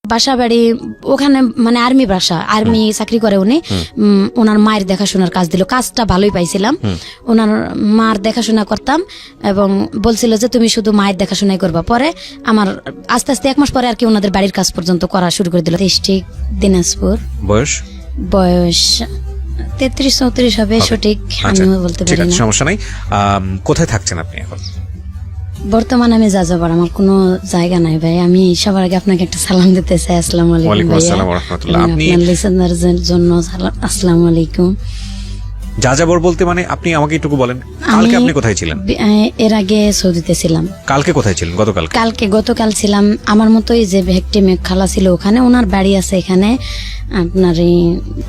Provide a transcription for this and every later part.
বাসা বাড়ি ওখানে মানে আর্মি বাসা, আর্মি চাকরি করে উনি। ওনার মায়ের দেখাশোনার কাজ দিল, কাজটা ভালোই পাইছিলাম। ওনার মার দেখাশোনা করতাম এবং বলছিল যে তুমি শুধু মায়ের দেখাশোনাই করবা। পরে আমার আস্তে আস্তে 1 মাস পরে আর কি ওনাদের বাড়ির কাজ পর্যন্ত করা শুরু করে দিল। ডিস্ট্রিক্ট দিনাজপুর। বয়স 33-34 হবে, সঠিক আমিও বলতে পারি না। সমস্যা নাই। কোথায় থাকছেন আপনি এখন? বর্তমানে আমি যাযাবর, আমার কোনো জায়গা নাই ভাই। আমি সবার আগে আপনাকে একটা সালাম দিতে চাই। আসসালামু আলাইকুম ভাইয়া। আপনার লিসেনারদের জন্য আসসালামু আলাইকুম। যাযাবর বলতে মানে আপনি আমাকে একটু বলেন, কালকে আপনি কোথায় ছিলেন? এর আগে সৌদিতে ছিলাম। কালকে কোথায় ছিলেন? গতকাল ছিলাম আমার মতোই যে ভেকটি খালা ছিল ওখানে, ওনার বাড়ি আছে এখানে আপনার এই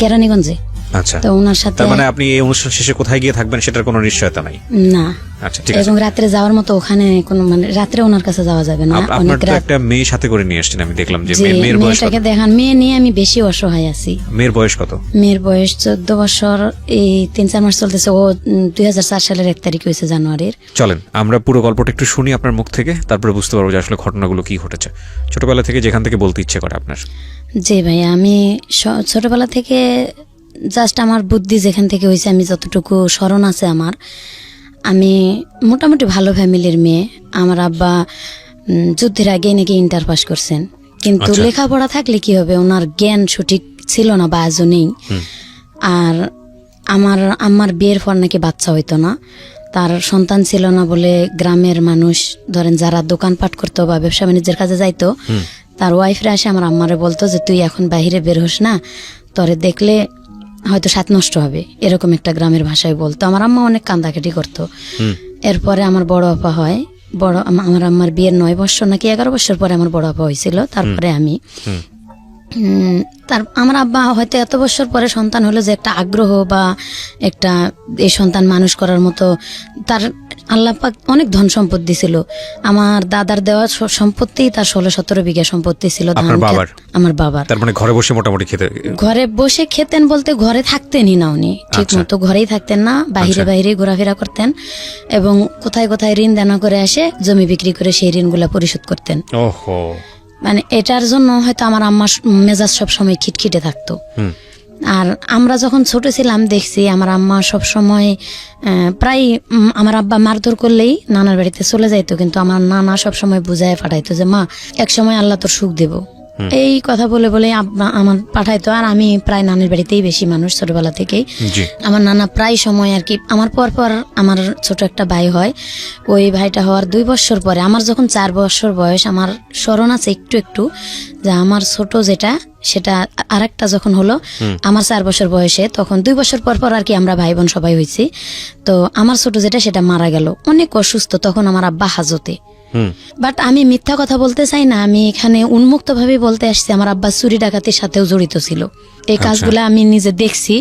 কেরানীগঞ্জে। আচ্ছা, তো ওনার সাথে। তার মানে আপনি এই অনুষ্ঠান শেষে কোথায় গিয়ে থাকবেন সেটার কোনো নিশ্চয়তা নাই? না। আচ্ছা, ঠিক আছে। এবং রাত্রে যাওয়ার মতো ওখানে কোনো মানে রাত্রে ওনার কাছে যাওয়া যাবে না। আপনার তো একটা মেয়ে সাথে করে নিয়ে আসছেন, আমি দেখলাম যে মেয়ের বয়স কত? মেয়েটাকে দেখান, মেয়ে নিয়ে আমি বেশি অসহায় আছি। মেয়ের বয়স কত? মেয়ের বয়স 14 বছর, এই 3-4 মাস চলতেছে। ও 2004 সালের 1 তারিখ হয়েছে, জানুয়ারির। চলেন আমরা পুরো গল্পটা একটু শুনি আপনার মুখ থেকে, তারপরে বুঝতে পারবো যে আসলে ঘটনাগুলো কি ঘটেছে। ছোটবেলা থেকে যেখান থেকে বলতে ইচ্ছে করে আপনার। জি ভাইয়া, আমি ছোটবেলা থেকে জাস্ট আমার বুদ্ধি যেখান থেকে হয়েছে, আমি যতটুকু স্মরণ আছে আমার, আমি মোটামুটি ভালো ফ্যামিলির মেয়ে। আমার আব্বা যুদ্ধের আগে নাকি ইন্টার পাস করছেন, কিন্তু লেখাপড়া থাকলে কি হবে, ওনার জ্ঞান সঠিক ছিল না বা আজও নেই। আর আমার বিয়ের পর নাকি বাচ্চা হইতো না, তার সন্তান ছিল না বলে গ্রামের মানুষ ধরেন যারা দোকানপাট করতো বা ব্যবসা বাণিজ্যের কাজে যাইতো, তার ওয়াইফরা আসে আমার আম্মারে বলতো যে তুই এখন বাহিরে বের হোস না, তোরে দেখলে হয়তো সাত নষ্ট হবে, এরকম একটা গ্রামের ভাষায় বলতো। আমার আম্মা অনেক কান্দাকাটি করতো। এরপরে আমার বড় আপা হয়, আমার আম্মার বিয়ের 9 বছর নাকি 11 বছর পরে আমার বড় আপা হয়েছিল। তারপরে আমি আমার আব্বা হয়তো এত বছর পরে সন্তান হলো যে একটা আগ্রহ বা একটা এই সন্তান মানুষ করার মতো তার আল্লাহ পাক অনেক ধন সম্পত্তি ছিল। আমার দাদার দেওয়া সম্পত্তি তার 16-17 বিঘা সম্পত্তি ছিল। আমার বাবার। তার মানে ঘরে বসে মোটামুটি ঘরে বসে খেতেন বলতে ঘরে থাকতেনই না উনি, ঠিক মতো ঘরেই থাকতেন না, বাহিরে বাহিরে ঘোরাফেরা করতেন এবং কোথায় কোথায় ঋণ দেনা করে আসে জমি বিক্রি করে সেই ঋণগুলা পরিশোধ করতেন। মানে এটার জন্য হয়তো আমার আম্মার মেজাজ সব সময় খিটখিটে থাকতো। আর আমরা যখন ছোট ছিলাম দেখছি আমার আম্মা সব সময় প্রায় আমার আব্বা মারধর করলেই নানার বাড়িতে চলে যাইতো, কিন্তু আমার নানা সব সময় বুঝায় পাঠাইতো যে মা এক সময় আল্লাহ তোর সুখ দেব, এই কথা বলে বলে আমার পাঠাইতো। আর আমি প্রায় নানির বাড়িতেই বেশি মানুষ ছোটবেলা থেকেই। আমার নানা প্রায় সময় আর কি, আমার পর আমার ছোট একটা ভাই হয়, ওই ভাইটা হওয়ার 2 বছর পরে আমার যখন 4 বছর বয়স, আমার স্মরণ আছে একটু একটু যে আমার ছোট যেটা সেটা আরেকটা যখন হলো আমার 4 বছর বয়সে, তখন 2 বছর পর আর কি আমরা ভাই বোন সবাই হয়েছি। তো আমার ছোট যেটা সেটা মারা গেল, অনেক অসুস্থ, তখন আমার আব্বা হাজতে। বাট আমি মিথ্যা কথা বলতে চাই না, আমি এখানে উন্মুক্ত ভাবে বলতে আসছি আমার আব্বা চুরি ডাকাতির সাথেও জড়িত ছিল। এই কাজগুলো আমি নিজে দেখছি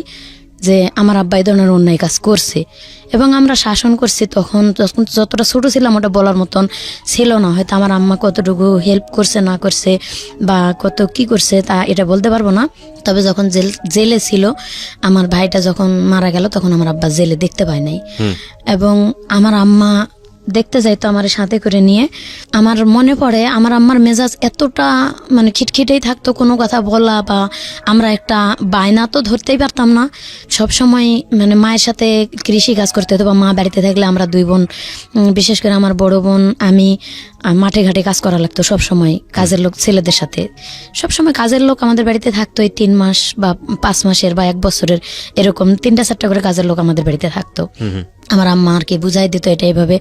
যে আমার আব্বা এই ধরনের অন্যায় কাজ করছে এবং আমরা শাসন করছি। তখন যতটা ছোট ছিলাম ওটা বলার মতন ছিল না, হয়তো আমার আম্মা কতটুকু হেল্প করছে না করছে বা কত কি করছে তা এটা বলতে পারবো না। তবে যখন জেলে ছিল, আমার ভাইটা যখন মারা গেল তখন আমার আব্বা জেলে দেখতে পায় নাই এবং আমার আম্মা দেখতে যাইতো আমার সাথে করে নিয়ে। আমার মনে পড়ে আমার আম্মার মেজাজ এতটা মানে খিটখিটেই থাকতো, কোনো কথা বলা বা আমরা একটা বায়না তো ধরতেই পারতাম না। সব সময় মানে মায়ের সাথে কৃষি কাজ করতে হতো বা মা বাড়িতে থাকলে আমরা 2 বোন, বিশেষ করে আমার বড় বোন আমি মাঠে ঘাটে কাজ করা লাগতো সব সময়, কাজের লোক ছেলেদের সাথে সব সময় কাজের লোক আমাদের বাড়িতে থাকতো। এই 3 মাস বা 5 মাসের বা 1 বছরের এরকম 3টা-4টা করে কাজের লোক আমাদের বাড়িতে থাকতো। আমার আম্মা আর কি বুঝাই দিত এটা এইভাবে।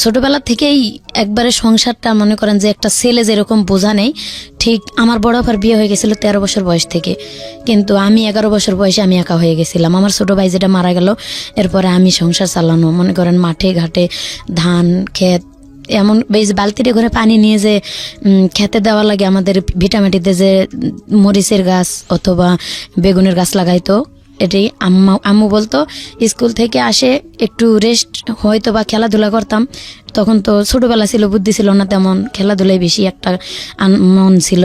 ছোটবেলা থেকেই একবারে সংসারটা মনে করেন যে একটা ছেলে যেরকম বোঝা নেই, ঠিক আমার বড় আপার বিয়ে হয়ে গেছিল 13 বছর বয়স থেকে, কিন্তু আমি 11 বছর বয়সে আমি একা হয়ে গেছিলাম। আমার ছোট ভাই যেটা মারা গেল, এরপরে আমি সংসার চালানো, মনে করেন মাঠে ঘাটে ধান ক্ষেত, এমন বেশ বালতিতে করে পানি নিয়ে যে খেতে দেওয়া লাগে, আমাদের ভিটামাটিতে যে মরিচের গাছ অথবা বেগুনের গাছ লাগাইতো, এটাই আম্মু বলতো স্কুল থেকে আসে একটু রেস্ট হয়তো বা খেলাধুলা করতাম। তখন তো ছোটবেলা ছিল, বুদ্ধি ছিল না তেমন, খেলাধুলায় বেশি একটা মন ছিল।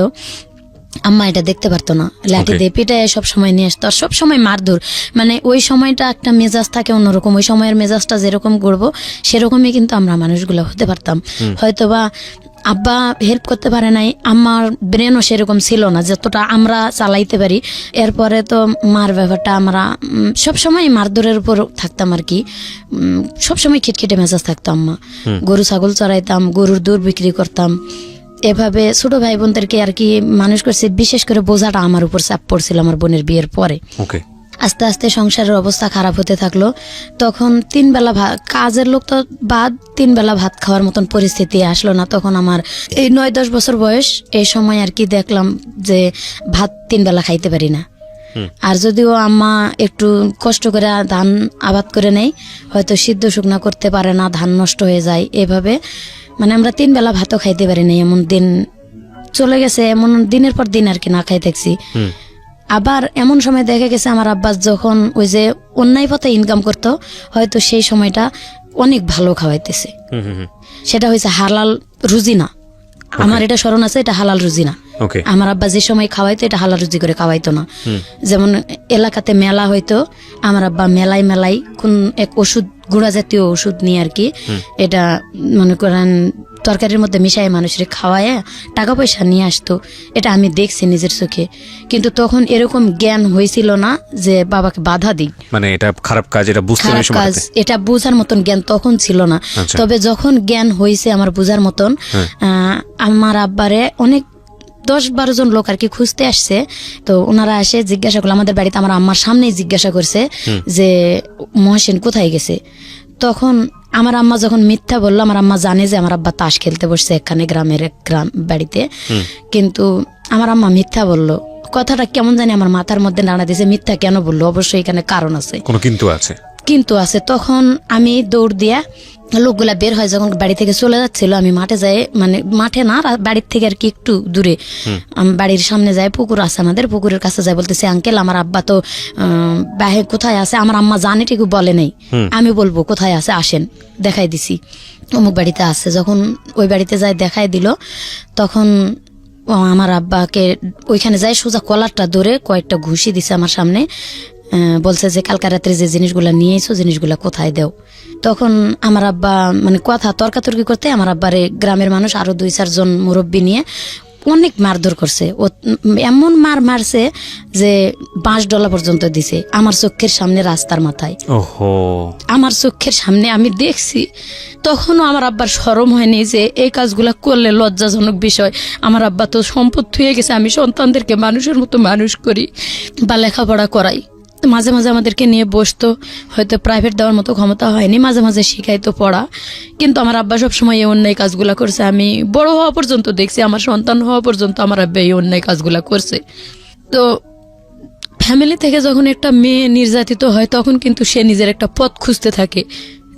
আম্মা এটা দেখতে পারতো না, লাঠি দিয়ে পিটায় সব সময় নিয়ে আসতো, আর সব সময় মারধর। মানে ওই সময়টা একটা মেজাজ থাকে অন্যরকম, ওই সময়ের মেজাজটা যেরকম করবো সেরকমই কিন্তু আমরা মানুষগুলো হতে পারতাম। হয়তোবা আব্বা হেল্প করতে পারে নাই, আমার ব্রেনও সেরকম ছিল না যতটা আমরা চালাইতে পারি। এরপরে তো মার ব্যাপারটা আমরা সবসময় মারধরের উপর থাকতাম আর কি, সবসময় খিটখিটে মেজাজ থাকতো আম্মা। গরু ছাগল চড়াইতাম, গরুর দুধ বিক্রি করতাম, এভাবে ছোট ভাই বোনদেরকে আর কি মানুষ করছে। বিশেষ করে বোঝাটা আমার উপর চাপ পড়ছিল আমার বোনের বিয়ের পরে। ওকে। আস্তে আস্তে সংসারের অবস্থা খারাপ হতে থাকলো। তখন 3 বেলা কাজের লোক তো বাদ, 3 বেলা ভাত খাওয়ার মতন পরিস্থিতি আসলো না। তখন আমার এই 9-10 বছর বয়স, এই সময় আর কি দেখলাম যে ভাত 3 বেলা খাইতে পারি না। আর যদিও আম্মা একটু কষ্ট করে ধান আবাদ করে নেই, হয়তো সিদ্ধ শুকনা করতে পারে না, ধান নষ্ট হয়ে যায়, এভাবে মানে আমরা 3 বেলা ভাতও খাইতে পারি নাই। এমন দিন চলে গেছে, এমন দিনের পর দিন আর কি না খাই থাকছি। আবার এমন সময় দেখা গেছে আমার আব্বাস যখন ওই যে অন্যায় পথে ইনকাম করতো, হয়তো সেই সময়টা অনেক ভালো খাওয়াইতেছে, সেটা হয়েছে হালাল রুজি না। আমার এটা স্মরণ আছে, এটা হালাল রুজি না। আমার আব্বা যে সময় খাওয়াইতো এটা হালাল রুজি করে খাওয়াইতো না। যেমন এলাকাতে মেলা হইতো, আমার আব্বা মেলাই কোন এক ওষুধ, গুঁড়া জাতীয় ওষুধ নিয়ে আর কি, এটা মনে করেন তরকারির মধ্যে মিশাই মানুষের খাওয়ায় টাকা পয়সা নিয়ে আসতো। এটা আমি দেখছি নিজের চোখে, কিন্তু তখন এরকম জ্ঞান হয়েছিল না যে বাবাকে বাধা দিই, মানে এটা খারাপ কাজ, এটা বুঝতে খারাপ কাজ, এটা বোঝার মতন জ্ঞান তখন ছিল না। তবে যখন জ্ঞান হয়েছে আমার বোঝার মতন, আমার আব্বারে অনেক 10-12 জন লোক আর কি খুঁজতে আসছে। তো ওনারা এসে জিজ্ঞাসা করলো আমাদের বাড়িতে, আমার আম্মার সামনেই জিজ্ঞাসা করছে যে মহসিন কোথায় গেছে। তখন আমার আম্মা যখন মিথ্যা বললো, আমার আম্মা জানে যে আমার আব্বা তাস খেলতে বসছে এখানে গ্রামের এক গ্রাম বাড়িতে, কিন্তু আমার আম্মা মিথ্যা বললো। কথাটা কেমন জানি আমার মাথার মধ্যে নাড়া দিয়েছে, মিথ্যা কেন বললো, অবশ্যই এখানে কারণ আছে, কোনো কিন্তু আছে। তখন আমি দৌড় দিয়া, লোকগুলা বের হয় যখন বাড়ি থেকে চলে যাচ্ছিল, আমি মাঠে যাই, মানে মাঠে না, বাড়ির থেকে আর কি একটু দূরে, বাড়ির সামনে যায় পুকুর আছে আমাদের, পুকুরের কাছে যায়, বলতেছে আঙ্কেল আমার আব্বা তো বাহে কোথায় আছে। আমার আম্মা জানে ঠিক বলে নেই, আমি বলবো কোথায় আছে আসেন, দেখাই দিছি অমুক বাড়িতে আছে। যখন ওই বাড়িতে যায় দেখাই দিল, তখন আমার আব্বাকে ওইখানে যায় সোজা কলারটা ধরে কয়েকটা ঘুষি দিছে আমার সামনে, বলছে যে কালকা রাত্রে যে জিনিসগুলা নিয়ে এসো, জিনিসগুলা কোথায় দেও। তখন আমার আব্বা মানে কথা তর্কাতর্কি করতে আমার আব্বারে গ্রামের মানুষ আরো 2-4 জন মুরব্বী নিয়ে অনেক মারধর করছে। ও এমন মারছে যে 5 ডলা পর্যন্ত দিছে আমার চোখের সামনে, রাস্তার মাথায়, আমার চোখের সামনে আমি দেখছি। তখনও আমার আব্বার শরম হয়নি যে এই কাজগুলা করলে লজ্জাজনক বিষয়। আমার আব্বা তো সম্পদ হয়ে গেছে, আমি সন্তানদেরকে মানুষের মতো মানুষ করি বা লেখাপড়া করাই। মাঝে মাঝে আমাদেরকে নিয়ে বসতো, হয়তো প্রাইভেট দেওয়ার মতো ক্ষমতা হয়নি, মাঝে মাঝে শিখাইতো পড়া, কিন্তু আমার আব্বা সবসময় এই অন্যায় কাজগুলা করছে। আমি বড় হওয়া পর্যন্ত দেখছি, আমার সন্তান হওয়া পর্যন্ত আমার আব্বা এই অন্যায় কাজগুলা করছে। তো ফ্যামিলি থেকে যখন একটা মেয়ে নির্যাতিত হয়, তখন কিন্তু সে নিজের একটা পথ খুঁজতে থাকে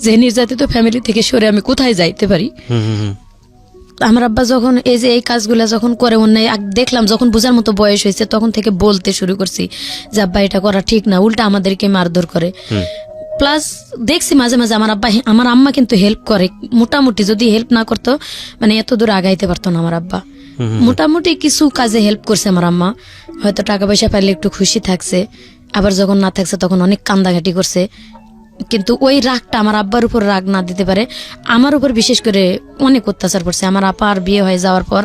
যে নির্যাতিত ফ্যামিলি থেকে সরে আমি কোথায় যাইতে পারি। আমার আব্বা যখন এই যে এই কাজগুলা যখন করে অন্যায় দেখলাম, যখন বোঝার মতো বয়স হয়েছে, তখন থেকে বলতে শুরু করছি যে আব্বা এটা করা ঠিক না, উল্টা আমাদেরকে মারধর করে। প্লাস দেখছি মাঝে মাঝে আমার আব্বা, আমার আম্মা কিন্তু হেল্প করে মোটামুটি, যদি হেল্প না করতো মানে এত দূর আগাইতে পারতো না আমার আব্বা। মোটামুটি কিছু কাজে হেল্প করছে আমার আম্মা, হয়তো টাকা পয়সা পাইলে একটু খুশি থাকছে, আবার যখন না থাকছে তখন অনেক কান্দাঘাটি করছে। কিন্তু ওই রাগটা আমার আব্বার উপর রাগ না দিতে পারে, আমার উপর বিশেষ করে অনেক অত্যাচার করছে। আমার আপার বিয়ে হয়ে যাওয়ার পর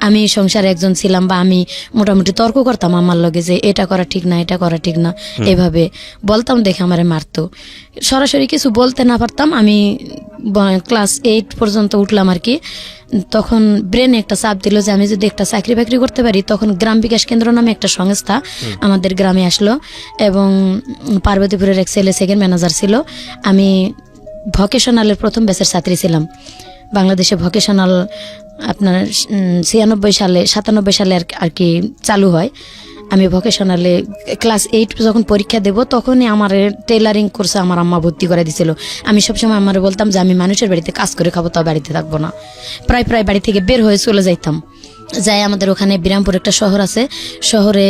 আমি সংসারে একজন ছিলাম, বা আমি মোটামুটি তর্ক করতাম আমার লগে যে এটা করা ঠিক না, এটা করা ঠিক না, এভাবে বলতাম, দেখে আমারে মারতো। সরাসরি কিছু বলতে না পারতাম। আমি ক্লাস 8 পর্যন্ত উঠলাম আর কি, তখন ব্রেনে একটা চাপ দিল যে আমি যদি একটা চাকরি বাকরি করতে পারি। তখন গ্রাম বিকাশ কেন্দ্র নামে একটা সংস্থা আমাদের গ্রামে আসলো, এবং পার্বতীপুরের এক ছেলে সেকেন্ড ম্যানেজার ছিল। আমি ভকেশনালের প্রথম ব্যাচের ছাত্রী ছিলাম। বাংলাদেশে ভকেশনাল আপনার 97 সালে আর কি চালু হয়। আমি ভকেশনালে ক্লাস 8 যখন পরীক্ষা দেব, তখনই আমার টেলারিং কোর্সে আমার আম্মা ভর্তি করে দিছিল। আমি সবসময় আমার বলতাম যে আমি মানুষের বাড়িতে কাজ করে খাবো, তাও বাড়িতে থাকবো না। প্রায় বাড়ি থেকে বের হয়ে চলে যাইতাম। যাই আমাদের ওখানে বিরামপুর একটা শহর আছে, শহরে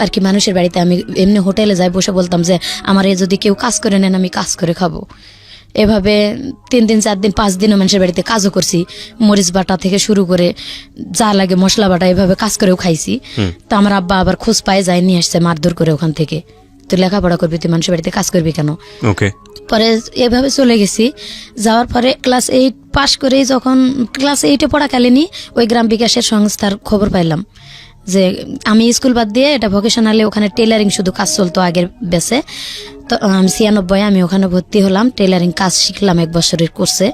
আর কি মানুষের বাড়িতে আমি এমনি হোটেলে যাই, বসে বলতাম যে আমার যদি কেউ কাজ করে নেন আমি কাজ করে খাবো। এভাবে 3 দিন 4 দিন 5 দিনও মানুষের বাড়িতে কাজও করছি, মরিচ বাটা থেকে শুরু করে যা লাগে মশলা বাটা, এভাবে কাজ করেও খাইছি। তো আমার আব্বা আবার খোঁজ পায় যায়, নিয়ে আসছে মারধর করে ওখান থেকে। তুই লেখাপড়া করবি, তুই মানুষের বাড়িতে কাজ করবি কেন। ওকে। পরে এভাবে চলে গেছি। যাওয়ার পরে ক্লাস 8 পাশ করেই যখন ক্লাস 8-এ পড়াকালীনই ওই গ্রাম বিকাশের সংস্থার খবর পাইলাম যে আমি স্কুল বাদ দিয়ে এটা ভোকেশনালে, ওখানে টেলারিং শুধু কাজ চলতো আগের বেসে। তো আমি 96 আমি ওখানে ভর্তি হলাম, টেলারিং কাজ শিখলাম 1 বছরের কোর্সে।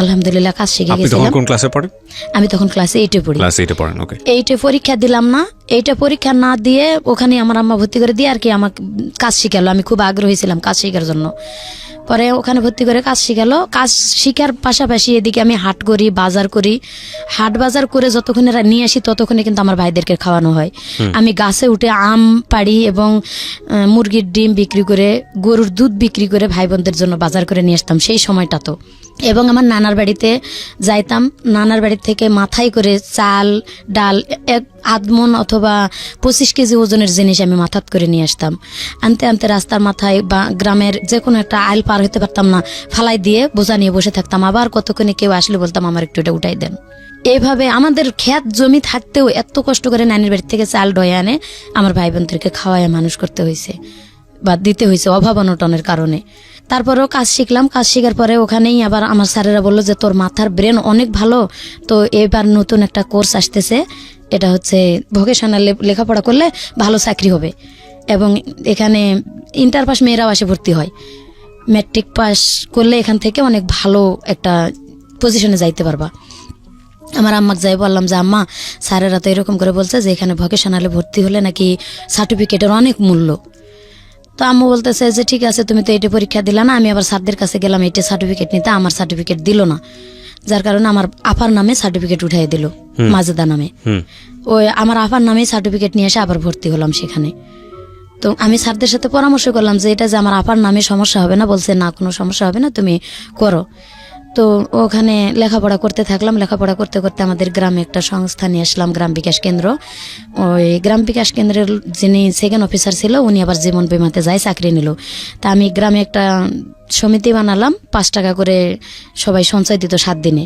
আলহামদুলিল্লাহ কাজ শিখে আপনি তখন গেছিলাম। কোন ক্লাসে পড়েন? আমি তখন ক্লাস 8-এ পড়ি। ক্লাস 8-এ পড়েন। ওকে। 8-এ পরীক্ষা দিলাম না, 8-এ পরীক্ষা না দিয়ে ওখানে আমার আম্মা ভর্তি করে দিয়ে আর কি আমাকে কাজ শিখালো। আমি খুব আগ্রহী ছিলাম কাজ শেখার জন্য। পরে ওখানে ভর্তি করে কাজ শিখালো। কাজ শিখার পাশাপাশি এদিকে আমি হাট করি, বাজার করি। হাট বাজার করে যতক্ষণে নিয়ে আসি ততক্ষণে কিন্তু আমার ভাইদেরকে খাওয়ানো হয়। আমি গাছে উঠে আম পাড়ি এবং মুরগির ডিম বিক্রি করে, গরুর দুধ বিক্রি করে ভাই বোনদের জন্য বাজার করে নিয়ে আসতাম সেই সময়টা তো। এবং আমার নানার বাড়িতে যাইতাম, নানার বাড়ি থেকে মাথায় করে চাল ডাল 1 মণ অথবা 25 কেজি ওজনের জিনিস আমি মাথাত করে নিয়ে আসতাম। আনতে আনতে রাস্তার মাথায় বা গ্রামের যে কোনো একটা আইল পার হতে পারতাম না, ফালাই দিয়ে বোঝা নিয়ে বসে থাকতাম। আবার কতক্ষণে কেউ আসলে বলতাম আমার একটু এটা উঠাই দেন। এইভাবে আমাদের ক্ষেত জমি থাকতেও এত কষ্ট করে নানির বাড়ি থেকে চাল ডয়ে আনে আমার ভাই বোনদেরকে খাওয়ায় মানুষ করতে হয়েছে বা দিতে হয়েছে অভাব অনটনের কারণে। তারপরেও কাজ শিখলাম। কাজ শেখার পরে ওখানেই আবার আমার স্যারেরা বললো যে তোর মাথার ব্রেন অনেক ভালো, তো এবার নতুন একটা কোর্স আসতেছে, এটা হচ্ছে ভোকেশনালে লেখাপড়া করলে ভালো চাকরি হবে এবং এখানে ইন্টার পাস মেয়েরাও আসে ভর্তি হয়। ম্যাট্রিক পাস করলে এখান থেকে অনেক ভালো একটা পজিশনে যাইতে পারবা। আমার আম্মাকে যাই বললাম যে আম্মা, স্যারেরা তো এরকম করে বলছে যে এখানে ভোকেশনালে ভর্তি হলে নাকি সার্টিফিকেটের অনেক মূল্য। তো আম্মু বলতেছে যে ঠিক আছে, তুমি তো এটা পরীক্ষা দিলা না। আমি আবার স্যারদের কাছে গেলাম এটা সার্টিফিকেট নিতে, আমার সার্টিফিকেট দিল না, যার কারণে আমার আপার নামে সার্টিফিকেট উঠাই দিল, মাজেদা নামে। ওই আমার আপার নামে সার্টিফিকেট নিয়ে এসে আবার ভর্তি হলাম সেখানে। তো আমি স্যারদের সাথে পরামর্শ করলাম যে এটা যে আমার আপার নামে সমস্যা হবে না, বলছে না কোনো সমস্যা হবে না, তুমি করো। তো ওখানে লেখাপড়া করতে থাকলাম। লেখাপড়া করতে করতে আমাদের গ্রামে একটা সংস্থা নিয়ে আসলাম, গ্রাম বিকাশ কেন্দ্র। ওই গ্রাম বিকাশ কেন্দ্রের যিনি সেকেন্ড অফিসার ছিল উনি আবার জীবন বিমাতে যায় চাকরি নিল। তা আমি গ্রামে একটা সমিতি বানালাম, 5 টাকা করে সবাই সঞ্চয় দিত 7 দিনে,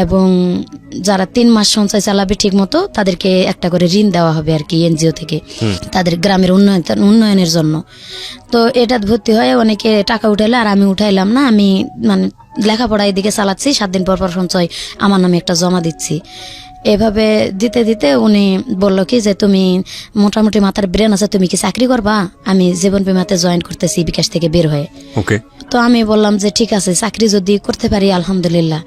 এবং যারা 3 মাস সঞ্চয় চালাবে ঠিক মতো তাদেরকে একটা করে ঋণ দেওয়া হবে আর কি এনজিও থেকে, তাদের গ্রামের উন্নয়নের জন্য। তো এটা ভর্তি হয়ে অনেকে টাকা উঠাইলো আর আমি উঠাইলাম না। আমি মানে লেখাপড়া এদিকে চালাচ্ছি, 7 দিন পর পর সঞ্চয় আমার নামে একটা জমা দিচ্ছি। এভাবে দিতে দিতে উনি বললো কি যে তুমি মোটামুটি মাথার ব্রেন আছে, তুমি কি চাকরি করবা? আমি জীবন বিমাতে জয়েন করতেছি বিকাশ থেকে বের হয়ে। ওকে। তো আমি বললাম যে ঠিক আছে, চাকরি যদি করতে পারি আলহামদুলিল্লাহ,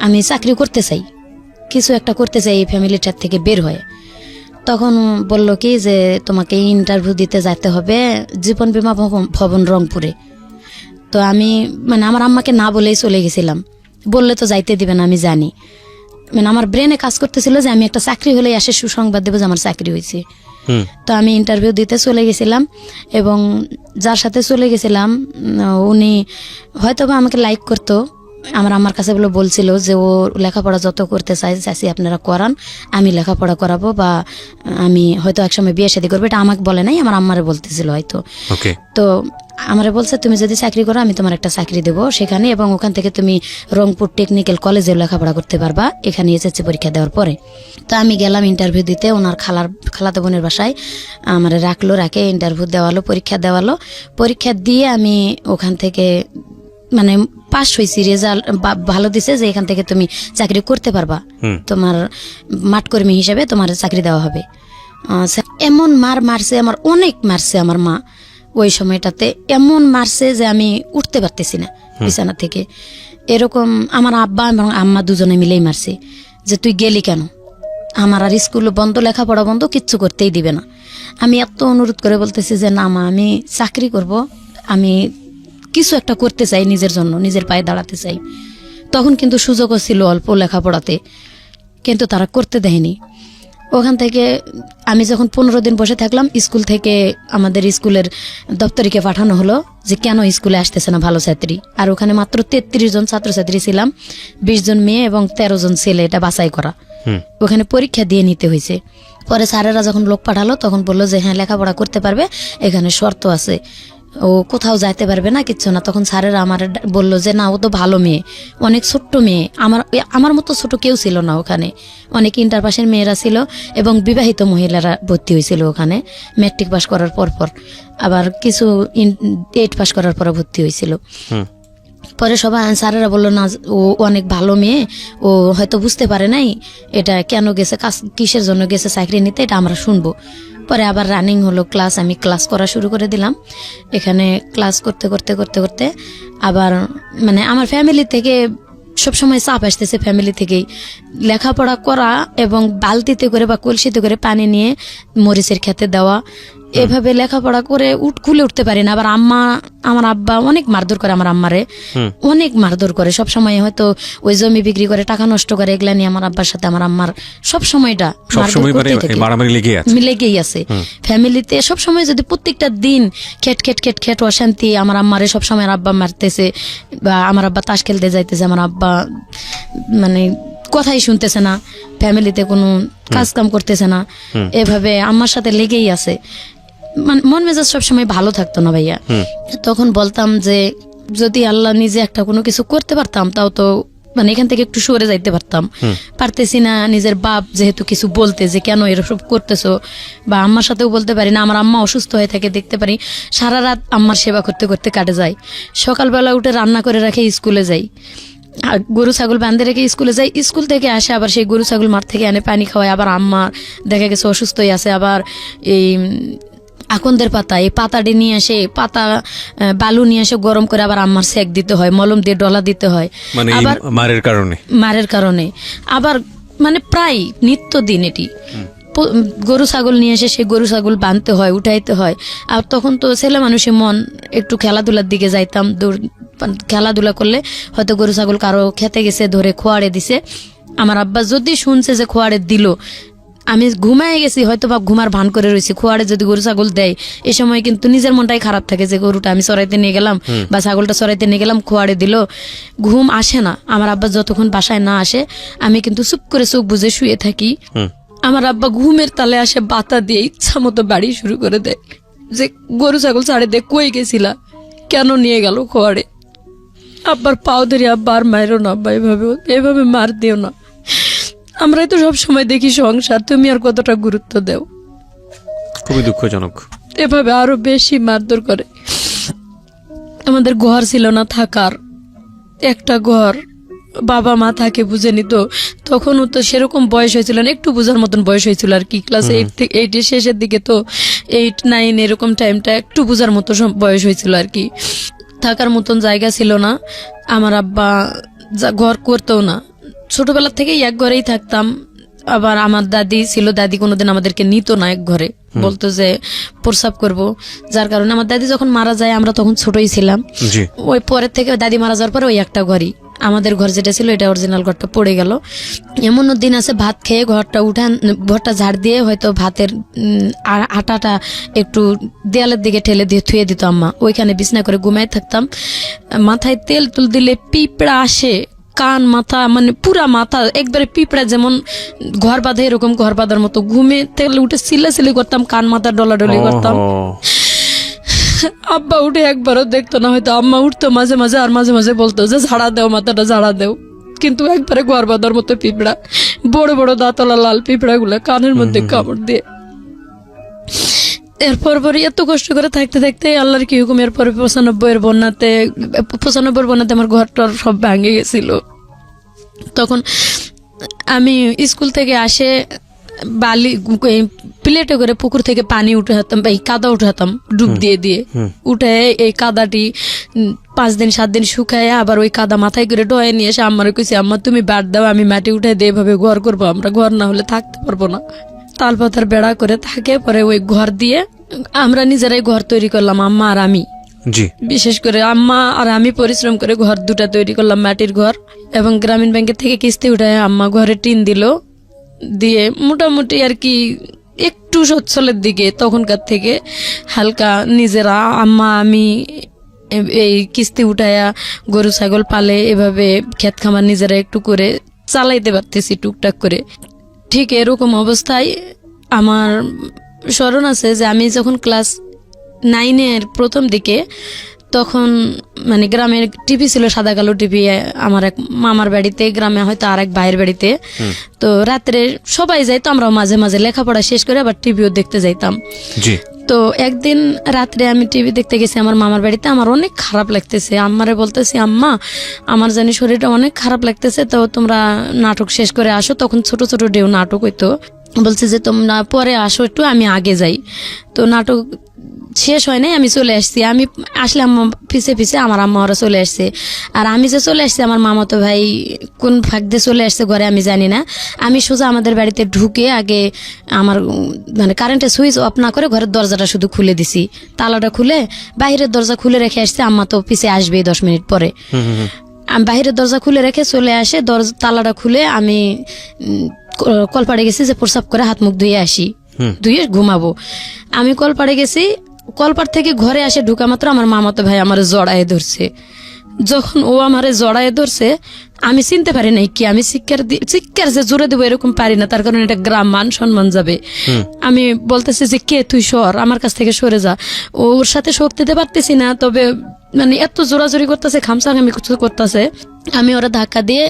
আমি চাকরি করতে চাই, কিছু একটা করতে চাই এই ফ্যামিলিটার থেকে বের হয়ে। তখন বলল কি যে তোমাকে ইন্টারভিউ দিতে যেতে হবে জীবন বীমা ভবন রংপুরে। তো আমি মানে আমার আম্মাকে না বলেই চলে গেছিলাম, বললে তো যাইতে দিবে না আমি জানি। মানে আমার ব্রেনে কাজ করতেছিল যে আমি একটা চাকরি হলে আসে সুসংবাদ দেবো যে আমার চাকরি হয়েছে। তো আমি ইন্টারভিউ দিতে চলে গেছিলাম এবং যার সাথে চলে গেছিলাম উনি হয়তো বা আমাকে লাইক করতো। আমার কাছে বলছিল যে ও লেখাপড়া যত করতে চাইছি আপনারা করান, আমি লেখাপড়া করাবো বা আমি হয়তো একসময় বিয়ে শাদী করবো। এটা আমাকে বলে নাই, আমার আম্মারে বলতেছিল হয়তো। তো আমারে বলছে তুমি যদি চাকরি করো আমি তোমার একটা চাকরি দেবো সেখানে, এবং ওখান থেকে তুমি রংপুর টেকনিক্যাল কলেজে লেখাপড়া করতে পারবা এখানে এসএসসি পরীক্ষা দেওয়ার পরে। তো আমি গেলাম ইন্টারভিউ দিতে, ওনার খালাতো বোনের বাসায় আমারে রাখে ইন্টারভিউ দেওয়ালো, পরীক্ষা দেওয়ালো। পরীক্ষা দিয়ে আমি ওখান থেকে মানে পাস হয়েছি, রেজাল্ট ভালো দিছে যে এখান থেকে তুমি চাকরি করতে পারবা, তোমার মাঠকর্মী হিসেবে তোমার চাকরি দেওয়া হবে। এমন মারছে আমার, অনেক মারছে আমার মা ওই সময়টাতে, এমন মারছে যে আমি উঠতে পারতেছি না বিছানা থেকে। এরকম আমার আব্বা এবং আম্মা দুজনে মিলেই মারছে যে তুই গেলি কেন, আমার আর স্কুল বন্ধ, লেখাপড়া বন্ধ, কিচ্ছু করতেই দিবে না। আমি এত অনুরোধ করে বলতেছি যে না মা, আমি চাকরি করব, আমি কিছু একটা করতে চাই, নিজের জন্য নিজের পায়ে দাঁড়াতে চাই। তখন কিন্তু সুযোগও ছিল অল্প লেখাপড়াতে, কিন্তু তারা করতে দেয়নি। ওখান থেকে আমি যখন 15 দিন বসে থাকলাম, স্কুল থেকে আমাদের স্কুলের দপ্তরিকে পাঠানো হলো যে কেন স্কুলে আসতেছে না ভালো ছাত্রী। আর ওখানে মাত্র 33 জন ছাত্রছাত্রী ছিলাম, 20 জন মেয়ে এবং 13 জন ছেলে, এটা বাছাই করা। ওখানে পরীক্ষা দিয়ে নিতে হয়েছে। পরে স্যারেরা যখন লোক পাঠালো তখন বললো যে হ্যাঁ লেখাপড়া করতে পারবে, এখানে শর্ত আছে, ও কোথাও যাইতে পারবে না, কিচ্ছু না। তখন স্যারেরা আমার বললো যে না, ও তো ভালো মেয়ে, অনেক ছোট্ট মেয়ে, আমার মতো ছোট কেউ ছিল না ওখানে, অনেক ইন্টার পাসের মেয়েরা ছিল এবং বিবাহিত মহিলারা ভর্তি হয়েছিল ওখানে ম্যাট্রিক পাস করার পর, আবার কিছু 8 পাস করার পর ভর্তি হয়েছিল। পরে সবাই স্যারেরা বললো না, ও অনেক ভালো মেয়ে, ও হয়তো বুঝতে পারে নাই এটা কেন গেছে, কিসের জন্য গেছে চাকরি নিতে, এটা আমরা শুনবো। পরে আবার রানিং হলো ক্লাস, আমি ক্লাস করা শুরু করে দিলাম। এখানে ক্লাস করতে করতে করতে করতে আবার মানে আমার ফ্যামিলি থেকে সবসময় চাপ আসতেছে, ফ্যামিলি থেকেই লেখাপড়া করা এবং বালতিতে করে বা কলসিতে করে পানি নিয়ে মরিচের খেতে দেওয়া, এভাবে লেখাপড়া করে খুলে উঠতে পারি না। আবার আমার আব্বা অনেক মারধর করে, আমার আম্মারে অনেক মারধর করে সব সময়, হয়তো ওই জমি বিক্রি করে টাকা নষ্ট করে, এগুলা নিয়ে আমার আব্বার সাথে আমার আম্মার সব সময়টা লেগেই আছে ফ্যামিলিতে। সব সময় যদি প্রত্যেকটা দিন খেট খেট খেট খেট অশান্তি, আমার আম্মারে সব সময় আব্বা মারতেছে, বা আমার আব্বা তাস খেলতে যাইতেছে, আমার আব্বা মানে কথাই শুনতেছে না, ফ্যামিলিতে কোনো কাজ কাম করতেছে না, এভাবে আমার সাথে লেগেই আছে। মন মেজাজ সবসময় ভালো থাকতো না ভাইয়া। তখন বলতাম যে যদি আল্লাহ নিজে একটা কোনো কিছু করতে পারতাম, তাও তো মানে এখান থেকে একটু সরে যাইতে পারতেছি না। নিজের বাপ যেহেতু কিছু বলতে যে কেন এরসব করতেছো, বা আম্মার সাথেও বলতে পারি না, আমার আম্মা অসুস্থ হয়ে থাকে দেখতে পারি, সারা রাত আম্মার সেবা করতে করতে কাটে যায়। সকালবেলা উঠে রান্না করে রাখে স্কুলে যাই, আর গরু ছাগল বাঁধে রেখে স্কুলে যাই, স্কুল থেকে আসে আবার সেই গরু ছাগল মাঠ থেকে এনে পানি খাওয়ায়। আবার আম্মা দেখা গেছে অসুস্থই আছে, আবার এই আকন্দের পাতা, এই পাতাটি নিয়ে আসে, পাতা বালু নিয়ে আসে গরম করে আবার আম্মার সেক দিতে হয়, মলম দিয়ে ডলা দিতে হয়, আবার মারের কারণে আবার মানে প্রায় নিত্যদিন এটি। গরু ছাগল নিয়ে এসে সেই গরু ছাগল বাঁধতে হয়, উঠাইতে হয়। আর তখন তো ছেলে মানুষের মন, একটু খেলাধুলার দিকে যাইতাম, খেলাধুলা করলে হয়তো গরু ছাগল কারো খেতে গেছে, ধরে খোয়াড়ে দিছে, আমার আব্বা যদি শুনছে যে খোয়াড়ে দিল, আমি ঘুমায় গেছি হয়তো বা ঘুমার ভান করে রয়েছি, খোয়াড়ে যদি গরু ছাগল দেয়, এ সময় কিন্তু নিজের মনটাই খারাপ থাকে যে গরুটা আমি চড়াইতে নিয়ে গেলাম বা ছাগলটা চড়াইতে নিয়ে গেলাম, খোয়াড়ে দিল, ঘুম আসে না। আমার আব্বা যতক্ষণ বাসায় না আসে আমি কিন্তু চুপ করে চোখ বুঝে শুয়ে থাকি। আমার আব্বা ঘুমের তালে আসে বাতা দিয়ে ইচ্ছা মতো বাড়ি শুরু করে দেয় যে গরু ছাগল ছাড়ে দে, কই গেছিলা, কেন নিয়ে গেল খোয়াড়ে। আব্বার পাও ধরে, আব্বা আর মায়েরও না, আব্বা এভাবে মার দিও না, আমরাই তো সব সময় দেখি সংসার, তুমি আর কতটা গুরুত্ব দেও। খুবই দুঃখজনক। এভাবে আরো বেশি মারধর করে। আমাদের ঘর ছিল না থাকার, একটা ঘর, বাবা মা থাকে বুঝে নিত। তখনও তো সেরকম বয়স হয়েছিল না, একটু বোঝার মতন বয়স হয়েছিল আর কি, ক্লাস 8 এর শেষের দিকে, তো 8, 9 এরকম টাইমটা একটু বোঝার মতো বয়স হয়েছিল আর কি। থাকার মতন জায়গা ছিল না, আমার আব্বা ঘর করতেও না, ছোটবেলা থেকেই এক ঘরেই থাকতাম। আবার আমার দাদি ছিল, দাদি কোনোদিন আমাদেরকে নিত না এক ঘরে, বলতো যে প্রসাব করব, যার কারণে আমার দাদি যখন মারা যায় আমরা তখন ছোটই ছিলাম, ওই পরের থেকে দাদি মারা যাওয়ার পরে ওই একটা ঘরই আমাদের ঘর যেটা ছিল, এটা অরিজিনাল ঘরটা পড়ে গেল। এমনও দিন আছে ভাত খেয়ে ঘরটা ঝাড় দিয়ে হয়তো ভাতের আটাটা একটু দেয়ালের দিকে ঠেলে দিয়ে থুয়ে দিত আম্মা, ওইখানে বিছনা করে ঘুমায় থাকতাম। মাথায় তেল তুল দিলে পিঁপড়া আসে, কান মাথা মানে পুরা মাথা একবারে পিঁপড়া যেমন ঘর বাঁধে এরকম ঘর বাঁধার মতো, ঘুমে তেলে উঠে সিলাসিলি করতাম, কান মাথা ডলাডলি করতাম। আব্বা উঠে একবারও দেখতো না, হয়তো আম্মা উঠতো মাঝে মাঝে, আর মাঝে মাঝে বলতো যে ঝাড়া দেও, মাথাটা ঝাড়া দেও, কিন্তু একবারে ঘর বাঁধার মতো পিঁপড়া, বড় বড় দাঁতলা লাল পিঁপড়া গুলা কানের মধ্যে কামড় দিয়ে। এরপর পরে এত কষ্ট করে থাকতে থাকতে আল্লাহর কি হুকুম, এরপরে 95 বন্যাতে আমার ঘরটা সব ভাঙে গেছিল। তখন আমি স্কুল থেকে আসে বালি প্লেটে করে পুকুর থেকে পানি উঠাতাম, এই কাদা উঠাতাম ডুব দিয়ে দিয়ে, উঠে এই কাদাটি 5 দিন 7 দিন শুকায় আবার ওই কাদা মাথায় করে ডয়ে নিয়ে এসে আম্মারে কইছি, আম্মা তুমি বাদ দাও, আমি মাটি উঠে দিয়ে এভাবে ঘর করবো, আমরা ঘর না হলে থাকতে পারবো না। তালপাতার বেড়া করে থাকে, পরে ওই ঘর দিয়ে আমরা নিজেরাই ঘর তৈরি করলাম, আম্মা আর আমি। বিশেষ করে আম্মা আর আমি পরিশ্রম করে ঘর 2টা তৈরি করলাম, মাটির ঘর, এবং গ্রামীণ ব্যাংকের থেকে কিস্তি উঠায় আম্মা ঘরে টিন দিল, দিয়ে মোটামুটি আর কি একটু সচ্ছলের দিকে তখনকার থেকে হালকা নিজেরা আম্মা আমি এই কিস্তি উঠায়া গরু ছাগল পালে, এভাবে ক্ষেত খামার নিজেরা একটু করে চালাইতে পারতেছি টুকটাক করে। ঠিক এরকম অবস্থায় আমার স্মরণ আছে যে আমি যখন ক্লাস 9-এর প্রথম দিকে, তখন মানে গ্রামের টিভি ছিল, সাদা কালো টিভি। আমার এক মামার বাড়িতে গ্রামে, হয়তো আর এক ভাইয়ের বাড়িতে। তো রাত্রে সবাই যাইতো, আমরাও মাঝে মাঝে লেখাপড়া শেষ করে আবার টিভিও দেখতে যাইতাম। তো একদিন রাত্রে আমি টিভি দেখতে গেছি আমার মামার বাড়িতে। আমার অনেক খারাপ লাগতেছে, আম্মারে বলতেছি, আম্মা আমার জানি শরীরটা অনেক খারাপ লাগতেছে, তো তোমরা নাটক শেষ করে আসো। তখন ছোট ছোট ডেউ নাটক হইতো। বলছে যে তোমরা পরে আসো একটু, আমি আগে যাই। তো নাটক শেষ হয় নাই, আমি চলে আসছি। আমি আসলে আম্মা পিছে পিছে, আমার আম্মা ওরা চলে আসছে। আর আমি যে চলে আসছি, আমার মামাতো ভাই কোন ফাঁক দিয়ে চলে আসছে ঘরে আমি জানি না। আমি সোজা আমাদের বাড়িতে ঢুকে আগে আমার মানে কারেন্টের সুইচ অফ না করে ঘরের দরজাটা শুধু খুলে দিছি, তালাটা খুলে বাইরের দরজা খুলে রেখে আসছে। আম্মা তো পিছে আসবেই 10 মিনিট পরে। আমি বাইরের দরজা খুলে রেখে চলে আসে, তালাটা খুলে আমি কলপাড়ে গেছি যে প্রসাব করে হাত মুখ ধুয়ে আসি, ধুয়ে ঘুমাবো। আমি কলপাড়ে গেছি, কলপাড় থেকে ঘরে আসে ঢুকা মাত্র আমার মামাতো ভাই আমার জড়ায়ে ধরছে। যখন ও আমারে জড়ায়ে ধরছে, আমি চিনতে পারি নাই কি, আমি চিৎকার যে জোরে দেবো এরকম পারি না, তার কারণে এটা গ্রাম মান সম্মান যাবে। আমি বলতেছি যে কে তুই, সর, আমার কাছ থেকে সরে যা। ওর সাথে শক্তি দিতে পারতেছি না, তবে মানে এত জোরাজোরি করতেছে, খামসাখামি কিছু করতেছে। আমি ওরা ধাক্কা দিয়ে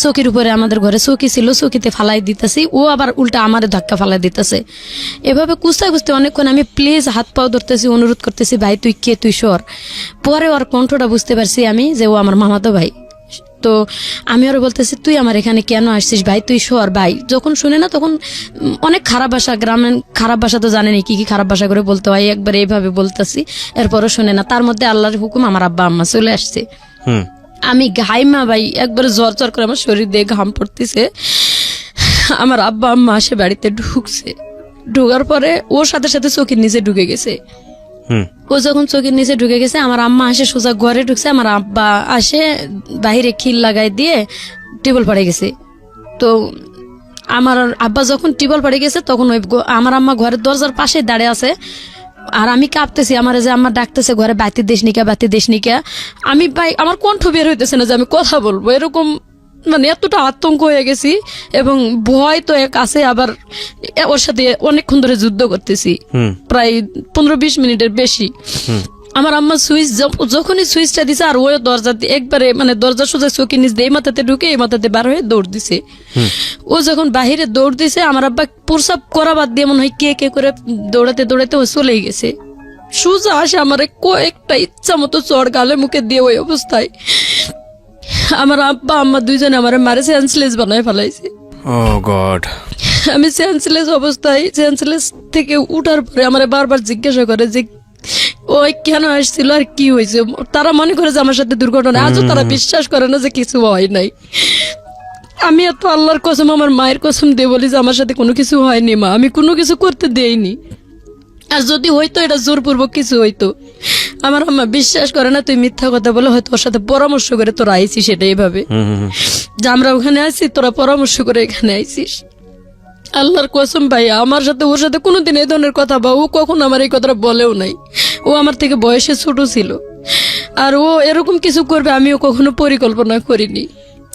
চৌকির উপরে, আমাদের ঘরে চৌকি ছিল, চৌকিতে ফালাই দিতেছি, ও আবার উল্টা আমারে ধাক্কা ফালাই দিতেছে। এভাবে কুস্তা কুস্তি অনেকক্ষণ আমি প্লিজ হাত পাও ধরতেছি, অনুরোধ করতেছি, ভাই তুই কে, তুই সর। পরে ওর কণ্ঠটা বুঝতে পারছি আমি যে ও আমার মামাতো ভাই। তো আমি ওরা বলতেছি, তুই আমার এখানে কেন আসছিস ভাই, তুই সর। ভাই যখন শুনে না, তখন অনেক খারাপ ভাষা, গ্রামের খারাপ ভাষা তো জানেনি কি কি খারাপ ভাষা করে বলতে হয়, একবার এইভাবে বলতেছি, এরপরও শুনে না। তার মধ্যে আল্লাহর হুকুম আমার আব্বা আম্মা চলে আসছে। আমি ঘাইমা ভাই, একবারে জ্বর জ্বর করে আমার শরীর দিয়ে ঘাম পড়তেছে। আমার আব্বা আম্মা আসে বাড়িতে ঢুকছে, ঢুকার পরে ওর সাথে সাথে চোখের নিচে ঢুকে গেছে। ও যখন চোখের নিচে ঢুকে গেছে, আমার আম্মা আসে সোজা ঘরে ঢুকছে, আমার আব্বা আসে বাহিরে খিল লাগাই দিয়ে টিবল পড়ে গেছে। তো আমার আব্বা যখন টিবল পড়ে গেছে, তখন ওই আমার আম্মা ঘরের দরজার পাশে দাঁড়িয়ে আছে। আর আমি কাঁপতেছি, আমার যে আম্মা ডাকতেছে ঘরে, বাতি দেশ নিকা, বাতি দেশ নিকা। আমি ভাই আমার কণ্ঠ বের হইতেছে না যে আমি কথা বলবো, এরকম মানে এতটা আতঙ্ক হয়ে গেছি। এবং ভয় তো এক আছে, আবার ওর সাথে অনেকক্ষণ ধরে যুদ্ধ করতেছি, প্রায় 15-20 মিনিটের বেশি। আমার আম্মা সুইচ যখনই সুইচটা দিছে, আর ওই দরজা একবারে মানে দরজা সোজা চৌকি নিচ দিয়ে এই মাথাতে ঢুকে এই মাথাতে বার হয়ে দৌড় দিছে। ও যখন বাহিরে দৌড় দিছে, আমার আব্বা প্রসাব করা বাদ দিয়ে মনে হয় কে কে করে দৌড়াতে দৌড়াতে ও চলেই গেছে। সোজা আসে আমার কয়েকটা ইচ্ছা মতো চড় গালে মুখে দিয়ে ওই অবস্থায় আমার আব্বা আম্মা দুইজনে আমার মারে সেন্সলেস বানায় ফেলাইছে। ও গড। আমি সেন্সলেস অবস্থায়, সেন্সলেস থেকে উঠার পরে আমার বারবার জিজ্ঞাসা করে যে ওই কেন আসছিল আর কি হয়েছে। তারা মনে করে যে আমার সাথে দুর্ঘটনা, আজও তারা বিশ্বাস করে না যে কিছু হয় নাই। আমি এত আল্লাহর কসম, আমার মায়ের কসম দিয়ে বলি যে আমার সাথে কোনো কিছু হয়নি মা, আমি কোনো কিছু করতে দেইনি। আর যদি হইতো এটা জোরপূর্বক কিছু হইতো। আমার আম্মা বিশ্বাস করে না, তুই মিথ্যা কথা বলে হয়তো ওর সাথে পরামর্শ করে তোরা আইছিস, সেটা এইভাবে যে আমরা ওখানে আইছি, তোরা পরামর্শ করে এখানে আইছিস। আল্লাহর কসম ভাইয়া, আমার সাথে ওর সাথে কোনোদিন এই ধরনের কথা বা ও কখন আমার এই কথাটা বলেও নাই। ও আমার থেকে বয়সে ছোট ছিল, আর ও এরকম কিছু করবে আমিও কখনো পরিকল্পনা করিনি।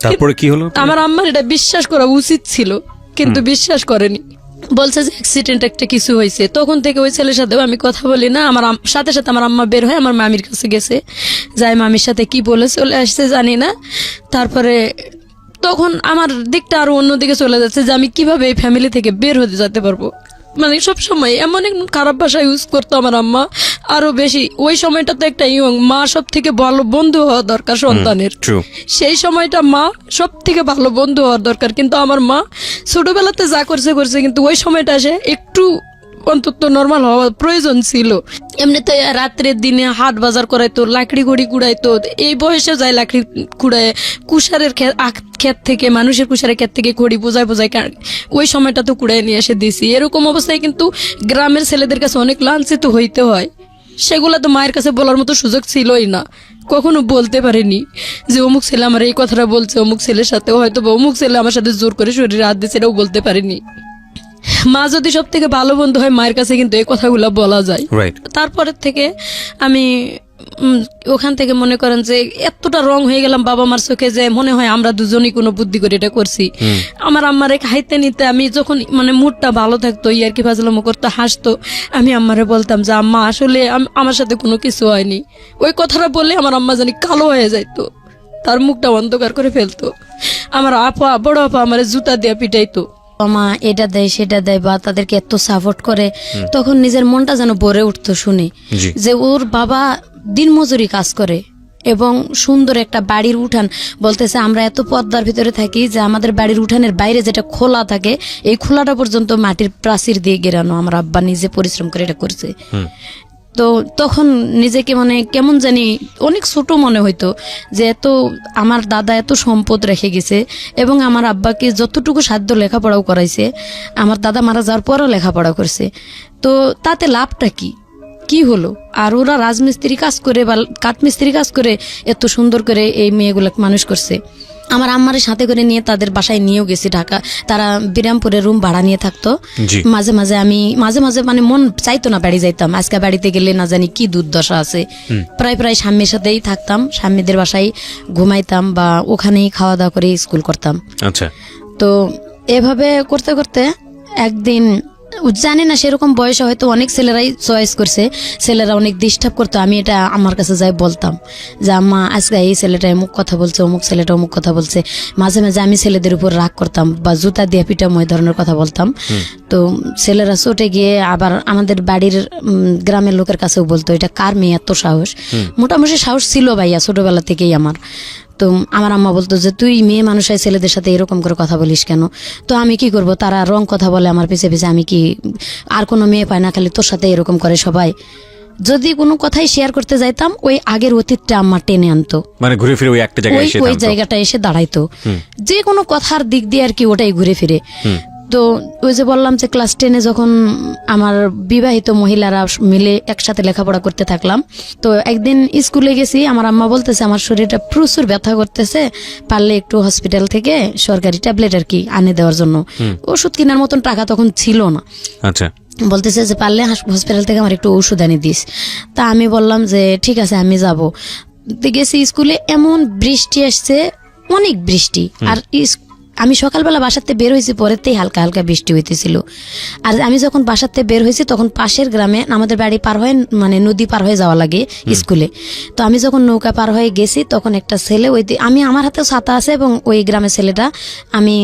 তারপরে কি হলো? আমার আম্মার এটা বিশ্বাস করা উচিত ছিল, কিন্তু বিশ্বাস করেনি। বলছে যে অ্যাক্সিডেন্ট একটা কিছু হয়েছে। তখন থেকে ওই ছেলের সাথেও আমি কথা বলি না। আমার সাথে সাথে আমার আম্মা বের হয় আমার মামির কাছে গেছে, যাই মামির সাথে কি বলে চলে আসছে জানি না। তারপরে তখন আমার দিকটা আরো অন্যদিকে চলে যাচ্ছে যে আমি কিভাবে এই ফ্যামিলি থেকে বের হতে যেতে পারবো। মানে সবসময় এমন এক খারাপ ভাষা ইউজ করতো আমার আম্মা, আরো বেশি। ওই সময়টা তো একটা ইয়ং মা সব থেকে ভালো বন্ধু হওয়া দরকার সন্তানের। সেই সময়টা মা সব থেকে ভালো বন্ধু হওয়ার দরকার, কিন্তু আমার মা ছোটবেলাতে যা করছে, কিন্তু ওই সময়টা এসে একটু অন্তত নর্মাল হওয়া প্রয়োজন ছিল। এমনিতে রাত্রের দিনে হাট বাজার করাইতো, লাকড়ি ঘড়ি কুড়াইতো, এই বয়সে যায় লাকড়ি কুড়ায়, কুষারের ক্ষেত থেকে, মানুষের কুষারের ক্ষেত থেকে খড়ি বোঝায় ওই সময়টা তো কুড়াই নিয়ে এসে দিছি। এরকম অবস্থায় কিন্তু গ্রামের ছেলেদের কাছে অনেক লাঞ্ছিত হইতে হয়। সেগুলো তো মায়ের কাছে বলার মতো সুযোগ ছিলই না, কখনো বলতে পারিনি যে অমুক ছেলে আমার এই কথাটা বলছে, অমুক ছেলের সাথে হয়তো অমুক ছেলে আমার সাথে জোর করে শরীরে হাত দিয়েছে, এটাও বলতে পারিনি। মা যদি সব থেকে ভালো বন্ধু হয়, মায়ের কাছে কিন্তু এই কথাগুলো বলা যায়। তারপরের থেকে আমি ওখান থেকে মনে করেন যে এতটা রং হয়ে গেলাম বাবা মার চোখে যে মনে হয় আমরা দুজনই কোনো বুদ্ধি করে এটা করছি। আমার আম্মারে খাইতে নিতে আমি যখন মানে মুডটা ভালো থাকতো ইয়ার কি ফাজলামো করতো হাসতো, আমি আম্মারে বলতাম যে আম্মা আসলে আমার সাথে কোনো কিছু হয়নি। ওই কথাটা বললে আমার আম্মা জানি কালো হয়ে যাইতো, তার মুখটা অন্ধকার করে ফেলতো। আমার আপা বড় আপা আমার জুতা দিয়ে পিটাইতো। মা এটা দেয় সেটা দেয় বা তাদেরকে এত সাপোর্ট করে, তখন নিজের মনটা যেন ভরে উঠতো শুনে জি। যে ওর বাবা দিনমজুরি কাজ করে এবং সুন্দর একটা বাড়ির উঠান, বলতেছে আমরা এত পর্দার ভিতরে থাকি যে আমাদের বাড়ির উঠানের বাইরে যেটা খোলা থাকে এই খোলাটা পর্যন্ত মাটির প্রাচীর দিয়ে ঘেরানো। আমার আব্বা নিজে পরিশ্রম করে এটা করছে। তো তখন নিজেকে মানে কেমন জানি অনেক ছোট মনে হইতো যে এত আমার দাদা এত সম্পদ রেখে গেছে এবং আমার আব্বাকে যতটুকু সাধ্য লেখাপড়াও করাইছে, আমার দাদা মারা যাওয়ার পরও লেখাপড়া করছে। তো তাতে লাভটা কি কি হলো? আর ওরা রাজমিস্ত্রি কাজ করে বা কাঠমিস্ত্রি কাজ করে এত সুন্দর করে এই মেয়েগুলোকে মানুষ করছে। আমার আম্মারের সাথে করে নিয়ে তাদের বাসায় নিয়েও গেছি ঢাকা। তারা বিরামপুরে রুম ভাড়া নিয়ে থাকতো। জি। মাঝে মাঝে আমি মাঝে মাঝে মানে মন চাইতো না বাড়ি যাইতাম, আজকে বাড়িতে গেলে না জানি কি দুর্দশা আছে। প্রায় প্রায় স্বামীর সাথেই থাকতাম, স্বামীদের বাসায় ঘুমাইতাম বা ওখানেই খাওয়া দাওয়া করে স্কুল করতাম। আচ্ছা। তো এভাবে করতে করতে একদিন জানি না সেরকম বয়সে হয়তো অনেক ছেলেরাই চয়েস করছে, ছেলেরা অনেক ডিস্টার্ব করতো। আমি এটা আমার কাছে যাই বলতাম যে আম্মা আজকে এই ছেলেটা অমুক কথা বলছে, অমুক ছেলেটা অমুক কথা বলছে। মাঝে মাঝে আমি ছেলেদের উপর রাগ করতাম বা জুতা দিয়ে পিটাম, ওই ধরনের কথা বলতাম। তো ছেলেরা চটে গিয়ে আবার আমাদের বাড়ির গ্রামের লোকের কাছেও বলতো এটা কার মেয়ে এত সাহস। মোটামুটি সাহস ছিল ভাইয়া ছোটবেলা থেকেই আমার। তো আমার আম্মা বলতো যে তুই মেয়ে মানুষ হয় ছেলেদের সাথে এরকম করে কথা বলিস কেন? তো আমি কি করব, তারা রং কথা বলে আমার পিছে পিছে, আমি কি আর কোনো মেয়ে পাই না, খালি তোর সাথে এরকম করে সবাই। যদি কোনো কথাই শেয়ার করতে যাইতাম ওই আগের অতীতটা আমার টেনে আনতো, মানে ঘুরে ফিরে ওই একটা জায়গায় এসে ওই থামতো। জায়গাটা এসে দাঁড়াইতো, যে কোনো কথার দিক দিয়ে আর কি ওটাই ঘুরে ফিরে। তো ওই যে বললাম যে ক্লাস 10-এ যখন আমার বিবাহিত মহিলারা মিলে একসাথে লেখাপড়া করতে থাকলাম, তো একদিন স্কুলে গেছি, আমার আম্মা বলতেছে আমার শরীরটা প্রচুর ব্যথা করতেছে, পারলে একটু হসপিটাল থেকে সরকারি ট্যাবলেট আর কি আনে দেওয়ার জন্য। ওষুধ কেনার মতন টাকা তখন ছিল না। আচ্ছা। বলতেছে যে পারলে হসপিটাল থেকে আমার একটু ওষুধ এনে দিস। তা আমি বললাম যে ঠিক আছে আমি যাব। গেছি স্কুলে, এমন বৃষ্টি আসছে, অনেক বৃষ্টি। আর আমি সকালবেলা বাসাতে বের হয়েছি, পরেতেই হালকা হালকা বৃষ্টি হইতেছিল। আর আমি যখন বাসাতে বের হয়েছি তখন পাশের গ্রামে আমাদের বাড়ি পার হয়ে মানে নদী পার হয়ে যাওয়া লাগে স্কুলে। তো আমি যখন নৌকা পার হয়ে গেছি তখন একটা ছেলে আমি আমার হাতে ছাতা আছে এবং ওই গ্রামের ছেলেটা, আমি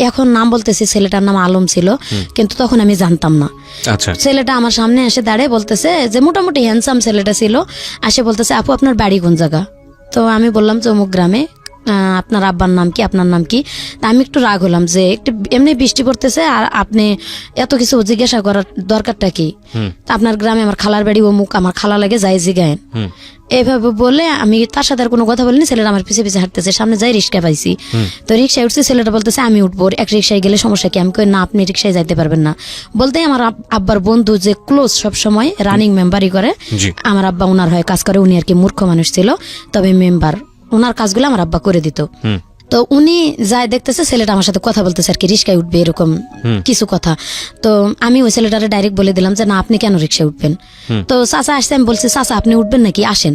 এখন নাম বলতেছি, ছেলেটার নাম আলম ছিল, কিন্তু তখন আমি জানতাম না। আচ্ছা। ছেলেটা আমার সামনে এসে দাঁড়িয়ে বলতেছে যে মোটামুটি হ্যান্ডসাম ছেলেটা ছিল, আসে বলতেছে আপু আপনার বাড়ি কোন জায়গা? তো আমি বললাম যে অমুক গ্রামে। আপনার আব্বার নাম কি, আপনার নাম কি? তা আমি একটু রাগ হলাম যে একটু এমনি বৃষ্টি পড়তেছে আর আপনি এত কিছু জিজ্ঞাসা করার দরকারটা কি? আপনার গ্রামে আমার খালার বাড়ি অমুক, আমার খালা লাগে, যাই জিগায়েন। এইভাবে বলে আমি তার সাথে আর কোনো কথা বলিনি। ছেলেটা আমার পিছে পিছে হাঁটতেছে, সামনে যাই রিক্সা পাইছি। তো রিক্সায় উঠছি, ছেলেটা বলতেছে আমি উঠবো, এক রিক্সায় গেলে সমস্যা কি? আমি কই না, আপনি রিক্সায় যাইতে পারবেন না। বলতে আমার আব্বার বন্ধু যে ক্লোজ সবসময় রানিং মেম্বারই করে, আমার আব্বা ওনার হয়ে কাজ করে, উনি আর কি মূর্খ মানুষ ছিল, তবে মেম্বার, ওনার কাজগুলো আমার আব্বা করে দিত। তো উনি যাই দেখতেছে ছেলেটা আমার সাথে কথা বলতেছে আর কি, রিক্সায় উঠবে এরকম কিছু কথা। তো আমি ওই ছেলেটারে ডাইরেক্ট বলে দিলাম যে না আপনি কেন রিক্সায় উঠবেন? তো চাচা আসছে, আমি বলছি চাচা আপনি উঠবেন নাকি, আসেন।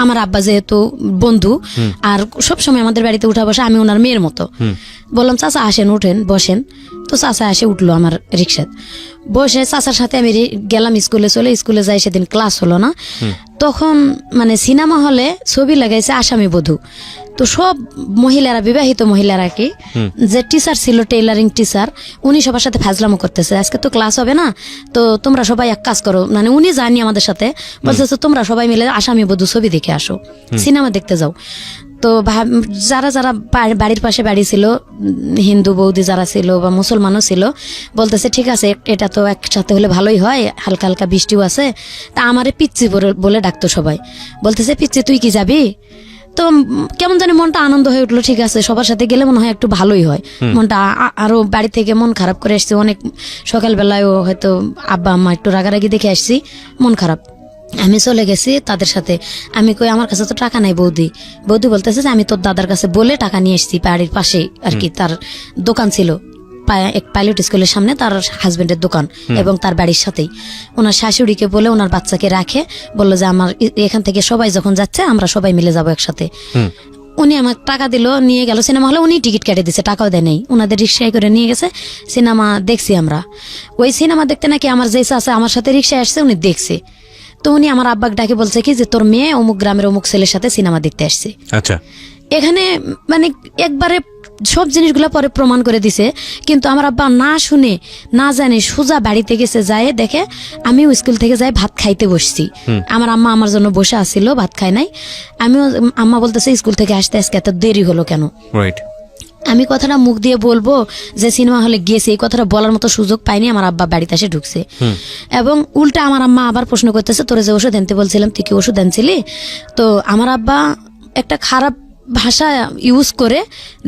আমার আব্বা যেহেতু বন্ধু আর সবসময় আমাদের বাড়িতে উঠা বসে, আমি ওনার মেয়ের মতো। বললাম চাচা আসেন, উঠেন, বসেন। তো চাচা এসে উঠলো আমার রিক্সায়, বসে চাচার সাথে আমি গেলাম স্কুলে। স্কুলে যাই, সেদিন ক্লাস হলো না। তখন মানে সিনেমা হলে ছবি লাগাইছে আসামি বধূ। তো সব মহিলারা, বিবাহিত মহিলারা কি, যে টিচার ছিল টেইলারিং টিচার, উনি সবার সাথে ফাজলামো করতেছে, আজকে তো ক্লাস হবে না, তো তোমরা সবাই এক কাজ করো, মানে উনি জানি আমাদের সাথে বলতেছে তোমরা সবাই মিলে আসামি বধূ ছবি দেখে আসো, সিনেমা দেখতে যাও। তো যারা যারা বাড়ির পাশে বাড়ি ছিল, হিন্দু বৌদি যারা ছিল বা মুসলমানও ছিল, বলতেছে ঠিক আছে এটা তো একসাথে হলে ভালোই হয়, হালকা হালকা বৃষ্টিও আছে। তা আমারে পিচ্চি বলে ডাকতো সবাই, বলতেছে পিচ্চি তুই কি যাবি? তো কেমন জানি মনটা আনন্দ হয়ে উঠলো, ঠিক আছে সবার সাথে গেলে মনে হয় একটু ভালোই হয় মনটা। আরো বাড়ি থেকে মন খারাপ করে আসছি অনেক, সকালবেলায়ও হয়তো আব্বা আম্মা একটু রাগারাগি দেখে আসছি, মন খারাপ। আমি চলে গেছি তাদের সাথে। আমি কই আমার কাছে তো টাকা নাই বৌদি। বৌদি বলতেছে যে আমি তোর দাদার কাছে বলে টাকা নিয়ে এসেছি, বাড়ির পাশে আর কি তার দোকান ছিল, এক পাইলট স্কুলের সামনে তার হাজবেন্ডের দোকান এবং তার বাড়ির সাথেই ওনার শাশুড়িকে বলে ওনার বাচ্চাকে রাখে, বললো যে আমার এখান থেকে সবাই যখন যাচ্ছে আমরা সবাই মিলে যাবো একসাথে। উনি আমার টাকা দিল, নিয়ে গেল সিনেমা হলে, উনি টিকিট কেটে দিচ্ছে, টাকাও দেয় নেই, ওনাদের রিক্সায় করে নিয়ে গেছে। সিনেমা দেখছি আমরা। ওই সিনেমা দেখতে নাকি আমার যে আছে আমার সাথে রিক্সায় আসছে, উনি দেখছে। তো উনি আমার আব্বাকে ডাকে বলছে কি যে তোর মেয়ে অমুক গ্রামের অমুক ছেলের সাথে সিনেমা দেখতে আসছে। আচ্ছা, এখানে মানে একবারে সব জিনিসগুলো পরে প্রমাণ করে দিছে, কিন্তু আমার আব্বা না শুনে না জানে সোজা বাড়িতে গেছে, যায় দেখে আমিও স্কুল থেকে যাই ভাত খাইতে বসছি। আমার আম্মা আমার জন্য বসে আসছিল, ভাত খাই নাই। আমিও, আম্মা বলতেছে স্কুল থেকে আসতে আজকে এত দেরি হলো কেন। রাইট। আমি কথাটা মুখ দিয়ে বলবো যে সিনেমা হলে গেছে, এই কথাটা বলার মতো সুযোগ পাইনি। আমার আব্বা বাড়িতে এসে ঢুকছে এবং উল্টা আমার আম্মা আবার প্রশ্ন করতেছে তোরে যে ওষুধ আনতে বলছিলাম তুই কি ওষুধ আনছিলি? তো আমার আব্বা একটা খারাপ ভাষা ইউজ করে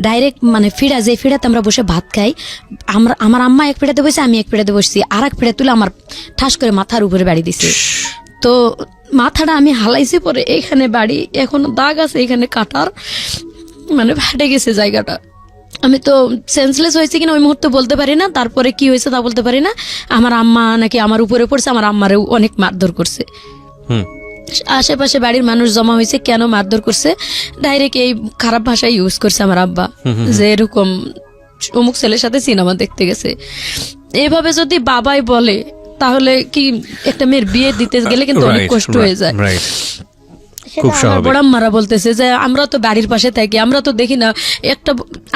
ডাইরেক্ট মানে ফিড়া, যে ফিড়াতে আমরা বসে ভাত খাই, আমার আম্মা এক ফিড়াতে বসে, আমি এক ফিড়াতে বসছি, আর এক ফিড়া তুলে আমার ঠাস করে মাথার উপরে বাড়ি দিছে। তো মাথাটা আমি হালাইছি, পরে এখানে বাড়ি, এখনো দাগ আছে এখানে কাটার, মানে ফাটে গেছে জায়গাটা। আমি তো সেন্সলেস হয়েছি কিনা ওই মুহূর্তে বলতে পারি না, তারপরে কি হয়েছে তা বলতে পারি না। আমার আম্মা নাকি আমার উপরে পড়ছে, আমার আম্মারেও অনেক মারধর করছে। আশেপাশে বাড়ির মানুষ জমা হয়েছে, কেন মারধর করছে, ডাইরেক্ট এই খারাপ ভাষা ইউজ করছে আমার আব্বা, যে এরকম অমুক ছেলের সাথে সিনেমা দেখতে গেছে। এভাবে যদি বাবাই বলে তাহলে কি একটা মেয়ের বিয়ে দিতে গেলে কিন্তু অনেক কষ্ট হয়ে যায়। খুব স্বাভাবিক। বড়াম্মারা বলতেছে যে আমরা তো বাড়ির পাশে থাকি, আমরা তো দেখি না একটা,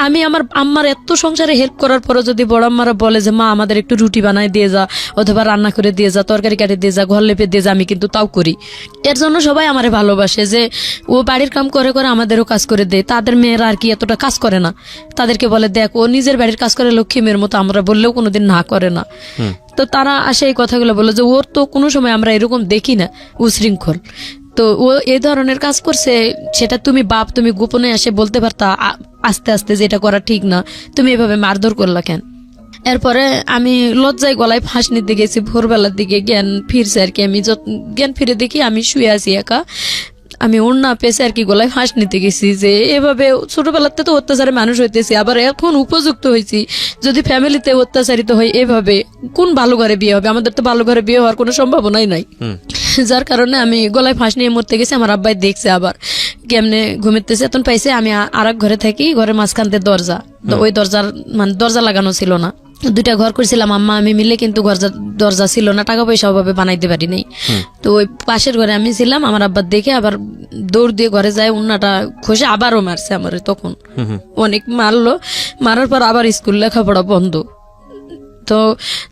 আমি আমার আম্মার এত সংসারে হেল্প করার পরও যদি বড়াম্মারা বলে যে মা আমাদের একটু রুটি বানায় দিয়ে যা, অথবা রান্না করে দিয়ে যা, তরকারি কাটে দিয়ে যা, ঘর লেপে দিয়ে যা, আমি কিন্তু তাও করি। এর জন্য সবাই আমারে ভালোবাসে যে ও বাড়ির কাম করে করে আমাদেরও কাজ করে দেয়। তাদের মেয়েরা আর কি এতটা কাজ করে না, তাদেরকে বলে দেখ ও নিজের বাড়ির কাজ করে লক্ষ্মী মেয়ের মতো, আমরা বললেও কোনোদিন না করে না। তো তারা আসে এই কথাগুলো বলে যে ওর তো কোনো সময় আমরা এরকম দেখি না, উশৃঙ্খল। তো ও এই ধরনের কাজ করছে, সেটা তুমি বাপ, তুমি গোপনে এসে বলতে পারতা আস্তে আস্তে যে এটা করা ঠিক না, তুমি এভাবে মারধর করলা কেন? এরপরে আমি লজ্জায় গলায় ফাঁস নিতে গেছি, ভোরবেলার দিকে জ্ঞান ফিরছে আর কি। আমি জ্ঞান ফিরে দেখি আমি শুয়ে আছি একা, আমি ওড়না পেছে আর কি গলায় ফাঁস নিতে গেছি। যে এভাবে ছোটবেলাতে তো অত্যাচারে মানুষ হইতেছি, আবার এখন উপযুক্ত হয়েছি, যদি ফ্যামিলিতে অত্যাচারিত হয় এভাবে কোন ভালো ঘরে বিয়ে হবে? আমাদের তো ভালো ঘরে বিয়ে হওয়ার কোনো সম্ভাবনাই নাই। যার কারণে আমি গলায় ফাঁস নিয়ে মরতে গেছি। আমার আব্বাই দেখছে, আবার কেমনে ঘুমিতেছে, এখন পাইছে আমি আর এক ঘরে থাকি, ঘরের মাঝখানতে দরজা, ওই দরজার মানে দরজা লাগানো ছিল না, দুইটা ঘর করছিলাম আম্মা আমি মিলে, কিন্তু দরজা ছিল না, টাকা পয়সা অভাবে বানাইতে পারি নাই। তো ওই পাশের ঘরে আমি ছিলাম, আমার আব্বা দেখে আবার দৌড় দিয়ে ঘরে যায়, উন্নাটা খসে আবারও মারছে আমার। তখন অনেক মারলো, মারার পর আবার স্কুল লেখাপড়া বন্ধ। তো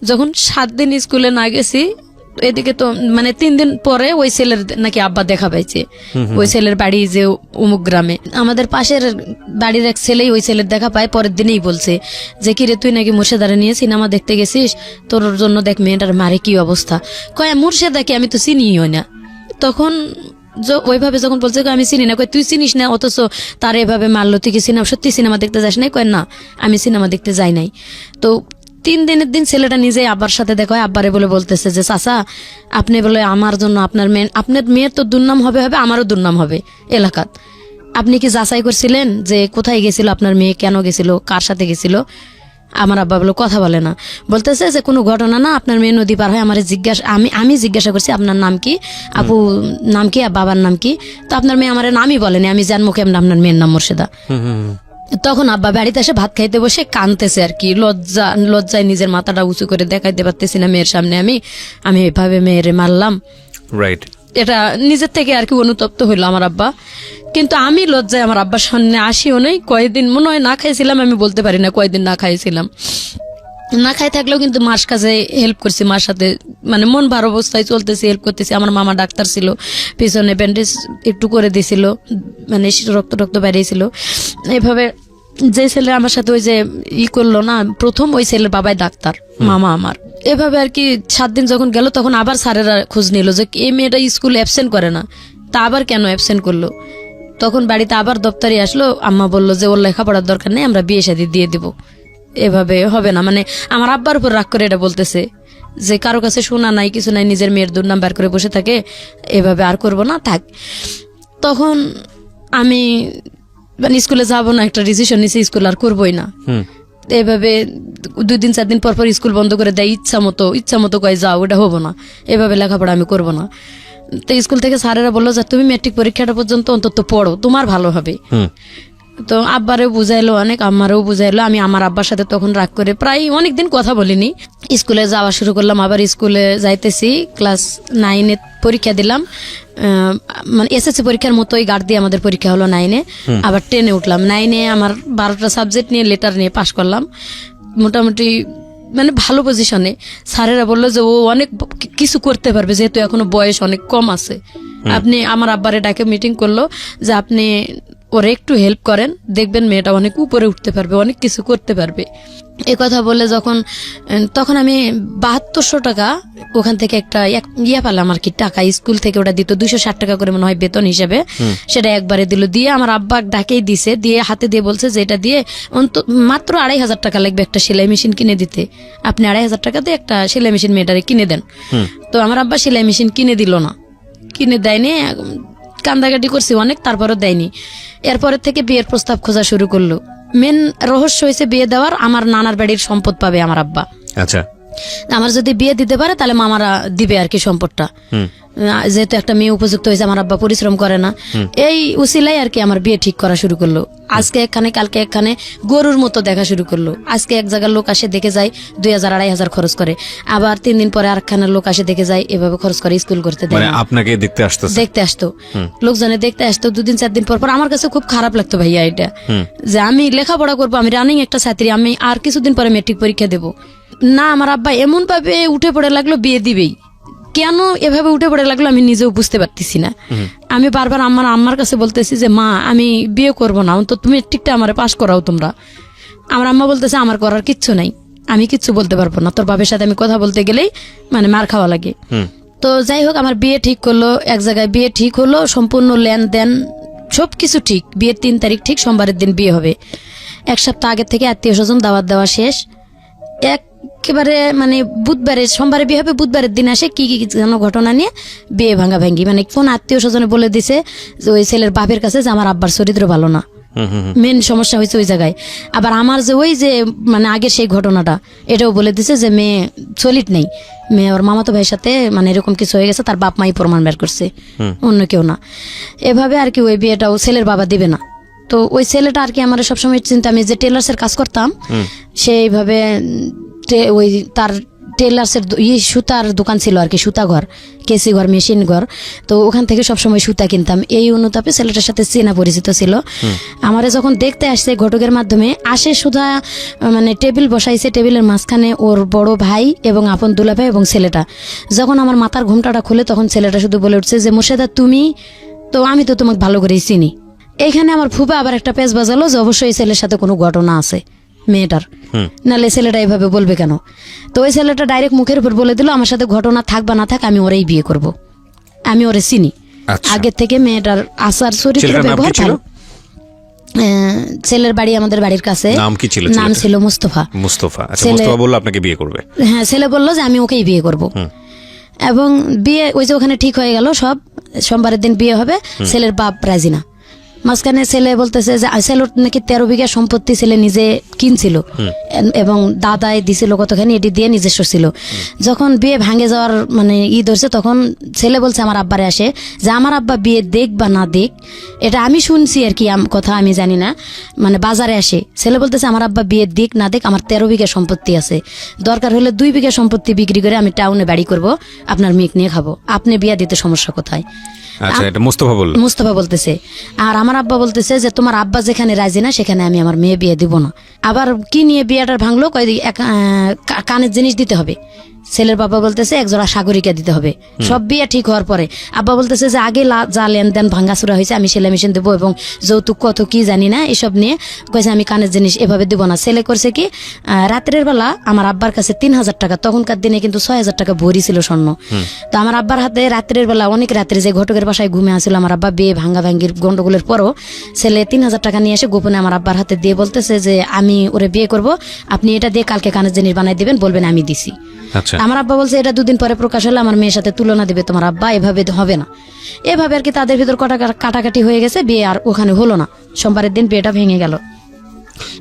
যখন 7 দিন স্কুলে না গেছি, এদিকে তো মানে 3 দিন পরে ওই ছেলের নাকি আব্বা দেখা পাইছে, ওই ছেলের বাড়ি যে অমুক গ্রামে। আমাদের পাশের বাড়ির এক ছেলেই ওই ছেলের দেখা পায়, পরের দিনেই বলছে যে কিরে তুই নাকি মুর্শিদারে নিয়ে সিনেমা দেখতে গেছিস, তোর জন্য দেখ মেয়েটার মারে কি অবস্থা। কয় মুর্শিদাকে আমি তো চিনিও না। তখন ওইভাবে যখন বলছে আমি চিনি না, কয় তুই চিনিস না, অথচ তার এভাবে মারলো, তুই কি সিনেমা সত্যি সিনেমা দেখতে যাস নাই? কয় না আমি সিনেমা দেখতে যাই নাই। তো 3 দিনের দিন ছেলেটা নিজে আব্বার সাথে দেখা হয়, আব্বারে বলে বলতেছে যে চাচা আপনি বলে আমার জন্য আপনার মেয়ের তো দুর্নাম হবে, আমারও দুর্নাম হবে এলাকাত। আপনি কি যাচাই করছিলেন যে কোথায় গেছিল আপনার মেয়ে, কেন গেছিল, কার সাথে গেছিল? আমার আব্বা বলে কথা বলে না, বলতেছে যে কোনো ঘটনা না, আপনার মেয়ে নদী পার হয়, আমার আমি জিজ্ঞাসা করছি আপনার নাম কি, আপু নাম কি, বাবার নাম কি? তো আপনার মেয়ে আমার নামই বলেনি, আমি জানবো কেমন আপনার মেয়ের নাম মুর্শিদা। তখন আব্বা বাড়িতে এসে ভাত খাইতে বসে কাঁদতেছে আর কি, লজ্জায় নিজের মাথাটা উঁচু করে দেখাইতে পারতেছি না মেয়ের সামনে, আমি এভাবে মেয়েরে মারলাম। রাইট। এটা নিজের থেকে আর কি অনুতপ্ত হইলো আমার আব্বা। কিন্তু আমি লজ্জায় আমার আব্বার সামনে আসিও নাই। কয়েকদিন মনে হয় না খাইছিলাম, আমি বলতে পারি না কয়েকদিন না খাইছিলাম। না খাই থাকলেও কিন্তু মার কাছে হেল্প করছি, মার সাথে মানে মন ভার অবস্থায় চলতেছি, হেল্প করতেছি। আমার মামা ডাক্তার ছিল, পিছনে ব্যান্ডেজ একটু করে দিছিল, মানে রক্ত বেরিয়েছিল। এইভাবে যে ছেলে আমার সাথে ওই যে করলো না প্রথম, ওই ছেলের বাবাই ডাক্তার, মামা আমার। এভাবে আর কি 7 দিন যখন গেল, তখন আবার স্যারেরা খোঁজ নিল যে এই মেয়েটা স্কুল অ্যাবসেন্ট করে না, তা আবার কেন অ্যাবসেন্ট করলো। তখন বাড়িতে আবার দপ্তরে আসলো, আম্মা বললো যে ওর লেখাপড়ার দরকার নেই, আমরা বিয়ে শাদী দিয়ে দিব, এভাবে হবে না। মানে আমার আব্বার উপর রাগ করে এটা বলতেছে যে কারো কাছে শোনা নাই, কিছু নাই, নিজের মেয়ের দুর্নাম বের করে বসে থাকে, এভাবে আর করবো না, থাক। তখন আমি মানে স্কুলে যাবো না, একটা ডিসিশন নিয়েছি, স্কুল আর করবোই না। এভাবে 2-4 দিন পর পর স্কুল বন্ধ করে দেয়, ইচ্ছা মতো কয় যাও, ওটা হবো না, এভাবে লেখাপড়া আমি করবো না। তো স্কুল থেকে স্যারেরা বললো যে তুমি ম্যাট্রিক পরীক্ষাটা পর্যন্ত অন্তত পড়ো, তোমার ভালো হবে। তো আব্বারেও বুঝাইলো অনেক, আম্মারেও বুঝাইলো। আমি আমার আব্বার সাথে তখন রাগ করে প্রায় অনেকদিন কথা বলিনি। স্কুলে যাওয়া শুরু করলাম, আবার স্কুলে যাইতেছি, ক্লাস 9-এ পরীক্ষা দিলাম, মানে এসএসসি পরীক্ষার মতোই গার্ড দিয়ে আমাদের পরীক্ষা হলো 9-এ। আবার 10-এ উঠলাম। 9-এ আমার 12টা সাবজেক্ট নিয়ে লেটার নিয়ে পাশ করলাম মোটামুটি, মানে ভালো পজিশনে। স্যারেরা বললো যে ও অনেক কিছু করতে পারবে, যেহেতু এখনো বয়স অনেক কম আছে। আপনি, আমার আব্বারে ডাকে মিটিং করলো যে আপনি ওরে একটু হেল্প করেন, দেখবেন মেয়েটা অনেক উপরে উঠতে পারবে, অনেক কিছু করতে পারবে। এ কথা বলে তখন আমি 7200 টাকা ওখান থেকে একটা ইয়ে পেলাম আর কি, টাকা স্কুল থেকে ওটা দিত 260 টাকা করে মনে হয় বেতন হিসেবে, সেটা একবারে দিল। দিয়ে আমার আব্বা ডাকেই দিছে, দিয়ে হাতে দিয়ে বলছে যে এটা দিয়ে মাত্র 2500 টাকা লাগবে একটা সেলাই মেশিন কিনে দিতে, আপনি 2500 টাকা দিয়ে একটা সেলাই মেশিন মেয়েটারে কিনে দেন। তো আমার আব্বা সেলাই মেশিন কিনে দিল না, কিনে দেয়নি, কান্দাকাটি করছি অনেক, তারপরও দেয়নি। এরপরের থেকে বিয়ের প্রস্তাব খোঁজা শুরু করলো। মেন রহস্য হয়েছে বিয়ে দেওয়ার, আমার নানার বাড়ির সম্পদ পাবে আমার আব্বা। আচ্ছা, আমার যদি বিয়ে দিতে পারে তাহলে মামারা দিবে আর কি সম্পদটা, যেহেতু একটা মেয়ে উপযুক্ত হয়েছে, আমার আব্বা পরিশ্রম করে না। এই উসিলাই আর কি আমার বিয়ে ঠিক করা শুরু করলো। আজকে একখানে কালকে একখানে গরুর মতো দেখা শুরু করলো। আজকে এক জায়গার লোক আসে দেখে যায় 2000-2500 খরচ করে, আবার 3 দিন পরে আরেকখানের লোক আসে দেখে যায়, এভাবে খরচ করে, স্কুল করতে দেয়। মানে আপনাকে দেখতে আসতো লোকজনে দেখতে আসতো 2-4 দিন পর পর। আমার কাছে খুব খারাপ লাগতো ভাইয়া এটা, যে আমি লেখাপড়া করবো, আমি রানিং একটা ছাত্রী, আমি আর কিছুদিন পরে ম্যাট্রিক পরীক্ষা দেবো না। আমার আব্বা এমন ভাবে উঠে পড়ে লাগলো বিয়ে দিবেই, কেন এভাবে উঠে পড়ে লাগলো আমি নিজেও বুঝতে পারতেছি না। আমি বারবার আম্মার কাছে বলতেছি যে মা আমি বিয়ে করব না, অন্তত তুমি ঠিকটা আমার পাশ করাও তোমরা। আমার আম্মা বলতেছে আমার করার কিচ্ছু নাই, আমি কিচ্ছু বলতে পারবো না, তোর বাবার সাথে আমি কথা বলতে গেলেই মানে মার খাওয়া লাগে। তো যাই হোক, আমার বিয়ে ঠিক করলো, এক জায়গায় বিয়ে ঠিক হলো, সম্পূর্ণ লেনদেন সবকিছু ঠিক। বিয়ের 3 তারিখ ঠিক, সোমবারের দিন বিয়ে হবে। 1 সপ্তাহ আগের থেকে আত্মীয় স্বজন দাওয়াত দেওয়া শেষ। একেবারে মানে বুধবারে, সোমবারে বিয়ে হবে, বুধবারের দিন আসে কি যেন ঘটনা নিয়ে বিয়ে ভাঙাভাঙ্গি। মানে কোন আত্মীয় স্বজনে বলে দিছে যে ওই ছেলের বাপের কাছে যে আমার আব্বার চরিত্র ভালো না, মেন সমস্যা হয়েছে ওই জায়গায়। আবার আমার যে ওই যে মানে আগের সেই ঘটনাটা, এটাও বলে দিছে যে মেয়ে সলিড নেই, মেয়ে ওর মামাতো ভাইয়ের সাথে মানে এরকম কিছু হয়ে গেছে, তার বাপ মাই প্রমাণ বের করছে, অন্য কেউ না। এভাবে আর কি ওই বিয়েটাও ছেলের বাবা দিবে না। তো ওই ছেলেটা আর কি আমার সবসময় চিন্তা, আমি যে টেলার্সের কাজ করতাম সেইভাবে ওই তার টেলার্সের সুতার দোকান ছিল আর কি, সুতা ঘর, কেসি ঘর, মেশিন ঘর। তো ওখান থেকে সবসময় সুতা কিনতাম। এই অনুতাপে ছেলেটার সাথে চেনা পরিচিত ছিল। আমারে যখন দেখতে আসছে ঘটকের মাধ্যমে আসে, সুধা মানে টেবিল বসাইছে, টেবিলের মাঝখানে ওর বড় ভাই এবং আপন দুলা ভাই এবং ছেলেটা। যখন আমার মাথার ঘুমটাটা খুলে তখন ছেলেটা শুধু বলে উঠছে যে মোর্শেদা তুমি তো, আমি তো তোমাকে ভালো করেই চিনি। এইখানে আমার ফুপা আবার একটা পেঁচ বাজালো যে অবশ্যই ছেলের সাথে কোনো ঘটনা আছে মেয়েটার, নাহলে ছেলেটা এইভাবে বলবে কেন। তো ওই ছেলেটা ডাইরেক্ট মুখের উপর বলে দিল আমার সাথে ঘটনা থাক বা না থাক আমি ওরেই বিয়ে করব, আমি ওরে চিনি আগে থেকে, মেয়েটার আচার চরিত্র ব্যবহার ভালো। ছেলের বাড়ি আমাদের বাড়ির কাছে। নাম ছিল মুস্তফা। বলল আপনাকে বিয়ে করবে? হ্যাঁ, ছেলে বললো যে আমি ওকেই বিয়ে করব। এবং বিয়ে ওই যে ওখানে ঠিক হয়ে গেল সব, সোমবারের দিন বিয়ে হবে। ছেলের বাপ রাজি না। মাঝখানে ছেলে বলতেছে যে ছেলের নাকি 13 বিঘা সম্পত্তি ছেলে নিজে কিনছিল এবং দাদাই দিছিল কতখানি, এটি দিয়ে নিজস্ব ছিল। যখন বিয়ে ভাঙে যাওয়ার মানে ধরছে, তখন ছেলে বলছে আমার আব্বারে আসে যে আমার আব্বা বিয়ে দেখ বা না দেখ, এটা আমি শুনছি আর কি, কথা আমি জানি না, মানে বাজারে আসে ছেলে বলতেছে আমার আব্বা বিয়ে দিক না দেখ, আমার 13 বিঘা সম্পত্তি আছে, দরকার হলে 2 বিঘা সম্পত্তি বিক্রি করে আমি টাউনে বাড়ি করব, আপনার মেয়ে নিয়ে খাবো, আপনি বিয়ে দিতে সমস্যা কোথায়? আচ্ছা, এটা মুস্তফা বলতেছে। আর আমার আব্বা বলতেছে যে তোমার আব্বা যেখানে রাজি না সেখানে আমি আমার মেয়ে বিয়ে দিব না। আবার কি নিয়ে বিয়েটার ভাঙলো, কানের জিনিস দিতে হবে। ছেলের বাবা বলতেছে 1 জোড়া সাগরিকা দিতে হবে। সব বিয়ে ঠিক হওয়ার পরে আব্বা বলতেছে যে আগে যা লেনদেন ভাঙ্গাচুরা হয়েছে আমি সেলাই মেশিন দেবো এবং যৌতুক কত কি জানি না, এসব নিয়ে কয়েছে আমি কানের জিনিস এভাবে দিব না। ছেলে করছে কি, রাত্রের বেলা আমার আব্বার কাছে 3000 টাকা, তখনকার দিনে কিন্তু 6000 টাকা ভরি ছিল স্বর্ণ। তো আমার আব্বার হাতে রাত্রের বেলা, অনেক রাত্রে যে ঘটকের বাসায় ঘুমে আসছিল আমার আব্বা, বিয়ে ভাঙ্গা ভাঙ্গির গন্ডগোলের পরও ছেলে 3000 টাকা নিয়ে এসে গোপনে আমার আব্বার হাতে দিয়ে বলতেছে যে আমি ওরে বিয়ে করব, আপনি এটা দিয়ে কালকে কানের জিনিস বানাই দিবেন, বলবেন আমি দিছি। আমার আব্বা বলছে এটা 2 দিন পরে প্রকাশ হলে আমার মেয়ের সাথে তুলনা দিবে তোমার আব্বা, এভাবে হবে না। এভাবে আর কি তাদের ভিতর কাটাকাটি হয়ে গেছে, বিয়ে আর ওখানে হলো না। সোমবারের দিন বিয়েটা ভেঙে গেল।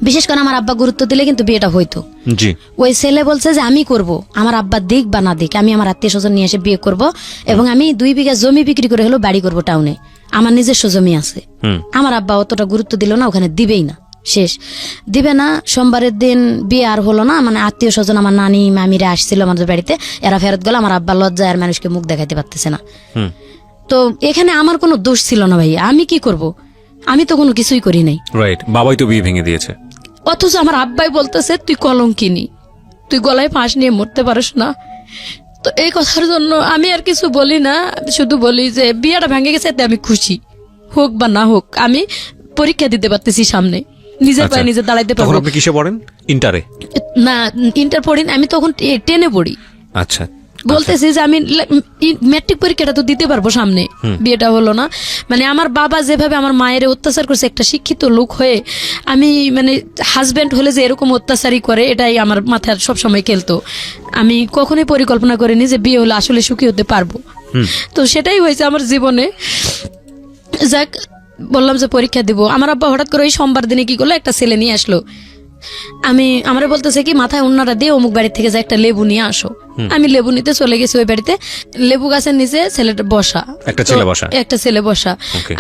বিশেষ করে আমার আব্বা গুরুত্ব দিলে কিন্তু বিয়েটা হইতো। জি। ওই ছেলে বলছে যে আমি করব, আমার আব্বা দিক বা না দিক, আমি আমার আত্মীয় স্বজন নিয়ে এসে বিয়ে করব এবং আমি 2 বিঘা জমি বিক্রি করে হলো বাড়ি করব টাউনে, আমার নিজস্ব জমি আছে। আমার আব্বা অতটা গুরুত্ব দিল না, ওখানে দিবেই না, শেষ দিবে না। সোমবারের দিন বিয়ে আর হলো না, মানে আত্মীয় স্বজন আমার নানি মামিরা আসছিল আমাদের বাড়িতে, এরা ফেরত গেল। আমার আব্বা লজ্জায় আর মানুষকে মুখ দেখাইতে পারতেছে না। তো এখানে আমার কোনো দোষ ছিল না ভাই, আমি কি করব, আমি তো কোনো কিছুই করি নাই। রাইট, বাবাই তো বিয়ে ভেঙে দিয়েছে। অথচ আমার আব্বাই বলতেছে তুই কলঙ্কিনী, তুই গলায় ফাঁস নিয়ে মরতে পারিস না। তো এই কথার জন্য আমি আর কিছু বলি না, শুধু বলি যে বিয়েটা ভেঙে গেছে, এতে আমি খুশি, হোক বা না হোক। আমি পরীক্ষা দিতে পারতেছি সামনে, নিজের পায়ে নিজে দাঁড়াইতে তখন পারবো। আপনি কিসে পড়েন? ইন্টারে? না, ইন্টার পড়ি না, আমি তখন 10-এ পড়ি। আচ্ছা, বলতেছি যে আমি ম্যাট্রিক পরীক্ষাটা তো দিতে পারবো সামনে, বিয়েটা হলো না। মানে আমার বাবা যেভাবে আমার মায়ের অত্যাচার করছে, একটা শিক্ষিত লোক হয়ে আমি মানে হাজবেন্ড হলে যে এরকম অত্যাচারই করে, এটাই আমার মাথায় সবসময় খেলতো। আমি কখনোই পরিকল্পনা করিনি যে বিয়ে হলে আসলে সুখী হতে পারবো। তো সেটাই হয়েছে আমার জীবনে। যাক, বললাম যে পরীক্ষা দিব। আমার আব্বা হঠাৎ করে ওই সোমবার দিনে কি করলো, একটা ছেলে নিয়ে আসলো। আমার বলতেছে কি মাথায় উন্নাটা দিয়ে অমুক বাড়ি থেকে যে একটা লেবু নিয়ে আসো। আমি লেবু নিতে চলে গেছি ওই বাড়িতে। লেবু গাছের নিচে ছেলেটা বসা, একটা ছেলে বসা। একটা ছেলে বসা।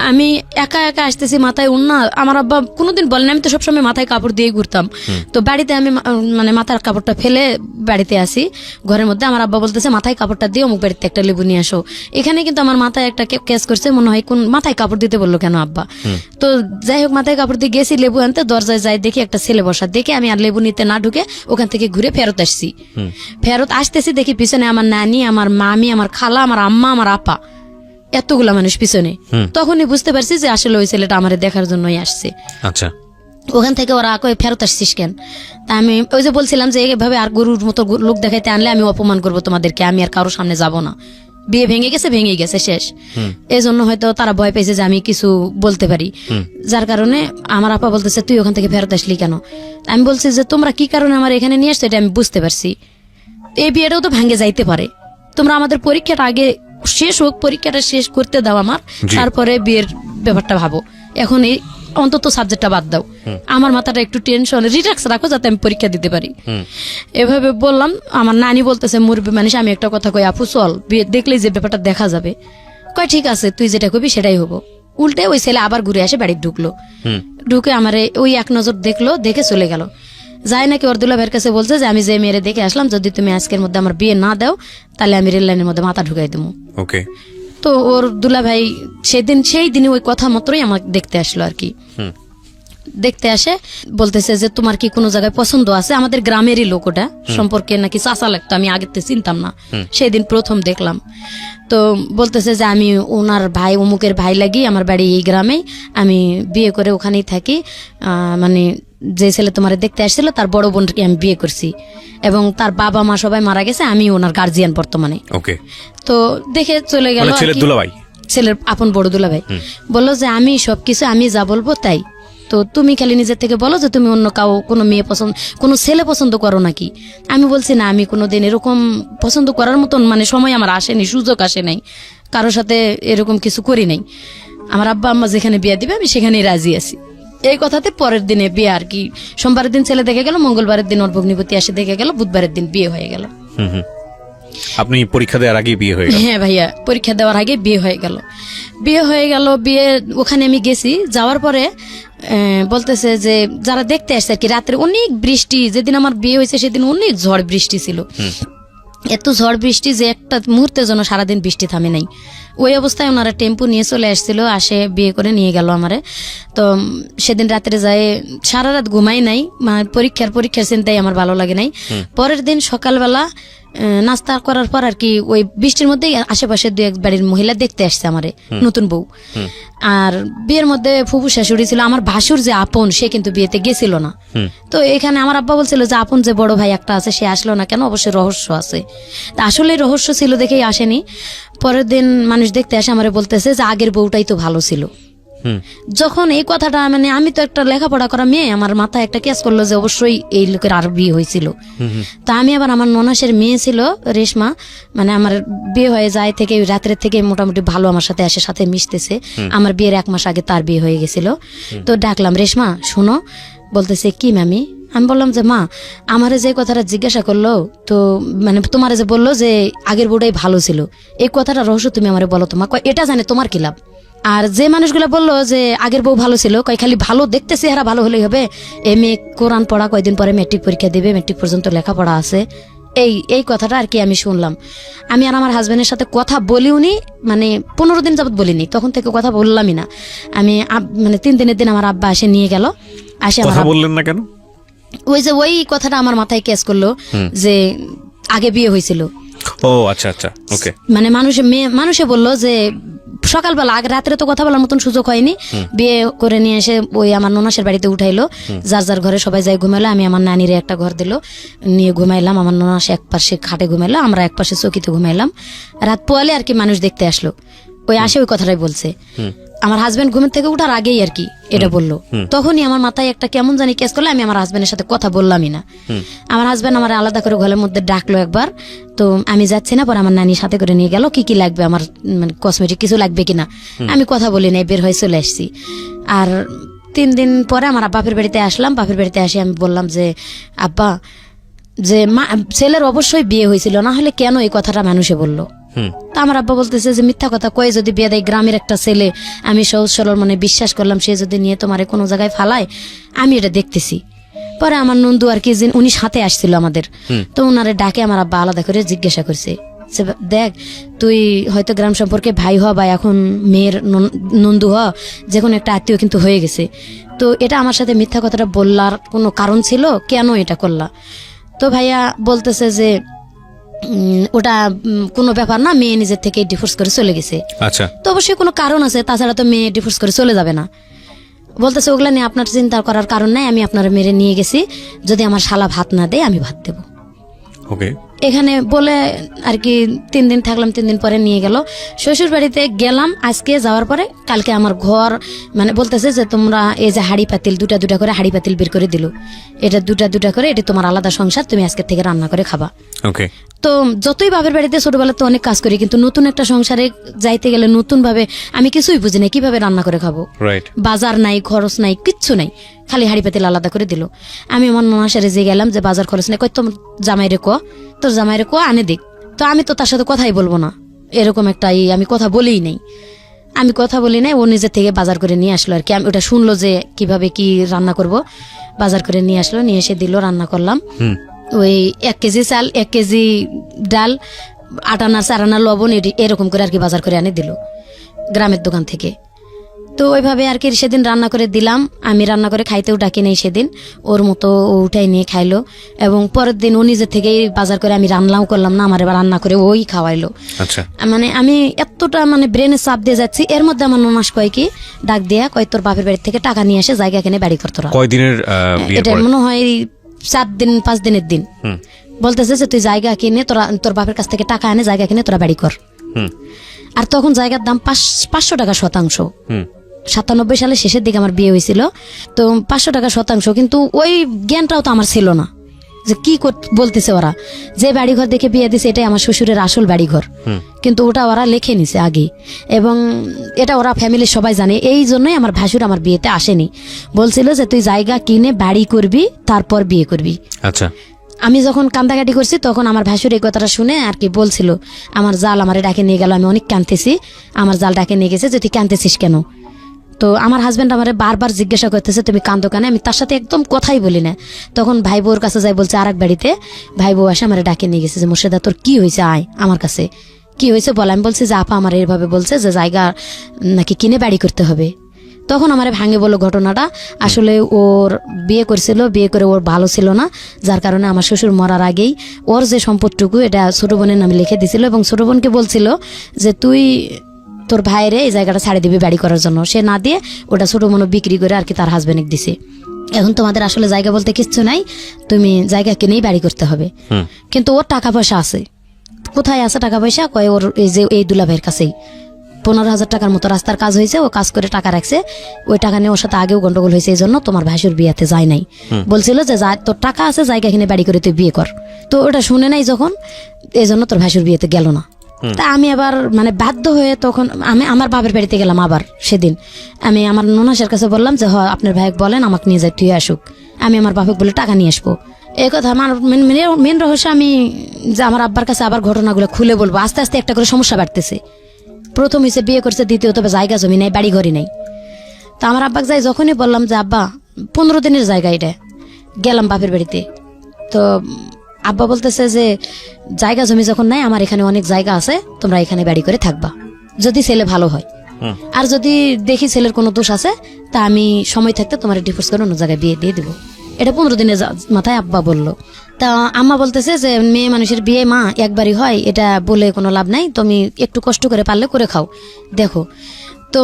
আমি একা একা আসতেছি, মাথায় উন্না। আমার আব্বা কোনোদিন বলেন, আমি তো সবসময় মাথায় কাপড় দিয়ে ঘুরতাম। তো বাড়িতে আমি মানে মাথার কাপড়টা ফেলে বাড়িতে আসি, ঘরের মধ্যে। আমার আব্বা বলতেছে মাথায় কাপড়টা দিয়ে অমুক বাড়িতে একটা লেবু নিয়ে আসো। এখানে কিন্তু আমার মাথায় একটা কেস করছে, মনে হয় কোন মাথায় কাপড় দিতে বললো কেন আব্বা। তো যাই হোক, মাথায় কাপড় দিয়ে গেছি লেবু আনতে, দরজায় যাই দেখি একটা ছেলে বসা। দেখে আমি আর লেবু নিতে না ঢুকে ওখান থেকে ঘুরে ফেরত আসছি। ফেরত আসতেছি দেখি পিছনে আমার নানি, আমার মামি, আমার খালা, আমার আম্মা, আমার আপা, এতগুলা মানুষ পিছনে। তখনই বুঝতে পারছি যে আসলে ওই ছেলেটা আমারে দেখার জন্যই আসছে। আচ্ছা। ওখান থেকে ওরা কই ফেরত আসছিস কেন? তা আমি ওই যে বলছিলাম যে এইভাবে আর গরুর মতো লোক দেখাইতে আনলে আমি অপমান করব তোমাদেরকে, আমি আর কারোর সামনে যাব না। বিয়ে ভেঙে গেছে শেষ। এই জন্য হয়তো তারা ভয় পেয়েছে যে আমি কিছু বলতে পারি, যার কারণে আমার আপা বলতেছে তুই ওখান থেকে ফেরত আসলি কেন? আমি বলছি যে তোমরা কি কারণে আমার এখানে নিয়ে আসছো এটা আমি বুঝতে পারছি, এই বিয়েটাও তো ভাঙে যাইতে পারে, তোমরা আমাদের পরীক্ষাটা আগে শেষ হোক, পরীক্ষাটা শেষ করতে দাও আমার, তারপরে বিয়ের ব্যাপারটা ভাবো। এখন এই অন্তত সাবজেক্টটা বাদ দাও, আমার মাথাটা একটু টেনশন রিল্যাক্স রাখো যাতে আমি পরীক্ষা দিতে পারি। এভাবে বললাম। আমার নানি বলতেছে মুরব্বী মানুষ, আমি একটা কথা কই আপু চল, বিয়ে দেখলেই যে ব্যাপারটা দেখা যাবে। কয় ঠিক আছে, তুই যেটা কবি সেটাই হবো। উল্টে ওই ছেলে আবার ঘুরে আসে বাড়ি ঢুকলো, ঢুকে আমারে ওই এক নজর দেখলো, দেখে চলে গেল। যায় নাকি ওর দুলা ভাইয়ের কাছে বলছে যে আমি যে মেয়েরে দেখে আসলাম, যদি তুমি আজকের মধ্যে আমার বিয়ে না দাও তাহলে আমি রেল লাইনের মধ্যে মাথা ঢুকাই দেবো। ওকে। তো ওর দুলা ভাই সেই দিনে ওই কথা মতোই আমাকে দেখতে আসলো আর কি। দেখতে আসে বলতেছে যে তোমার কি কোনো জায়গায় পছন্দ আছে? আমাদের গ্রামেরই লোক, ওটা সম্পর্কে নাকি চাচা লাগতো, আমি আগে চিনতাম না, সেই দিন প্রথম দেখলাম। তো বলতেছে যে আমি ওনার ভাই, অমুকের ভাই লাগি, আমার বাড়ি এই গ্রামেই, আমি বিয়ে করে ওখানেই থাকি। মানে যে ছেলে তোমার দেখতে আসছিল তার বড় বোনকে আমি বিয়ে করছি এবং তার বাবা মা সবাই মারা গেছে, আমি ওনার গার্জিয়ান বর্তমানে। ওকে। তো দেখে চলে গেল। ছেলের দুলাভাই, ছেলের আপন বড় দুলাভাই বললো যে আমি সবকিছু আমি যা বলবো তাই, তো তুমি খালি নিজের থেকে বলো যে তুমি অন্য কোনো মেয়ে পছন্দ, কোনো ছেলে পছন্দ করো নাকি? আমি বলছি না, আমি কোনোদিন এরকম পছন্দ করার মতন মানে সময় আমার আসেনি, সুযোগ আসে নাই, কারোর সাথে এরকম কিছু করি নাই। আমার আব্বা আম্মা যেখানে বিয়ে দিবে আমি সেখানেই রাজি আছি। এই কথাতে পরের দিনে বিয়ে আর কি, সোমবারের দিন ছেলে দেখে গেল, মঙ্গলবারের দিন ওর ভগ্নিপতি আসে দেখে গেল, বুধবারের দিন বিয়ে হয়ে গেল। আপনি পরীক্ষা দেওয়ার আগে বিয়ে হয়ে গেল? হ্যাঁ ভাইয়া, পরীক্ষা দেওয়ার আগে বিয়ে হয়ে গেল। বিয়ে ওখানে আমি গেছি, যাওয়ার পরে বলতেছে যে যারা দেখতে আসছে আর কি, রাত্রে অনেক বৃষ্টি, যেদিন আমার বিয়ে হয়েছে সেদিন অনেক ঝড় বৃষ্টি ছিল, এত ঝড় বৃষ্টি যে একটা মুহূর্তের জন্য সারাদিন বৃষ্টি থামে নাই। ওই অবস্থায় ওনারা টেম্পু নিয়ে চলে আসছিল, আসে বিয়ে করে নিয়ে গেল আমারে। তো সেদিন রাত্রে যায়, সারা রাত ঘুমাই নাই, পরীক্ষার চিন্তাই আমার ভালো লাগে নাই। পরের দিন সকালবেলা নাস্তা করার পর আর কি, ওই বৃষ্টির মধ্যে আশেপাশে দু এক বাড়ির মহিলা দেখতে আসছে আমারে, নতুন বউ। আর বিয়ের মধ্যে ফুফু শাশুড়ি ছিল, আমার ভাসুর যে আপন সে কিন্তু বিয়েতে গেছিল না। তো এখানে আমার আব্বা বলছিল যে আপন যে বড় ভাই একটা আছে সে আসলো না কেন, অবশ্যই রহস্য আছে। তা আসলে রহস্য ছিল দেখেই আসেনি। পরের দিন মানুষ দেখতে আসে আমারে বলতেছে যে আগের বউটাই তো ভালো ছিল। যখন এই কথাটা, মানে আমি তো একটা লেখাপড়া করা মেয়ে, আমার মাথায় একটা কেস করলো যে অবশ্যই এই লোকের আর বিয়ে হয়েছিল। তা আমি আবার, আমার ননাসের মেয়ে ছিল রেশমা, মানে আমার বিয়ে হয়ে যায় থেকে রাত্রের থেকে মোটামুটি ভালো আমার সাথে আসে, সাথে মিশতেছে। আমার বিয়ের 1 মাস আগে তার বিয়ে হয়ে গেছিল। তো ডাকলাম, রেশমা শোনো, বলতেছে কি মামি? আমি বললাম যে মা, আমারে যে কথাটা জিজ্ঞাসা করলো, তো মানে তোমারে যে বললো যে আগের বউটাই ভালো ছিল, এই কথাটা রহস্য তুমি আমারে বলো তো মা। কয় এটা জানে তোমার কি লাভ? আর যে মানুষগুলো বললো যে আগের বউ ভালো ছিল, কয় খালি ভালো দেখতে চেহারা ভালো হলেই হবে, মেয়ে কোরআন পড়া, কয়দিন পরে ম্যাট্রিক পরীক্ষা দেবে, ম্যাট্রিক পর্যন্ত লেখাপড়া আছে, এই কথাটা আর কি আমি শুনলাম। আমি আর আমার হাজবেন্ডের সাথে কথা বলিওনি, মানে 15 দিন যাবত বলিনি, তখন থেকে কথা বললামই না। আমি মানে 3 দিনের দিন আমার আব্বা এসে নিয়ে গেল, আসে কথা বললেন না কেন? ওই কথাটা আমার মাথায় কেস করলো যে আগে বিয়ে হয়েছিল। ও আচ্ছা আচ্ছা, ওকে। মানে মানুষে বললো যে সকালবেলা, আগে রাত্রে তো কথা বলার মতন সুযোগ হয়নি, বিয়ে করে নিয়ে এসে ওই আমার ননাসের বাড়িতে উঠাইলো, যার যার ঘরে সবাই যাই ঘুমাইলো। আমি আমার নানিরে একটা ঘর দিল, নিয়ে ঘুমাইলাম। আমার ননাস এক পাশে খাটে ঘুমাইলো, আমরা এক পাশে চকিতে ঘুমাইলাম। রাত পোয়ালে আর কি মানুষ দেখতে আসলো, ওই আসে ওই কথাটাই বলছে। আমার হাজবেন্ড ঘুমের থেকে উঠার আগেই আর কি এটা বললো। তখনই আমার মাথায় একটা কেমন জানি কেস করলো, আমি আমার হাজবেন্ডের সাথে কথা বললামই না। আমার হাজবেন্ড আমার আলাদা করে ঘরের মধ্যে ডাকলো একবার, তো আমি যাচ্ছি না, পরে আমার নানির সাথে করে নিয়ে গেল, কি কি লাগবে আমার, মানে কসমেটিক কিছু লাগবে কিনা। আমি কথা বলি নাই, বের হয়ে চলে আসছি। আর 3 দিন পরে আমার বাপের বাড়িতে আসলাম। বাপের বাড়িতে আসি আমি বললাম যে আব্বা, যে ছেলের অবশ্যই বিয়ে হয়েছিল, না হলে কেন এই কথাটা মানুষে বললো? তা আমার আব্বা বলতেছে যে মিথ্যা কথা কয়ে যদি বিয়ে দেয়, গ্রামের একটা ছেলে, আমি সহজ সরল মানে বিশ্বাস করলাম, সে যদি নিয়ে তোমারে কোনো জায়গায় ফালায়, আমি এটা দেখতেছি। পরে আমার নন্দু আর কি, উনি সাথে আসছিল আমাদের, তো উনারে ডাকে আমার আব্বা আলাদা করে জিজ্ঞাসা করছে, দেখ তুই হয়তো গ্রাম সম্পর্কে ভাই হ বা এখন মেয়ের নন্দু হ, যে কোনো একটা আত্মীয় কিন্তু হয়ে গেছে, তো এটা আমার সাথে মিথ্যা কথাটা বললার কোনো কারণ ছিল, কেন এটা করলা? তো ভাইয়া বলতেছে যে ওটা কোনো ব্যাপার না, মেয়ে নিজের থেকে ডিভোর্স করে চলে গেছে। আচ্ছা, তো অবশ্যই কোনো কারণ আছে, তাছাড়া তো মেয়ে ডিভোর্স করে চলে যাবে না। বলতেছে ওগুলা নিয়ে আপনার চিন্তা করার কারণ নাই, আমি আপনার মেরে নিয়ে গেছি, যদি আমার শালা ভাত না দেয় আমি ভাত দেবো। ওকে। এখানে বলে আর কি 3 দিন থাকলাম। 3 দিন পরে নিয়ে গেল শ্বশুর বাড়িতে গেলাম। আজকে যাওয়ার পরে কালকে আমার ঘর মানে বলতেছে যে তোমরা এই যে হাড়ি পাতিল, 2টা করে হাড়ি পাতিল বের করে দিল, এটা 2টা করে, এটা তোমার আলাদা সংসার, তুমি আজকে থেকে রান্না করে খাবা। ওকে। তো যতই বাপের বাড়িতে ছোটবেলা তো অনেক কাজ করি, কিন্তু নতুন একটা সংসারে যাইতে গেলে নতুন ভাবে আমি কিছুই বুঝি না, কিভাবে রান্না করে খাবো। রাইট। বাজার নাই, খরচ নাই, কিচ্ছু নাই, খালি হাড়ি পাতিল আলাদা করে দিল। আমি আমার ননাসারে যে গেলাম যে বাজার খরচ নেই, কই তোমার জামাইরে কো, তোর জামাইরে কো আনে দিক। তো আমি তো তার সাথে কথাই বলবো না, এরকম একটা আমি কথা বলেই নাই। আমি কথা বলি নাই, ও নিজের থেকে বাজার করে নিয়ে আসলো আর কি। আমি ওটা শুনলো যে কিভাবে কি রান্না করব, বাজার করে নিয়ে আসলো, নিয়ে এসে দিল, রান্না করলাম। ওই 1 কেজি চাল, 1 কেজি ডাল, 8 আনা 4 আনা লবণ, এরকম করে আর কি বাজার করে আনে দিল গ্রামের দোকান থেকে। তো ওইভাবে আর কি সেদিন রান্না করে দিলাম। আমি রান্না করে খাইতেও ডাকি নেই সেদিন, ওর মতো ও উঠাই নিয়ে খাইলো। এবং পরের দিন ও নিজের থেকেই বাজার করে, আমি রান্নাও করলাম না, আমার এবার রান্না করে ওই খাওয়াইলো। আচ্ছা। মানে আমি এতটা মানে ব্রেনে চাপ দিয়ে যাচ্ছি, এর মধ্যে আমার ননাস কয় কি ডাক দিয়া কয় তোর বাপের বাড়ি থেকে টাকা নিয়ে আসে জায়গা কিনে বাড়ি করতো। কয়দিনের এটা মনে হয় 4 দিন 5 দিনের দিন। বলতেছে যে তুই জায়গা কিনে তোর বাপের কাছ থেকে টাকা এনে জায়গা কিনে তোরা বাড়ি কর। আর তখন জায়গার দাম 500 টাকা শতাংশ। 97 সালের শেষের দিকে আমার বিয়ে হয়েছিল, তো 500 টাকা শতাংশ। কিন্তু ওই জ্ঞানটাও তো আমার ছিল না যে কি বলতেছে ওরা, যে বাড়িঘর দেখে বিয়ে দিছে এটাই আমার শ্বশুরের আসল বাড়িঘর, কিন্তু ওটা ওরা লিখে নিছে আগে, এবং এটা ওরা ফ্যামিলির সবাই জানে। এই জন্যই আমার ভাসুর আমার বিয়েতে আসেনি, বলছিল যে তুই জায়গা কিনে বাড়ি করবি তারপর বিয়ে করবি। আচ্ছা। আমি যখন কান্দাকাটি করছি তখন আমার ভাসুর এই কথাটা শুনে আর কি বলছিল, আমার জাল আমারে ডাকে নিয়ে গেল, আমি অনেক কাঁদতেছি, আমার জাল ডাকে নিয়ে গেছে যে তুই কাঁদতেছিস কেন। তো আমার হাজবেন্ড আমারে বারবার জিজ্ঞাসা করতেছে তুমি কান্দো কেন, আমি তার সাথে একদম কথাই বলি না। তখন ভাই বউর কাছে যাই বলছে আরেক বাড়িতে, ভাই বউ আসে আমারে ডাকে নিয়ে গেছে যে মোর্শেদা তোর কি হয়েছে, আয় আমার কাছে, কি হয়েছে বল। আমি বলছি যে আপা আমার এইভাবে বলছে যে জায়গা নাকি কিনে বাড়ি করতে হবে। তখন আমারে ভাঙে বললো ঘটনাটা, আসলে ওর বিয়ে করছিল, বিয়ে করে ওর ভালো ছিল না, যার কারণে আমার শ্বশুর মরার আগেই ওর যে সম্পদটুকু এটা ছোট বোনের নামে লিখে দিছিল, এবং ছোট বোনকে বলছিল যে তুই তোর ভাইরে এই জায়গাটা ছাড়ে দিবি বাড়ি করার জন্য। সে না দিয়ে ওটা ছোট মনো বিক্রি করে আর কি তার হাজবেন্ডকে দিছে। এখন তোমাদের আসলে জায়গা বলতে কিচ্ছু নাই, তুমি জায়গা কিনেই বাড়ি করতে হবে। কিন্তু ওর টাকা পয়সা আছে, কোথায় আছে টাকা পয়সা, কয় ওর এই দুলাভাইয়ের কাছেই 15,000 টাকার মতো রাস্তার কাজ হয়েছে, ও কাজ করে টাকা রাখছে, ওই টাকা নিয়ে ওর সাথে আগেও গন্ডগোল হয়েছে, এই জন্য তোমার ভাসুর বিয়েতে যায় নাই। বলছিল যে তোর টাকা আছে জায়গা কিনে বাড়ি করে তুই বিয়ে কর। তো ওটা শুনে নাই যখন, এই জন্য তোর ভাসুর বিয়েতে গেল না। তা আমি আবার মানে বাধ্য হয়ে তখন আমি আমার বাবার বাড়িতে গেলাম। আবার সেদিন আমি আমার ননাসের কাছে বললাম যে আপনার ভাই বলেন আমাকে নিয়ে যায় তুই আসুক। আমি আমার বাপকে বলে টাকা নিয়ে আসবো। এই কথা আমার মেন রহস্য, আমি যে আমার আব্বার কাছে আবার ঘটনাগুলো খুলে বলবো। আস্তে আস্তে একটা করে সমস্যা বাড়তেছে। প্রথম হিসেবে বিয়ে করছে, দ্বিতীয়ত জায়গা জমি নাই, বাড়ি ঘরই নাই। তো আমার আব্বাকে যাই যখনই বললাম যে আব্বা 15 দিনের জায়গা এটা, গেলাম বাপের বাড়িতে। তো আব্বা বলতেছে যে জায়গা জমি যখন নাই, আমার এখানে অনেক জায়গা আছে, তোমরা এখানে বাড়ি করে থাকবা, যদি ছেলে ভালো হয়। আর যদি দেখি ছেলের কোনো দোষ আছে, তা আমি সময় থাকতে তোমার ডিভোর্স করে অন্য জায়গায় বিয়ে দিয়ে দেবো। এটা 15 দিনের মাথায় আব্বা বললো। তা আম্মা বলতেছে যে মেয়ে মানুষের বিয়ে মা একবারই হয়, এটা বলে কোনো লাভ নাই, তুমি একটু কষ্ট করে পারলে করে খাও, দেখো। তো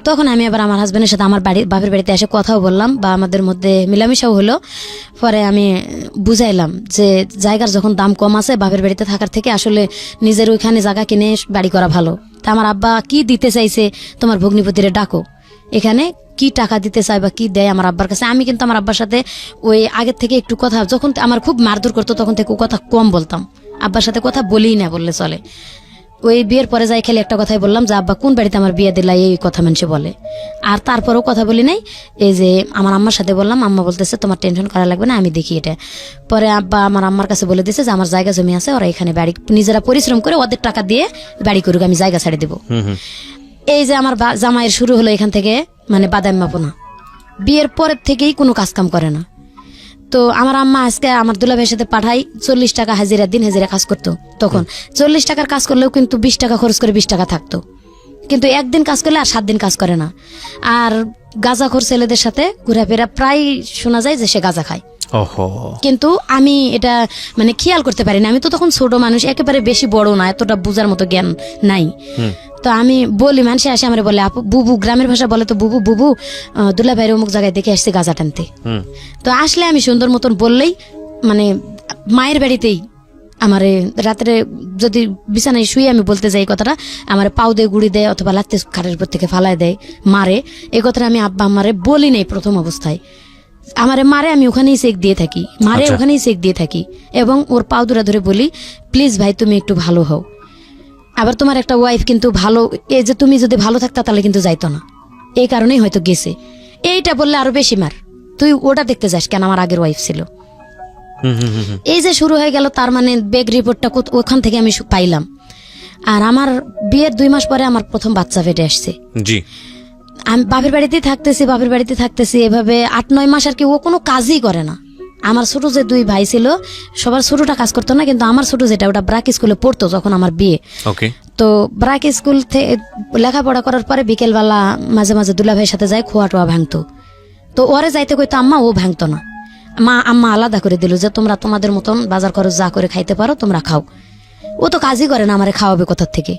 তখন আমি আবার আমার হাজবেন্ডের সাথে আমার বাপের বাড়িতে এসে কথাও বললাম, বা আমাদের মধ্যে মিলামিশাও হলো। পরে আমি বুঝাইলাম যে জায়গার যখন দাম কম আছে, বাপের বাড়িতে থাকার থেকে আসলে নিজের ওইখানে জায়গা কিনে বাড়ি করা ভালো। তা আমার আব্বা কি দিতে চাইছে, তোমার ভগ্নিপতিরে ডাকো, এখানে কি টাকা দিতে চাই বা কি দেয় আমার আব্বার কাছে। আমি কিন্তু আমার আব্বার সাথে ওই আগের থেকে একটু কথা, যখন আমার খুব মারধর করতো তখন থেকে কথা কম বলতাম, আব্বার সাথে কথা বলিই না বললে চলে। ওই বিয়ের পরে যাই খালি একটা কথাই বললাম যে আব্বা কোন বাড়িতে আমার বিয়ে দিলা, এই কথা মানুষে বলে। আর তারপরেও কথা বলি নাই। এই যে আমার আম্মার সাথে বললাম, আম্মা বলতেছে তোমার টেনশন করা লাগবে না, আমি দেখি এটা। পরে আব্বা আমার আম্মার কাছে বলে দিয়েছে যে আমার জায়গা জমি আছে, ওরা এখানে বাড়ি নিজেরা পরিশ্রম করে ওদের টাকা দিয়ে বাড়ি করুক, আমি জায়গা ছাড়ে দেবো। এই যে আমার জামাইয়ের শুরু হলো এখান থেকে, মানে বাদাম মাপনা। বিয়ের পরের থেকেই কোনো কাজ কাম করে না। তো আমার আম্মা আজকে আমার দুলা ভাইয়ের সাথে পাঠাই 40 টাকা হাজিরা, দিন হাজিরা কাজ করতো। তখন 40 টাকার কাজ করলেও কিন্তু 20 টাকা খরচ করে 20 টাকা থাকতো। কিন্তু একদিন কাজ করলে আর 7 দিন কাজ করে না। আর গাঁজাখোর ছেলেদের সাথে ঘোরাফেরা, প্রায় শোনা যায় যে সে গাঁজা খায়। কিন্তু আমি এটা মানে খেয়াল করতে পারি না, আমি তো তখন ছোট মানুষ, একেবারে বেশি বড় না, এতটা বুঝার মতো জ্ঞান নাই। তো আমি বলি, মানুষে আসে আমার বলে আপু, বুবু, গ্রামের ভাষা বলে তো বুবু, বুবু দুলা ভাইয়ের অমুক জায়গায় দেখে আসছে গাঁজা টানতে। তো আসলে আমি সুন্দর মতন বললেই, মানে মায়ের বাড়িতেই আমারে রাত্রে যদি বিছানায় শুয়ে আমি বলতে যাই এই কথাটা, আমার পাও দিয়ে গুড়ি দেয় অথবা লাগতে খাটের উপর থেকে ফালায় দেয়, মারে। এই কথাটা আমি আব্বা আমারে বলি নাই প্রথম অবস্থায়। আমারে মারে, আমি ওখানেই চেক দিয়ে থাকি, মারে ওখানেই চেক দিয়ে থাকি, এবং ওর পাও দুরা ধরে বলি প্লিজ ভাই তুমি একটু ভালো হও। আবার তোমার একটা ওয়াইফ কিন্তু ভালো, এই যে তুমি যদি ভালো থাকতা তাহলে কিন্তু যাইতো না, এই কারণেই হয়তো গেছে। এইটা বললে আরো বেশি মার, তুই ওটা দেখতে যাস কেন, আমার আগের ওয়াইফ ছিল। এই যে শুরু হয়ে গেল, তার মানে ব্যাগ রিপোর্টটা ওখান থেকে আমি পাইলাম। আর আমার বিয়ের 2 মাস পরে আমার প্রথম বাচ্চা ফেটে আসছে। জি, আমি বাপের বাড়িতেই থাকতেছি এভাবে 8-9 মাস আর কি। ও কোনো কাজই করে না। আমার ছোট যে 2 ভাই ছিল, সবার ছোটটা কাজ করতো না, কিন্তু আমার ছোট যেটা, ওটা ব্রাক স্কুলে পড়তো যখন আমার বিয়ে। তো ব্রাক স্কুল থেকে লেখাপড়া করার পরে বিকেলবেলা মাঝে মাঝে দুলা ভাইয়ের সাথে যায়, খোয়া টোয়া ভাঙতো। তো ওরে যাইতে কইতো আম্মা, ও ভাঙতো না। আম্মা আলাদা করে দিল যে তোমরা তোমাদের মতন বাজার খরচ যা করে খাইতে পারো তোমরা খাও। ও তো কাজই করে না, আমারে খাওয়াবে কোথার থেকে।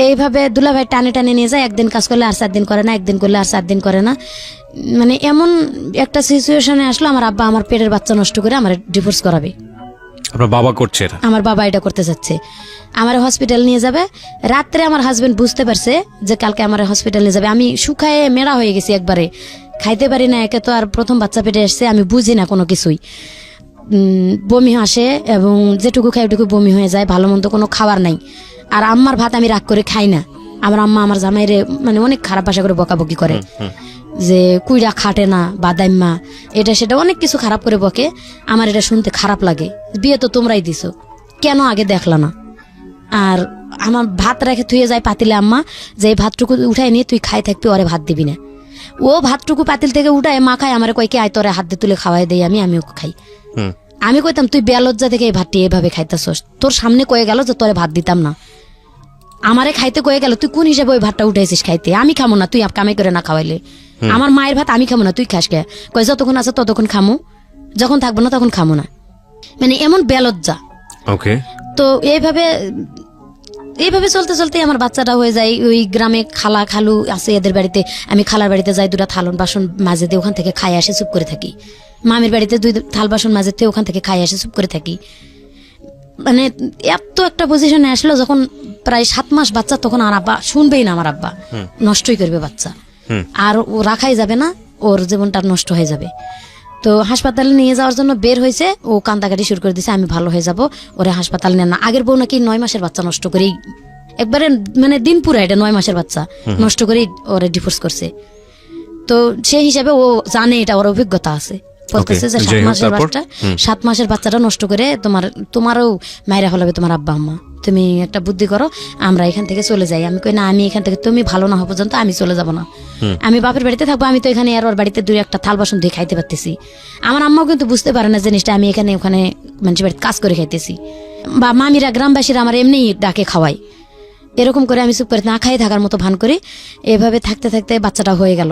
এইভাবে দুলাভাই টানে টানে নিয়ে যায়, একদিন কাজ করলে আর 4 দিন করে না, একদিন করলে আর 4 দিন করে না। মানে এমন একটা সিচুয়েশনে আসলো, আমার আব্বা আমার পেটের বাচ্চা নষ্ট করে আমার ডিভোর্স করাবে। আপনার বাবা করছে এটা? আমার বাবা এটা করতে যাচ্ছে, আমার হসপিটাল নিয়ে যাবে। রাত্রে আমার হাজবেন্ড বুঝতে পারছে যে কালকে আমার হসপিটাল নিয়ে যাবে। আমি শুকায়ে মেরা হয়ে গেছি একবারে, খাইতে পারি না, একে তো আর প্রথম বাচ্চা পেটে আসছে, আমি বুঝি না কোনো কিছুই। বমি আসে এবং যেটুকু খাই ওটুকু বমি হয়ে যায়, ভালো মন্দ কোনো খাবার নাই। আর আম্মার ভাত আমি রাগ করে খাই না। আমার আম্মা আমার জামাইরে মানে অনেক খারাপ ভাষা করে বকাবকি করে, যে কুইরা খাটে না, বাদাইম্মা, এটা সেটা অনেক কিছু খারাপ করে বকে। আমার এটা শুনতে খারাপ লাগে। বিয়ে তো তোমরাই দিছো, কেন আগে দেখলা না? আর আমার ভাত রেখে থুয়ে যায় পাতিলে আম্মা, যে এই ভাতটুকু উঠাই নিয়ে তুই খাই থাকবি, ওরে ভাত দিবি না। ও ভাতটুকু পাতিল থেকে উঠায় মা খায়, আমার কয় কে আয় তোরে হাত দিয়ে তুলে খাওয়াই দেয়, আমিও খাই। আমি কইতাম তুই বেলজ্জা থেকে এই ভাতটি এভাবে খাইতেছস, তোর সামনে কয়ে গেল যে তোরে ভাত দিতাম না, আমারে খাইতে কয়ে গেল, তুই কোন হিসাবে ওই ভাতটা উঠাইছিস খাইতে? আমি খামো না, তুই কামাই করে না খাওয়াইলে। আমার মায়ের ভাত আমি খামো না, তুই খাস কে? কয় যতক্ষণ আছে ততক্ষণ খামো, যখন থাকবো না তখন খামো না। মানে এমন বেলজ্জা। তো এইভাবে চলতে চলতে আমার বাচ্চাটা হয়ে যায়। ওই গ্রামে খালা খালু আছে, এদের বাড়িতে আমি খালার বাড়িতে যাই, 2টা থালন বাসন মাঝে দিয়ে ওখান থেকে খাই আসে চুপ করে থাকি। মামির বাড়িতে 2 থাল বাসন মাঝে দিয়ে ওখান থেকে খাই আসে চুপ করে থাকি। মানে এত একটা পজিশনে আসলো যখন প্রায় 7 মাস বাচ্চা, তখন আর আব্বা শুনবেই না, আমার আব্বা নষ্টই করবে বাচ্চা, আর ও রাখাই যাবে না, ওর জীবনটা নষ্ট হয়ে যাবে। তো হাসপাতালে নিয়ে যাওয়ার জন্য বের হয়েছে, ও কান্দাকাটি শুরু করে দিয়েছে, আমি ভালো হয়ে যাব, ওরে হাসপাতালে নেন না। আগের বউ নাকি 9 মাসের বাচ্চা নষ্ট করেই, একবারে মানে দিন পুরা এটা 9 মাসের বাচ্চা নষ্ট করেই ওরে ডিভোর্স করছে। তো সেই হিসাবে ও জানে, এটা ওর অভিজ্ঞতা আছে, বলতেছে যে যাই হোক, তারপর? 7 মাসের বাচ্চাটা নষ্ট করে তোমারও মায়েরা হলাবে তোমার আব্বা আম্মা, তুমি একটা বুদ্ধি করো, আমরা এখান থেকে চলে যাই। আমি কই না, আমি এখান থেকে তুমি ভালো না হওয়া পর্যন্ত আমি চলে যাব না, আমি বাপের বাড়িতে থাকবো। আমি তো এখানে আর ওর বাড়িতে 2-1টা থাল বাসন ধুয়ে খাইতে পারতেছি। আমার আম্মাও কিন্তু বুঝতে পারে না জিনিসটা, আমি এখানে ওখানে মানুষের বাড়িতে কাজ করে খাইতেছি, বা মামিরা গ্রামবাসীরা আমার এমনি ডাকে খাওয়াই। এরকম করে আমি চুপ করে না খাই থাকার মতো ভান করি। এভাবে থাকতে থাকতে বাচ্চাটা হয়ে গেল।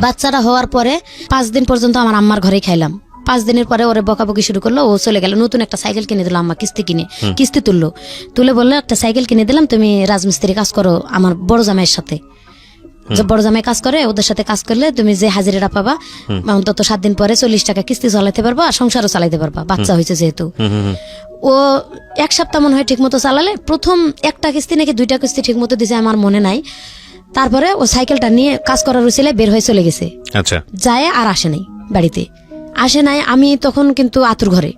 বাচ্চাটা হওয়ার পরে 5 দিন পর্যন্ত আমার আম্মার ঘরেই খাইলাম। 5 দিনের পরে ওরে বকাবকি শুরু করলো, ও চলে গেল। নতুন একটা সাইকেল কিনে দিল আম্মা, কিস্তি তুলে বললো একটা সাইকেল কিনে দিলাম, তুমি রাজমিস্ত্রি কাজ করো আমার বড় জামাইয়ের সাথে। যে বড় জামাই কাজ করে, ওদের সাথে কাজ করলে তুমি যে হাজিরাটা পাবা অন্তত 7 দিন পরে 40 টাকা কিস্তি চালাইতে পারবা, আর সংসারও চালাইতে পারবা, বাচ্চা হয়েছে যেহেতু। ও 1 সপ্তাহ মনে হয় ঠিক মতো চালালে, প্রথম 1টা কিস্তি নাকি 2টা কিস্তি ঠিক মতো দিছে আমার মনে নাই। তারপরে ও সাইকেলটা নিয়ে কাজ করার উচিলে বের হয়ে চলে গেছে। আচ্ছা, যায় আর আসে নাই বাড়িতে, আসে নাই। আমি তখন কিন্তু আতুর ঘরে,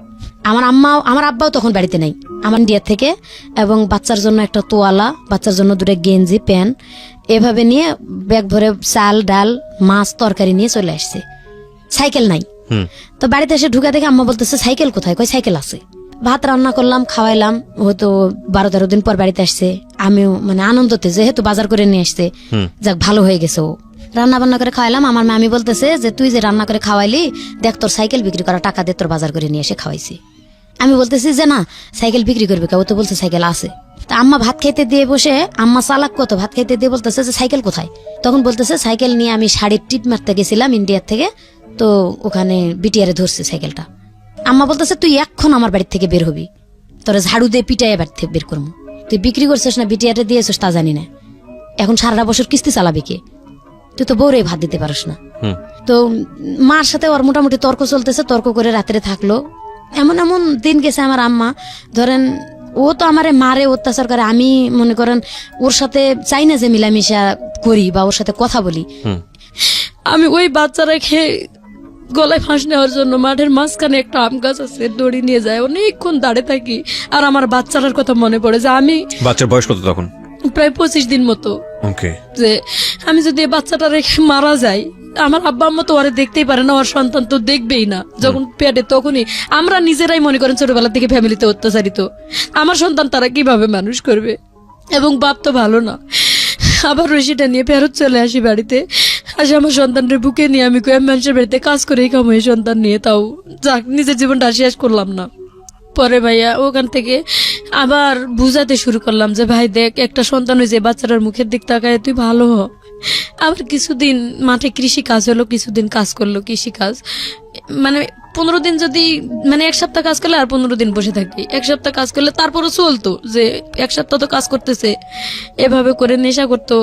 আমার আব্বাও তখন বাড়িতে নাই। আমার ইন্ডিয়ার থেকে এবং বাচ্চার জন্য একটা তোয়ালা, বাচ্চার জন্য 2টা গেঞ্জি প্যান্ট এভাবে নিয়ে ব্যাগ ভরে চাল ডাল মাছ তরকারি নিয়ে চলে আসছে। সাইকেল নাই। তো বাড়িতে এসে ঢুকে দেখে আম্মা বলতেছে সাইকেল কোথায়? কই সাইকেল আছে। ভাত রান্না করলাম, খাওয়াইলাম। হয়তো 12-13 দিন পর বাড়িতে আসছে। আমিও মানে আনন্দতে, যেহেতু বাজার করে নিয়ে আসছে, যাক ভালো হয়ে গেছে। ও রান্না বান্না করে খাওয়াইলাম। আমার মামি বলতেছে যে তুই যে রান্না করে খাওয়াইলি, দেখ তোর সাইকেল বিক্রি করা টাকা দিয়ে তোর বাজার করে নিয়ে এসে খাওয়াইছি। আমি বলতেছি যে না, সাইকেল বিক্রি করবে কে? ও তো বলছে সাইকেল আছে। তা আম্মা ভাত খাইতে দিয়ে বসে, আম্মা চালাক কত, ভাত খাইতে দিয়ে বলতেছে যে সাইকেল কোথায়? তখন বলতেছে সাইকেল নিয়ে আমি শাড়ির টিপ মারতে গেছিলাম ইন্ডিয়ার থেকে, তো ওখানে বিটিআরে ধরছে সাইকেলটা। আম্মা বলতেছে তুই এখন আমার বাড়ির থেকে বের হবি, তোরা ঝাড়ু দিয়ে পিটাইয়া বাড়ি থেকে বের করবো। তুই বিক্রি করছিস না বিটিআরে দিয়েছিস তা জানি না, এখন সারাটা বছর কিস্তি চালাবি কে? তুই তো বউরে ভাত দিতে পারিস না। তো মার সাথে ওর মোটামুটি তর্ক চলতেছে, তর্ক করে রাত্রে থাকলো। এমন এমন দিন গেছে আমার আম্মা, ধরেন ও তো আমারে মারে অত্যাচার করে, আমি মনে করেন ওর সাথে চাই না যে মিলামিশা করি বা ওর সাথে কথা বলি। আমি ওই বাচ্চা রেখে গলায় ফাঁস নেওয়ার জন্য মাঠের মাঝখানে একটা আম গাছ আছে, দড়ি নিয়ে যায়, অনেকক্ষণ দাঁড়িয়ে থাকি। আর আমার বাচ্চাটার কথা মনে পড়ে যে আমি, বাচ্চার বয়স কত তখন? প্রায় 25 দিন মতো। ওকে, যে আমি যদি এই বাচ্চাটা রেখে মারা যাই, আমার আব্বা আম্মা তো ওরে দেখতেই পারে না, ওর সন্তান তো দেখবেই না। যখন পেটে তখনই আমরা নিজেরাই মনে করেন ছোটবেলা থেকে ফ্যামিলিতে অত্যাচারিত, আমার সন্তান তারা কিভাবে মানুষ করবে? এবং বাপ তো ভালো না। আবার রশিটা নিয়ে ফেরত চলে আসি বাড়িতে। আসে আমার সন্তানদের বুকে নিয়ে আমি মানুষের বাড়িতে কাজ করেই কামাই সন্তান নিয়ে, তাও যাক নিজের জীবনটা শেষ করলাম না। পরে ভাইয়া ওখান থেকে আবার বুঝাতে শুরু করলাম যে ভাই দেখ, একটা সন্তান হয়েছে, বাচ্চাটার মুখের দিক তাকায় তুই ভালো হ। আবার কিছুদিন মাঠে কৃষি কাজ হলো, কিছুদিন কাজ করলো কৃষি কাজ, মানে 15 দিন যদি, মানে 1 সপ্তাহ কাজ করলে আর 15 দিন বসে থাকি, 1 সপ্তাহ কাজ করলে তারপরও চলতো যে 1 সপ্তাহ তো কাজ করতেছে। এভাবে করে নেশা করতো,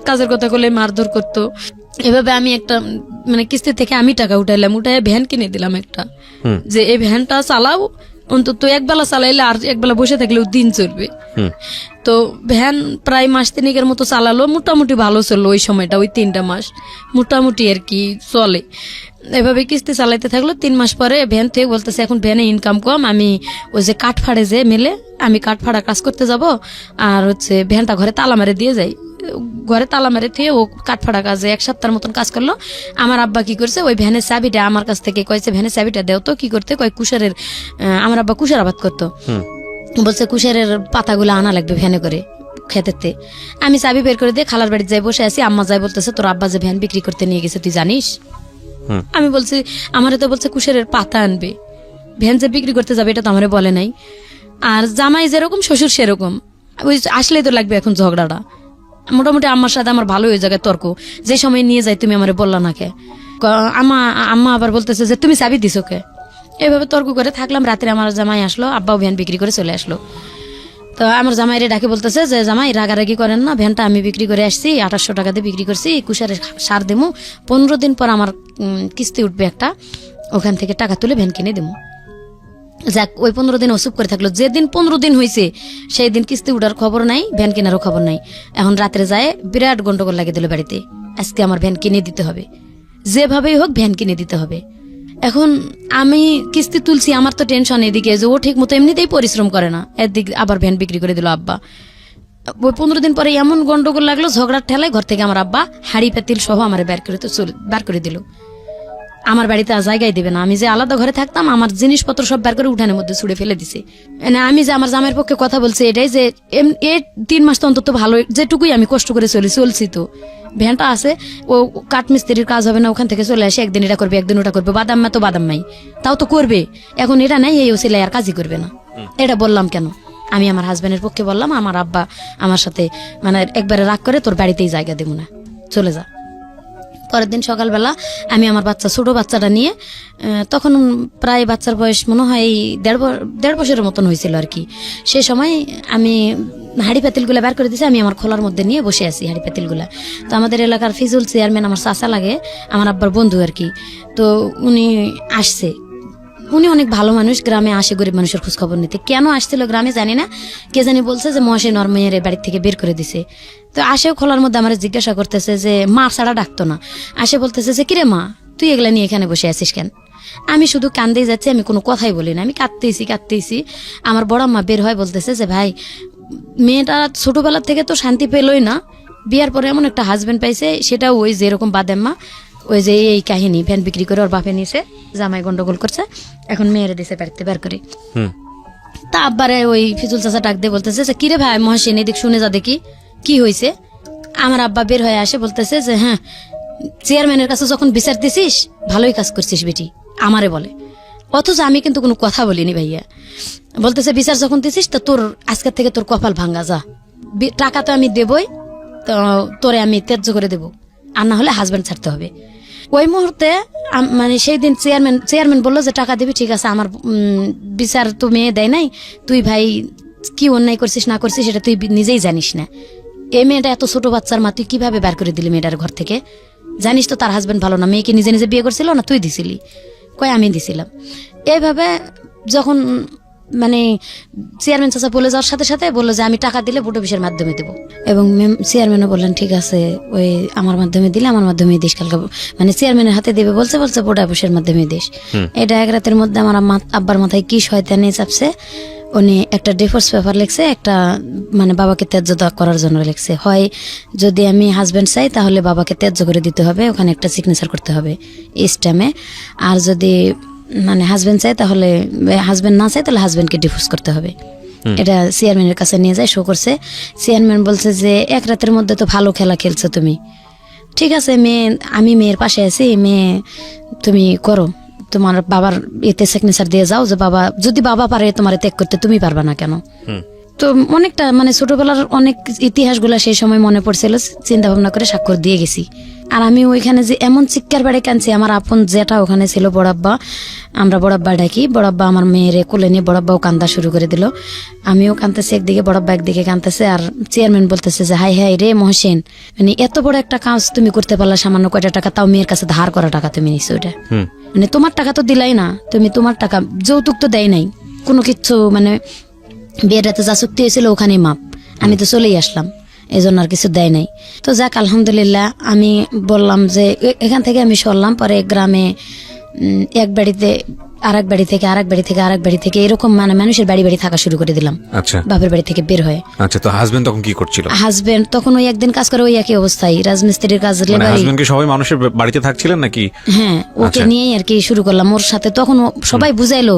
কাজের কথা করলে মারধর করতো। এভাবে আমি একটা মানে কিস্তি থেকে আমি টাকা উঠাইলাম, উঠাই ভ্যান কিনে দিলাম একটা, যে এই ভ্যানটা চালাও, অন্তত একবেলা চালাইলে আর একবেলা বসে থাকলেও দিন চলবে। তো ভ্যান প্রায় মাস 3 মতো চালালো, মোটামুটি ভালো চললো ওই সময়টা, ওই 3টা মাস মোটামুটি আর কি চলে। এভাবে কিস্তি চালাইতে থাকলো। 3 মাস পরে ভ্যান থেকে বলতেছে এখন ভ্যানে ইনকাম কম, আমি ওই যে কাঠ ফাড়ে যে মেলে, আমি কাঠ ফাড়া কাজ করতে যাব, আর হচ্ছে ভ্যানটা ঘরে তালা মারে দিয়ে যাই। ঘরে তালা মারে থেকে ও কাঠ ফাড়া কাজে 1 সপ্তাহের মতন কাজ করলো। আমার আব্বা কি করছে, ওই ভ্যানের চাবিটা আমার কাছ থেকে কয়েছে, ভ্যানের চাবিটা দেও তো। কি করতে কয় কুশারের, আমার আব্বা কুশার আবাদ করতো, বলছে কুশারের পাতাগুলো আনা লাগবে ভ্যানে করে খেতেতে। আমি চাবি বের করে দিয়ে খালার বাড়িতে যাই বসে আছি। আম্মা যাই বলতেছে তোর আব্বা যে ভ্যান বিক্রি করতে নিয়ে গেছে তুই জানিস? আমি বলছি আমারে তো বলছে কুশারের পাতা আনবে, ভ্যান যে বিক্রি করতে যাবে এটা তো আমারে বলে নাই। আর জামাই যেরকম শ্বশুর সেরকম, ওই আসলেই তো লাগবে এখন ঝগড়াটা। মোটামুটি আম্মার সাথে আমার ভালো ওই জায়গায় তর্ক, যে সময় নিয়ে যাই তুমি আমারে বললা না কে? আম্মা আবার বলতেছে যে তুমি চাবি দিছো কে? এভাবে তর্ক করে থাকলাম। রাত্রে আমার জামাই আসলো, আব্বাও ভ্যান বিক্রি করে চলে আসলো। তো আমার জামাইরে ডাকে বলতেছে যে জামাই রাগারাগি করেন না, ভ্যানটা আমি বিক্রি করে আসছি, 2800 টাকা দিয়ে বিক্রি করছি, কুশারের সার দেবো, 15 দিন পর আমার কিস্তি উঠবে একটা, ওখান থেকে টাকা তুলে ভ্যান কিনে দেবো। যাক ওই 15 দিন অসুখ করে থাকলো। যেদিন 15 দিন হয়েছে সেই দিন কিস্তি উঠার খবর নাই, ভ্যান কেনারও খবর নাই। এখন রাত্রে যায় বিরাট গন্ডগোল লাগিয়ে দিল বাড়িতে, আজকে আমার ভ্যান কিনে দিতে হবে, যেভাবেই হোক ভ্যান কিনে দিতে হবে। এখন আমি কিস্তি তুলছি, আমার তো টেনশন এদিকে যে ও ঠিক মতো এমনিতেই পরিশ্রম করে না, এদিকে আবার ভ্যান বিক্রি করে দিল আব্বা। ওই 15 দিন পরে এমন গন্ডগোল লাগলো, ঝগড়ার ঠেলায় ঘর থেকে আমার আব্বা হাড়ি পাতিল সহ আমার বার করে দিল। আমার বাড়িতে আর জায়গায় দিবে না। আমি যে আলাদা ঘরে থাকতাম, আমার জিনিসপত্র সব বের করে উঠানের মধ্যে ছুড়ে ফেলে দিছে। মানে আমি যে আমার জামাইয়ের পক্ষে কথা বলছি এটাই যে এই 3 মাস তো অন্তত ভালো, যেটুকুই আমি কষ্ট করে চলছি তো ভ্যানটা আছে, ও কাঠমিস্ত্রির কাজ হবে না, ওখান থেকে চলে আসে, একদিন এটা করবে একদিন ওটা করবে, বাদাম মা তো বাদাম মাই, তাও তো করবে। এখন এটা নাই, এই ওসিলে আর কাজই করবে না। এটা বললাম কেন, আমি আমার হাজবেন্ডের পক্ষে বললাম, আমার আব্বা আমার সাথে মানে একবারে রাগ করে, তোর বাড়িতেই জায়গা দেবো না, চলে যা। পরের দিন সকালবেলা আমি আমার ছোট বাচ্চাটা নিয়ে, তখন প্রায় বাচ্চার বয়স মনে হয় 1.5 বছরের মতন হয়েছিল আর কি। সেই সময় আমি হাড়ি পাতিলগুলা বের করে দিয়েছি, আমি আমার খোলার মধ্যে নিয়ে বসে আছি হাড়ি পাতিলগুলা। তো আমাদের এলাকার ফিজুল চেয়ারম্যান আমার চাচা লাগে, আমার আব্বার বন্ধু আর কি। তো উনি আসছে, উনি অনেক ভালো মানুষ, গ্রামে আসে গরিব মানুষের খোঁজ খবর নিতে। কেন আসছিল গ্রামে জানি না, কে জানি বলছে যে মহাশয় নরমেয়ের বাড়ির থেকে বের করে দিছে। তো আসেও খোলার মধ্যে আমার জিজ্ঞাসা করতেছে যে মা ছাড়া ডাকতো না, আসে বলতেছে যে কিরে মা তুই এগুলা নিয়ে এখানে বসে আছিস কেন? আমি শুধু কান্দেই যাচ্ছি, আমি কোনো কথাই বলি না, আমি কাঁদতেইছি। আমার বড় আম্মা বের হয়, বলতেছে যে ভাই মেয়েটা ছোটবেলা থেকে তো শান্তি পেলই না, বিয়ার পরে এমন একটা হাজবেন্ড পাইছে, সেটা ওই যেরকম বাদেম্মা, ওই যে এই কাহিনী ভ্যান বিক্রি করে ওর বাপে নিয়েছে, জামাই গন্ডগোল করছে, এখন মেয়েরে দিছে বাড়িতে বের করে। তা আব্বারে ওই ফিজুল চাচা ডাক দিয়ে বলতেছে যে কিরে ভাই মহাসিন এদিক শুনে যা দেখি কি হয়েছে। আমার আব্বা বের হয়ে আসে, বলতেছে যে হ্যাঁ চেয়ারম্যানের কাছে যখন বিচার দিছিস ভালোই কাজ করছিস বেটি, আমারে বলে। অথচ আমি কিন্তু কোনো কথা বলিনি ভাইয়া। বলতেছে বিচার যখন দিছিস তো তোর আজকের থেকে তোর কপাল ভাঙ্গা, যা, টাকা তো আমি দেবই, তো তোরে আমি ত্যায্য করে দেবো, আর না হলে হাজবেন্ড ছাড়তে হবে। ওই মুহূর্তে মানে সেই দিন চেয়ারম্যান বললো যে টাকা দিবি, ঠিক আছে, আমার বিচার তো মেয়ে দেয় নাই, তুই ভাই কি অন্যায় করছিস না করছিস সেটা তুই নিজেই জানিস না। এই মেয়েটা এত ছোট বাচ্চার মা, তুই কিভাবে বের করে দিলি মেয়েটার ঘর থেকে? জানিস তো তার হাজবেন্ড ভালো না, মেয়েকে নিজে নিজে বিয়ে করছিল না, তুই দিছিলি? কয় আমি দিছিলাম। এইভাবে যখন মানে চেয়ারম্যান চাচা বলে যাওয়ার সাথে সাথে বললো যে আমি টাকা দিলে ভোট অফিসের মাধ্যমে দেবো, এবং চেয়ারম্যানও বললেন ঠিক আছে, ওই আমার মাধ্যমে দিলে আমার মাধ্যমে দিস, কালকে মানে চেয়ারম্যানের হাতে দেবে বলছে ভোট অফিসের মাধ্যমে দিস। এটা এক রাতের মধ্যে আমার আব্বার মাথায় কি শয়তানি চাপছে, উনি একটা ডিভোর্স পেপার লিখছে, একটা মানে বাবাকে ত্যায্য করার জন্য লিখছে, হয় যদি আমি হাজবেন্ড চাই তাহলে বাবাকে ত্যায্য করে দিতে হবে, ওখানে একটা সিগনেচার করতে হবে স্ট্যাম্পে, আর যদি মানে হাজবেন্ড চাই তাহলে হাজবেন্ড না চাই তাহলে হাজবেন্ডকে ডিভোর্স করতে হবে। এটা চেয়ারম্যানের কাছে নিয়ে যায়, শো করছে। চেয়ারম্যান বলছে যে এক রাতের মধ্যে তো ভালো খেলা খেলছো তুমি, ঠিক আছে মেয়ে, আমি মেয়ের পাশে আছি, মেয়ে তুমি করো, তোমার বাবার এতে সিগনেচার দিয়ে যাও, যে বাবা যদি বাবা পারে তোমার ত্যাগ করতে, তুমি পারবা না কেন? তো অনেকটা মানে ছোটবেলার অনেক ইতিহাসগুলা সেই সময় মনে পড়ছিল, চিন্তা ভাবনা করে স্বাক্ষর দিয়ে গেছি। আর আমি ওইখানে যে এমন চিৎকার বাড়ি কাঁদছি, আমার আপন যেটা ওখানে ছিল বড়াব্বা, আমরা বড়াব্বা ডাকি, বড়াব্বা আমার মেয়েরে কোলে নিয়ে বড়াব্বাও কান্দা শুরু করে দিল, আমিও কাঁদতেছি একদিকে, বড়াব্বা একদিকে কাঁদতেছে। আর চেয়ারম্যান বলতেছে যে হাই হাই রে মহসিন, মানে এত বড় একটা কাজ তুমি করতে পারলা, সামান্য কয়টা টাকা, তাও মেয়ের কাছে ধার করা টাকা তুমি নিছো, ওইটা মানে তোমার টাকা তো দিলাই না, তুমি তোমার টাকা, যৌতুক তো দেয় নাই কোনো কিছু, মানে বিয়েটাতে যা চুক্তি হয়েছিল ওখানেই মাপ, আমি তো চলেই আসলাম, এই জন্য আর কিছু দেয় নাই। তো যাক আলহামদুলিল্লাহ, আমি বললাম যে এখান থেকে আমি সরলাম। পরে গ্রামে এক বাড়িতে আরেক বাড়ি থেকে আরেক বাড়ি থেকে আরেক বাড়ি থেকে এরকম মানে মানুষের বাড়ি বাড়ি থাকা শুরু করে দিলাম। আচ্ছা, বাপের বাড়ি থেকে বের হয়ে। আচ্ছা, তো হাজবেন্ড তখন কি করছিল? হাজবেন্ড তখন ওই একদিন কাজ করে, ওই একই অবস্থায় রাজমিস্ত্রির কাজ, মানে হাজবেন্ড কি সবাই মানুষের বাড়িতে থাকছিলেন নাকি? হ্যাঁ, ওকে নিয়েই আর কি শুরু করলাম। ওর সাথে তখন সবাই বুঝাইলো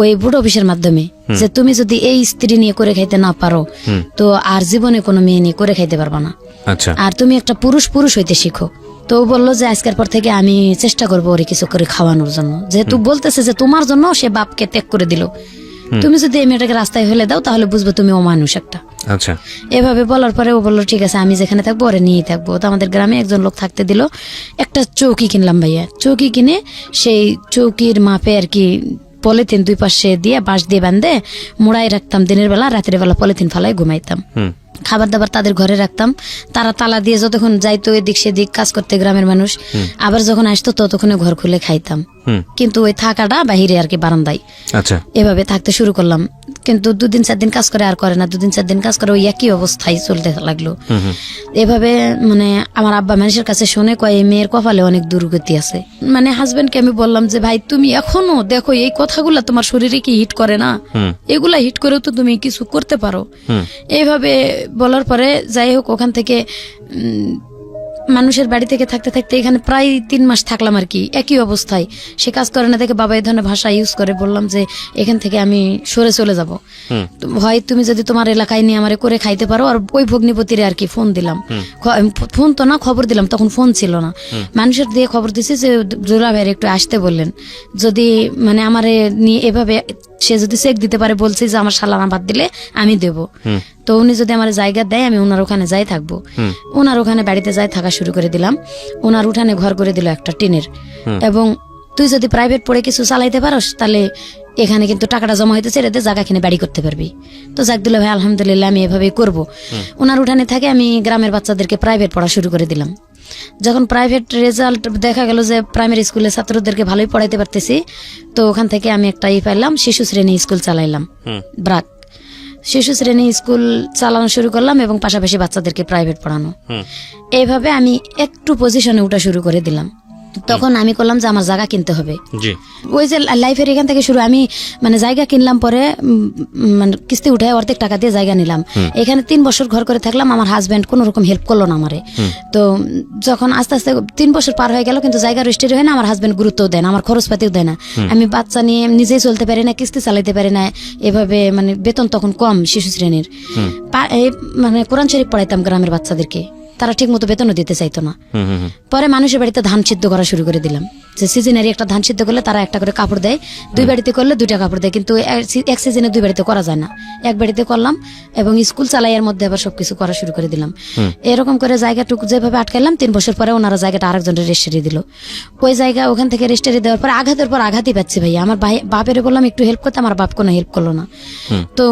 ওই ভোট অফিসের মাধ্যমে যে তুমি যদি এই স্ত্রী নিয়ে করে খাইতে না পারো তো আর জীবনে কোনো মেয়ে নিয়ে করে খাইতে পারবা না। আচ্ছা, আর তুমি একটা পুরুষ হইতে শিখো। তো বললো যে আজকের পর থেকে আমি চেষ্টা করবো ওরে কিছু করে খাওয়ানোর জন্য, যেহেতু বলতেছে যে তোমার জন্য সে বাপকে ত্যাগ করে দিল, তুমি যদি এই মেয়েটাকে রাস্তায় ফেলে দাও তাহলে বুঝবো তুমি ও মানুষ একটা। আচ্ছা, এভাবে বলার পরে ও বললো ঠিক আছে আমি যেখানে থাকবো ওরে নিয়েই থাকবো। তো আমাদের গ্রামে একজন লোক থাকতে দিল, একটা চৌকি কিনলাম ভাইয়া। চৌকি কিনে সেই চৌকির মাপে আর কি পলিথিন 2 পাশে দিয়ে বাঁশ দিয়ে বাঁধে মোড়াই রাখতাম, দিনের বেলা, রাতের বেলা পলিথিন ফালাই ঘুমাইতাম। খাবার দাবার তাদের ঘরে রাখতাম, তারা তালা দিয়ে যতক্ষণ যাইতো এদিক সেদিক কাজ করতে গ্রামের মানুষ, আবার যখন আসতো ততক্ষণে ঘর খুলে খাইতাম, কিন্তু ওই থাকাটা বাহিরে আর কি বারান্দায়। আচ্ছা, এভাবে থাকতে শুরু করলাম। কিন্তু 2-4 দিন কাজ করে আর করে না, 2-4 দিন কাজ করে ওই একই অবস্থায় চলতে লাগলো। এভাবে মানে আমার আব্বা মানুষের কাছে শুনে কয় মেয়ের কপালে অনেক দুর্গতি আছে। মানে হাজবেন্ডকে আমি বললাম যে ভাই তুমি এখনো দেখো এই কথাগুলা তোমার শরীরে কি হিট করে না, এগুলা হিট করেও তো তুমি কিছু করতে পারো। এইভাবে বলার পরে যাই হোক ওখান থেকে মানুষের বাড়ি থেকে থাকতে থাকতে এখানে প্রায় 3 মাস থাকলাম আর কি, একই অবস্থায়। সে কাজ করে না দেখে বাবা এই ধরনের ভাষা ইউজ করে, বললাম যে এখান থেকে আমি সরে চলে যাব, হয় তুমি যদি তোমার এলাকায় নিয়ে আমারে করে খাইতে পারো। আর ওই ভগ্নিপতিরে আর কি ফোন দিলাম, ফোন তো না, খবর দিলাম, তখন ফোন ছিল না, মানুষের দিয়ে খবর দিছি যে জোলা ভাইয়ের একটু আসতে বললেন, যদি মানে আমারে নিয়ে এভাবে সে যদি চেক দিতে পারে, বলছি যে আমার সালানা বাদ দিলে আমি দেব। তো উনি যদি আমার জায়গা দেয় আমি ওনার ওখানে যাই থাকবো। ওনার ওখানে বাড়িতে যাই থাকা শুরু করে দিলাম। ওনার উঠানে ঘর করে দিল একটা টিনের, এবং তুই যদি প্রাইভেট পড়ে কিছু চালাইতে পারস তাহলে এখানে কিন্তু টাকাটা জমা হইতেছে, এটাতে জায়গা কিনে বাড়ি করতে পারবি। তো যাক দিল ভাই, আলহামদুলিল্লাহ আমি এভাবেই করবো। ওনার উঠানে থাকে আমি গ্রামের বাচ্চাদেরকে প্রাইভেট পড়া শুরু করে দিলাম। যখন প্রাইভেট রেজাল্ট দেখা গেল যে প্রাইমারি স্কুলের ছাত্রদেরকে ভালোই পড়াইতে পারতেছি, তো ওখান থেকে আমি একটা পাইলাম, শিশু শ্রেণী স্কুল চালাইলাম, ব্রাক শিশু শ্রেণী স্কুল চালানো শুরু করলাম, এবং পাশাপাশি বাচ্চাদেরকে প্রাইভেট পড়ানো। এইভাবে আমি একটু পজিশনে উঠা শুরু করে দিলাম। তখন আমি করলাম যে আমার জায়গা কিনতে হবে। ওই যে লাইফের এখান থেকে শুরু, আমি মানে জায়গা কিনলাম, পরে মানে কিস্তি উঠায় অর্ধেক টাকা দিয়ে জায়গা নিলাম। এখানে 3 বছর ঘর করে থাকলাম, আমার হাজবেন্ড কোন রকম হেল্প করলো না আমারে। তো যখন আস্তে আস্তে 3 বছর পার হয়ে গেল, কিন্তু জায়গা রেজিস্ট্রি হয় না, আমার হাজবেন্ড গুরুত্বও দেয় না, আমার খরচপাতিও দেয় না। আমি বাচ্চা নিয়ে নিজেই চলতে পারি না, কিস্তি চালাইতে পারি না, এভাবে মানে বেতন তখন কম শিশু শ্রেণীর। মানে কোরআন শরীফ পড়াইতাম গ্রামের বাচ্চাদেরকে, তারা ঠিক মতো বেতনও দিতে চাইতো না। পরে মানুষের বাড়িতে ধান সিদ্ধ করা শুরু করে দিলাম, যে সিজনারি একটা ধান সিদ্ধ করলে তারা একটা করে কাপড় দেয়, 2 বাড়িতে করলে 2টা কাপড় দেয়, কিন্তু এক সিজনে 2 বাড়িতে করা যায় না, এক বাড়িতে করলাম, এবং স্কুল চালাইয়ের মধ্যে আবার সবকিছু করা শুরু করে দিলাম। এরকম করে জায়গাটুকু যেভাবে আটকাইলাম, 3 বছর পরে ওনারা জায়গাটা আরেকজনের রেজিস্ট্রি দিল। ওই জায়গা ওখান থেকে রেজিস্ট্রি দেওয়ার পরে আঘাতের পর আঘাতই পাচ্ছি ভাই। আমার বাপের বললাম একটু হেল্প করতে, আমার বাপ কোনো হেল্প করলো না। তো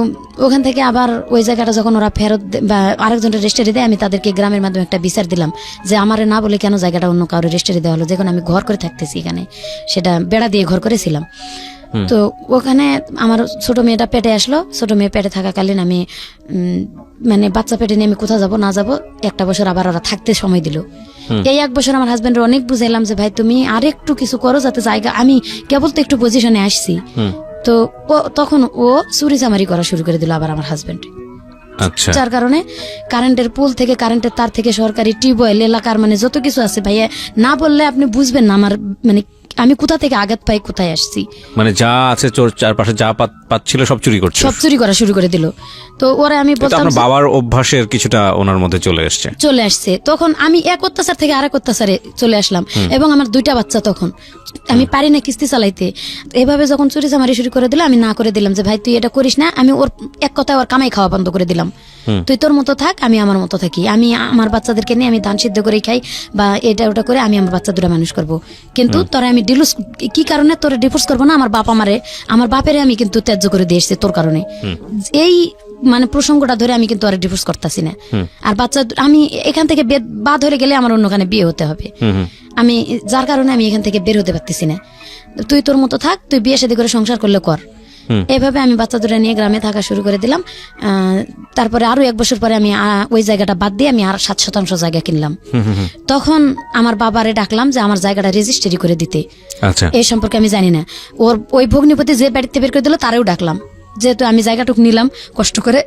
ওখান থেকে আবার ওই জায়গাটা যখন ওরা ফেরত বা আরেকজনের রেজিস্ট্রি দেয়, আমি তাদেরকে গ্রামের মাধ্যমে একটা বিচার দিলাম যে আমারে না বলে কেন জায়গাটা অন্য কারো রেজিস্ট্রি দেওয়া হলো, যখন আমি ঘর করে থাকতেছি এখানে, সেটা বেড়া দিয়ে ঘর করেছিলাম। তো ওখানে আমার ছোট মেয়েটা পেটে আসলো, ছোট মেয়ে পেটে থাকাকালীন আমি মানে বাচ্চা পেটে নিয়ে আমি কোথাও যাবো না যাবো, 1 বছর আবার ওরা থাকতে সময় দিল। এই 1 বছর আমার হাজবেন্ডের অনেক বুঝাইলাম যে ভাই তুমি আর একটু কিছু করো, যাতে জায়গা, আমি কেবল তো একটু পজিশনে আসছি। তো তখন ও চুরি চামারি করা শুরু করে দিল আবার আমার হাজবেন্ড। যার কারণে কারেন্টের পোল থেকে, কারেন্টের তার থেকে, সরকারি টিউবওয়েল, এলাকার মানে যত কিছু আছে ভাইয়া, না বললে আপনি বুঝবেন না আমার মানে আমি কোথা থেকে আঘাত পাই, কোথায় আসছি। মানে যা আছে চারপাশে যা পাচ্ছিল সব চুরি করছে, সব চুরি করা শুরু করে দিল। তো ওরা আমি বলতাম বাবার অভ্যাসের কিছুটা ওনার মধ্যে চলে আসছে। তখন আমি এক অত্যাচার থেকে আরেক অত্যাচারে চলে আসলাম, এবং আমার 2টা বাচ্চা, তখন আমি পারি না কিস্তি চালাইতে। এভাবে যখন চুরি চামারি শুরু করে দিল, আমি না করে দিলাম যে ভাই তুই এটা করিস না। আমি ওর এক কথায় ওর কামাই খাওয়া বন্ধ করে দিলাম, তুই তোর মতো থাক, আমি আমার মতো থাকি, আমি আমার বাচ্চাদেরকে নিয়ে আমি ধান সিদ্ধ করে খাই, বা এটা ওটা করে আমি আমার বাচ্চা 2টা মানুষ করবো। কিন্তু তোরা আমি ডিভোর্স, কি কারণে তোরা ডিভোর্স করবো না, আমার বাপেরে আমি কিন্তু ত্যায্য করে দিয়ে এসেছি তোর কারণে। এই মানে প্রসঙ্গটা ধরে আমি কিন্তু আর ডিভোর্স করতেছি না। আর বাচ্চা আমি এখান থেকে বাদ হয়ে গেলে আমার অন্যখানে বিয়ে হতে হবে, আমি যার কারণে আমি এখান থেকে বের হতে পারতেছি না। তুই তোর মতো থাক, তুই বিয়ে শাদী করে সংসার করলে কর। এভাবে আমি বাচ্চা 2টা নিয়ে গ্রামে থাকা শুরু করে দিলাম। তারপরে আরো 1 বছর পরে আমি ওই জায়গাটা বাদ দিয়ে আমি আর 7% জায়গা কিনলাম। তখন আমার বাবারে ডাকলাম যে আমার জায়গাটা রেজিস্ট্রি করে দিতে। এই সম্পর্কে আমি জানি না। ওই ভগ্নিপতি যে বাড়িতে বের করে দিল তারাও ডাকলাম, যেহেতু আমি জায়গাটুকু নিলাম কষ্ট করে,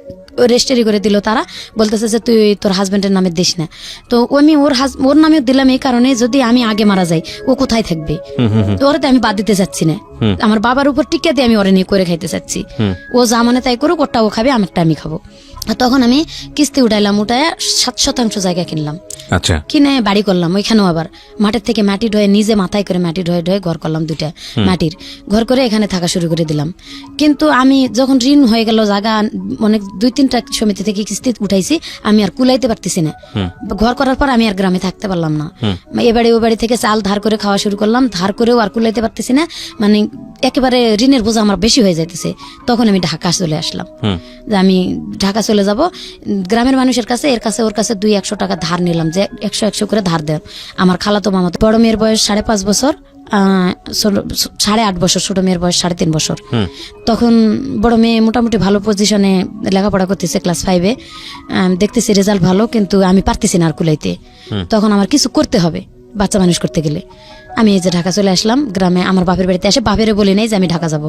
রেজিস্ট্রি করে দিল। তারা বলতেছে যে তুই তোর হাজবেন্ডের নামে দিস না। তো আমি ওর নামে দিলাম এই কারণে, যদি আমি আগে মারা যাই ও কোথায় থাকবে, ওরে তো আমি বাদ দিতে চাচ্ছি না। আমার বাবার উপর টিকা দিয়ে আমি ওরে নিয়ে করে খাইতে চাচ্ছি। ও যা মানে তাই করুক, ওটা ও খাবে, আমারটা আমি খাবো। তখন আমি কিস্তি উঠাইলাম, উঠায় 7% জায়গা কিনলাম, কিনে বাড়ি করলাম। ওইখানেও আবার মাঠের থেকে মাটি ঢয়ে, নিজে মাথায় করে মাটি ঢয়ে ঘর করলাম, 2টা মাটির ঘর করে এখানে থাকা শুরু করে দিলাম। কিন্তু আমি যখন ঋণ হয়ে গেল, জায়গা অনেক 2-3টা সমিতি থেকে কিস্তি উঠাইছি, আমি আর কুলাইতে পারতেছি না। ঘর করার পর আমি আর গ্রামে থাকতে পারলাম না। এ বাড়ি ও বাড়ি থেকে চাল ধার করে খাওয়া শুরু করলাম, ধার করেও আর কুলাইতে পারতেছি না, মানে একেবারে ঋণের বোঝা আমার বেশি হয়ে যাইতেছে। তখন আমি ঢাকা চলে আসলাম, যে আমি ঢাকা চলে যাব। গ্রামের মানুষের কাছে, এর কাছে ওর কাছে 200-100 টাকা ধার নিলাম, যে 100-100 করে ধার দেয়। আমার খালাতো মামাতো, বড় মেয়ের বয়স 5.5 বছর, 8.5 বছর, ছোট মেয়ের বয়স 3.5 বছর। তখন বড় মেয়ে মোটামুটি ভালো পজিশনে লেখাপড়া করতেছে, ক্লাস 5-এ, দেখতেছি রেজাল্ট ভালো, কিন্তু আমি পারতেছি না আর কুলাইতে। তখন আমার কিছু করতে হবে, বাচ্চা মানুষ করতে গেলে। আমি এই যে ঢাকা চলে আসলাম গ্রামে, আমার বাপের বাড়িতে এসে বাপেরে বলি নাই যে আমি ঢাকা যাব।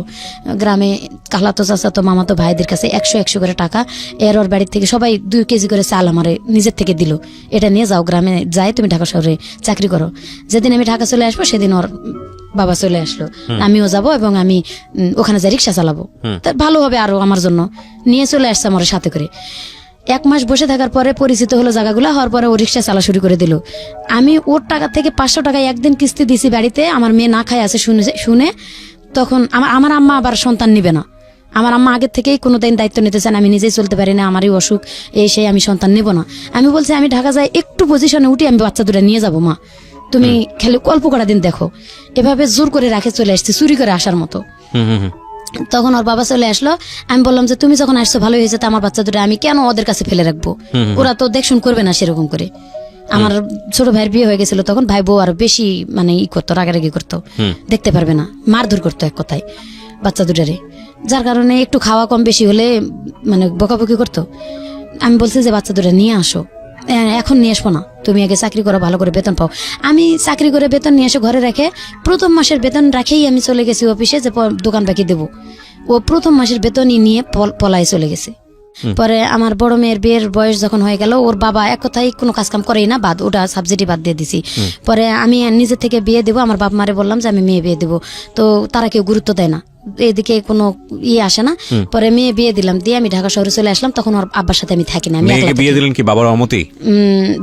গ্রামে খালাতো চাচাতো মামাতো ভাইদের কাছে 100 করে টাকা, এর ওর বাড়ির থেকে সবাই 2 কেজি করে চাল আমারে নিজের থেকে দিল, এটা নিয়ে যাও গ্রামে যাই তুমি ঢাকা শহরে চাকরি করো। যেদিন আমি ঢাকা চলে আসবো সেদিন ওর বাবা চলে আসলো, আমিও যাব এবং আমি ওখানে যাই রিক্সা চালাবো, তা ভালো হবে আরো আমার জন্য। নিয়ে চলে আসছে আমার সাথে করে। 1 মাস বসে থাকার পরে পরিচিত হলো জায়গাগুলো, হওয়ার পরে ও রিক্সা চালা শুরু করে দিল। আমি ওর টাকা থেকে 500 টাকা একদিন কিস্তি দিছি বাড়িতে, আমার মেয়ে না খায় আছে শুনে। তখন আমার আম্মা আবার সন্তান নিবে না, আমার আম্মা আগের থেকেই কোনোদিন দায়িত্ব নিতেছেন, আমি নিজেই চলতে পারি না, আমারই অসুখ এই সেই, আমি সন্তান নেব না। আমি বলছি আমি ঢাকা যাই একটু পজিশনে উঠি, আমি বাচ্চা দুটা নিয়ে যাবো মা, তুমি খালি অল্প কটা দিন দেখো। এভাবে জোর করে রাখে চলে আসছি, চুরি করে আসার মতো। তখন ওর বাবা চলে আসলো, আমি বললাম যে তুমি যখন আসছো ভালোই হয়েছে, আমার বাচ্চা দুটো আমি কেন ওদের কাছে ফেলে রাখবো, ওরা তো দেখশুন করবে না সেরকম করে। আমার ছোট ভাইয়ের বিয়ে হয়ে গেছিল তখন, ভাই বউ আরো বেশি মানে করতো, রাগারাগি করতো, দেখতে পারবে না, মারধর করতো এক কথায় বাচ্চা দুটারে, যার কারণে একটু খাওয়া কম বেশি হলে মানে বকাবকি করতো। আমি বলছি যে বাচ্চা দুটা নিয়ে আসো, এখন নিয়ে আসবো না, তুমি আগে চাকরি করো, ভালো করে বেতন পাও। আমি চাকরি করে বেতন নিয়ে এসে ঘরে রেখে প্রথম মাসের বেতন রাখেই আমি চলে গেছি অফিসে যে দোকান বাকি দেবো। ও প্রথম মাসের বেতনই নিয়ে পলায় চলে গেছে। পরে আমার বড় মেয়ের বিয়ের বয়স যখন হয়ে গেল, ওর বাবা এক কথায় কোনো কাজ কাম করেই না, বাদ ওটা সাবজেক্টই বাদ দিয়ে দিছি। পরে আমি নিজে থেকে বিয়ে দেবো, আমার বাপ মারে বললাম যে আমি মেয়ে বিয়ে দেবো, তো তারা কেউ গুরুত্ব দেয় না, এদিকে কোনো আসে না। পরে মেয়ে বিয়ে দিলাম, দিয়ে আমি ঢাকা শহরে চলে আসলাম। তখন ওর আব্বার সাথে আমি থাকি না, আমি বিয়ে দিলেন কি বাবার অমতেই?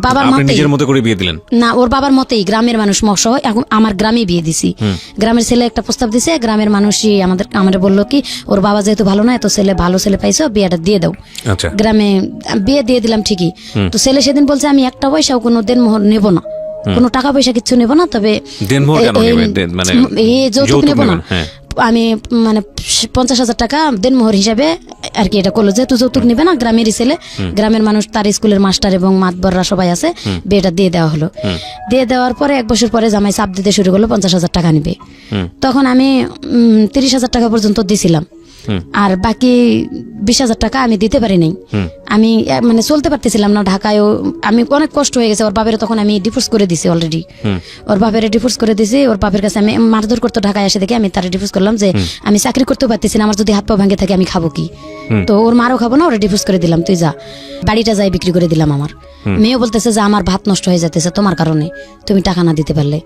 বাবার মতে, নিজের মতো করে বিয়ে দিলেন না, ওর বাবার মতেই, গ্রামের মানুষ সহ এখন আমার গ্রামে বিয়ে দিছি। গ্রামের ছেলে একটা প্রস্তাব দিছে, গ্রামের মানুষই আমাদের বললো কি ওর বাবা যেহেতু ভালো না, এত ভালো ছেলে পাইছো, বিয়েটা দিয়ে দাও। আচ্ছা, গ্রামে বিয়ে দিয়ে দিলাম ঠিকই। তো ছেলে সেদিন বলছে আমি একটা পয়সাও কোনো দেনমোহর নেব না, কোনো টাকা পয়সা কিচ্ছু নেব না, তবে যৌতুক নেব না। আমি মানে 50,000 টাকা দেনমোহর হিসাবে আর কি এটা করলো, যেহেতু যৌতুক নিবে না, গ্রামেরই ছেলে, গ্রামের মানুষ, তার স্কুলের মাস্টার এবং মাতবররা সবাই আছে, বিয়েটা দিয়ে দেওয়া হলো। দিয়ে দেওয়ার পরে 1 বছর পরে জামাই চাপ দিতে শুরু করলো 50,000 টাকা নিবে। তখন আমি 30,000 টাকা পর্যন্ত দিছিলাম, আর বাকি 20,000 টাকা আমি দিতে পারি নাই। আমি মানে চলতে পারতেছিলাম না ঢাকায়ও, আমি অনেক কষ্ট হয়ে গেছে। ওর বাপের তখন আমি ডিভোর্স করে দিছি অলরেডি, ওর বাপের ডিভোর্স করে দিছি। ওর বাপের কাছে আমি মারধর করতো ঢাকায় এসে দেখে, আমি তার ডিভোর্স করলাম যে আমি চাকরি করতে পারতেছি না, আমার যদি হাত পা ভাঙে থাকে আমি খাবো কি। তো ওর মারও খাবো না, ওরা ডিভোর্স করে দিলাম, তুই যা, বাড়িটা যাই বিক্রি করে দিলাম। আমার মেয়েও বলতেছে যে আমার ভাত নষ্ট হয়ে যেতেছে তোমার কারণে, তুমি টাকা না দিতে পারলে।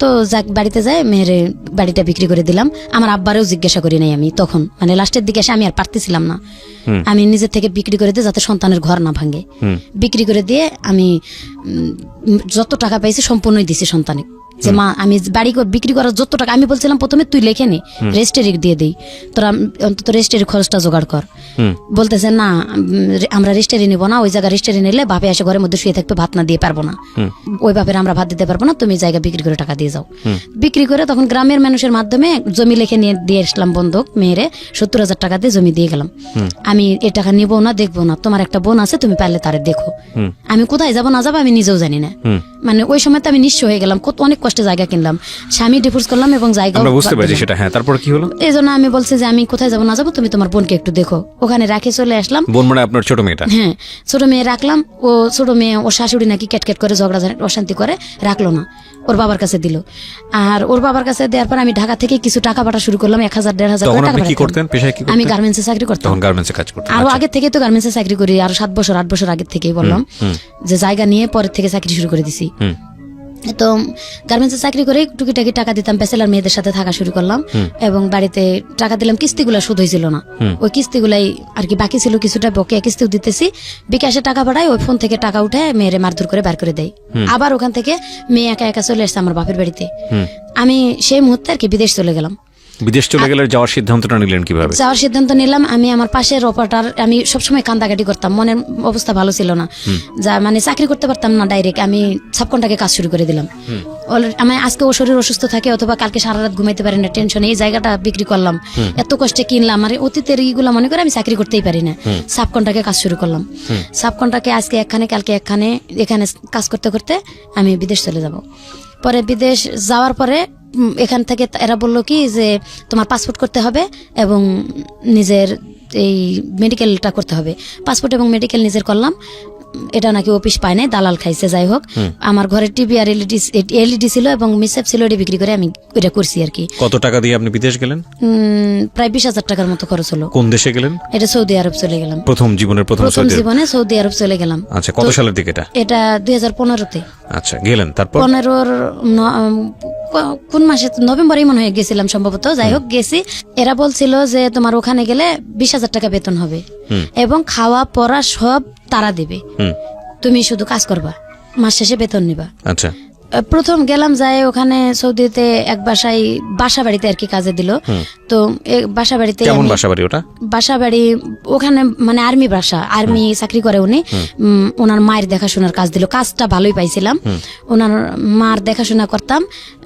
তো যাক, বাড়িতে যাই মেয়ের বাড়িটা বিক্রি করে দিলাম। আমার আব্বারেও জিজ্ঞাসা করি নাই আমি তখন, মানে লাস্টের দিকে এসে আমি আর পারতেছিলাম না, আমি নিজের থেকে বিক্রি করে দিই যাতে সন্তানের ঘর না ভাঙে। বিক্রি করে দিয়ে আমি যত টাকা পাইছি সম্পূর্ণই দিছি সন্তানে, যে মা আমি বাড়ি বিক্রি করার যত টাকা, আমি বলছিলাম প্রথমে তুই লেখে নে, রেজিস্ট্রি দিয়ে দিই, তোরা অন্তত রেজিস্ট্রির খরচটা জোগাড় কর। বলতেছে না আমরা রেজিস্ট্রি নিবো না, ওই জায়গা রেজিস্ট্রি নিলে বাপে এসে ঘরের মধ্যে শুয়ে থাকবে, ভাত না দিয়ে পারবো না, ওই বাপের আমরা ভাত দিতে পারবো না, তুমি জায়গা বিক্রি করে টাকা দিয়ে যাও। বিক্রি করে তখন গ্রামের মানুষের মাধ্যমে জমি লেখে নিয়ে দিয়ে আসলাম বন্ধক, মেয়েরে 70,000 টাকা দিয়ে জমি দিয়ে গেলাম। আমি এ টাকা নিবো না, দেখবো না, তোমার একটা বোন আছে, তুমি পারলে তারে দেখো। আমি কোথায় যাবো না যাবো আমি নিজেও জানি না, মানে ওই সময় তো আমি নিঃস্ব হয়ে গেলাম, অনেক কষ্টে জায়গা কিনলাম, স্বামী ডিভোর্স করলাম এবং জায়গা বুঝতে পারছি সেটা। হ্যাঁ, তারপর কি হলো? এই জন্য আমি বলছি যে আমি কোথায় যাবো না যাবো, তুমি তোমার বোনকে একটু দেখো। ওখানে রাখে চলে আসলাম। বোন মানে আপনার ছোট মেয়েটা? হ্যাঁ, ছোট মেয়ে রাখলাম। ও ছোট মেয়ে, ওর শাশুড়ি নাকি ক্যাটক্যাট করে ঝগড়া অশান্তি করে, রাখলো না, ওর বাবার কাছে দিল। আর ওর বাবার কাছে দেওয়ার পর আমি ঢাকা থেকে কিছু টাকা পাঠা শুরু করলাম, 1,000-1,500 করে টাকা। কি করতেন পেশায়? কি করতেন? আমি গার্মেন্টসে চাকরি করতাম। তখন গার্মেন্টসে কাজ করতেন? আরো আগে থেকে তো গার্মেন্টসে চাকরি করি, আরো 7 বছর 8 বছর আগে থেকেই বললাম যে জায়গা নিয়ে পরের থেকে চাকরি শুরু করে দিছি। তো গার্মেন্টসে চাকরি করে টুকিটাকি টাকা দিতাম, ব্যাচেলার মেয়েদের সাথে থাকা শুরু করলাম এবং বাড়িতে টাকা দিলাম। কিস্তিগুলা শোধ হয়েছিল না, ওই কিস্তিগুলাই আর কি বাকি ছিল, কিছুটা বকেয়া কিস্তিও দিতেছি। বিকাশে টাকা পাঠায়, ওই ফোন থেকে টাকা উঠে মেয়েরে মারধর করে বার করে দেয়। আবার ওখান থেকে মেয়ে একা একা চলে আসছে আমার বাপের বাড়িতে। আমি সেই মুহূর্তে আর কি বিদেশ চলে গেলাম। বিদেশ চলে গেলে যাওয়ার সিদ্ধান্তটা নিলেন কিভাবে? যাওয়ার সিদ্ধান্ত নিলাম, আমি আমার পাশের অপারেটর, আমি সবসময় কান্দাকাটি করতাম, মনের অবস্থা ভালো ছিল না, যা মানে চাকরি করতে পারতাম না ডাইরেক্ট। আমি সাবকন্ট্রাক্টে কাজ শুরু করে দিলাম। আমি আজকে ও শরীর অসুস্থ থাকে অথবা কালকে সারা রাত ঘুমাইতে পারি না, টেনশনে এই জায়গাটা বিক্রি করলাম, এত কষ্টে কিনলাম, আর অতীতের এইগুলো মনে করে আমি চাকরি করতেই পারি না। সাবকন্ট্রাক্টে কাজ শুরু করলাম। সাবকন্ট্রাক্টে আজকে একখানে কালকে একখানে, এখানে কাজ করতে করতে আমি বিদেশ চলে যাব। পরে বিদেশ যাওয়ার পরে এখান থেকে এরা বললো কি যে তোমার পাসপোর্ট করতে হবে এবং নিজের এই মেডিকেলটা করতে হবে। পাসপোর্ট এবং মেডিকেল নিজের করলাম, এটা নাকি অফিস পায় নাই, দালাল খাইছে। যাই হোক, আমার ঘরে টিভি আর এলইডি ছিল এবং মিসেপ ছিল, ওটা বিক্রি করে আমি ওইটা করছি আর কি। কত টাকা দিয়ে আপনি বিদেশ গেলেন? প্রায় 20,000 টাকার মতো খরচ হলো। কোন দেশে গেলেন? এটা সৌদি আরব চলে গেলাম, জীবনের প্রথম জীবনে সৌদি আরব চলে গেলাম। আচ্ছা, কত সালের দিকে এটা? এটা 2015-তে। আচ্ছা, গেলেন তারপর? 15-র কোন মাসে, নভেম্বরেই মনে হয় গেছিলাম সম্ভবত। যাই হোক, গেছি। এরা বলছিল যে তোমার ওখানে গেলে 20,000 টাকা বেতন হবে এবং খাওয়া পড়া সব তারা দেবে, তুমি শুধু কাজ করবা, মাস শেষে বেতন নিবা। আচ্ছা, প্রথম গেলাম, যাই ওখানে সৌদিতে এক বাসা বাড়িতে আর কি কাজে দিল। তো বাসা বাড়িতে, কেমন বাসা বাড়ি ওটা? বাসা বাড়ি ওখানে মানে আর্মি বাসা, আর্মি চাকরি করে উনি। ওনার মায়ের দেখাশোনার কাজ দিল, কাজটা ভালোই পাইছিলাম। ওনার মার দেখাশোনা করতাম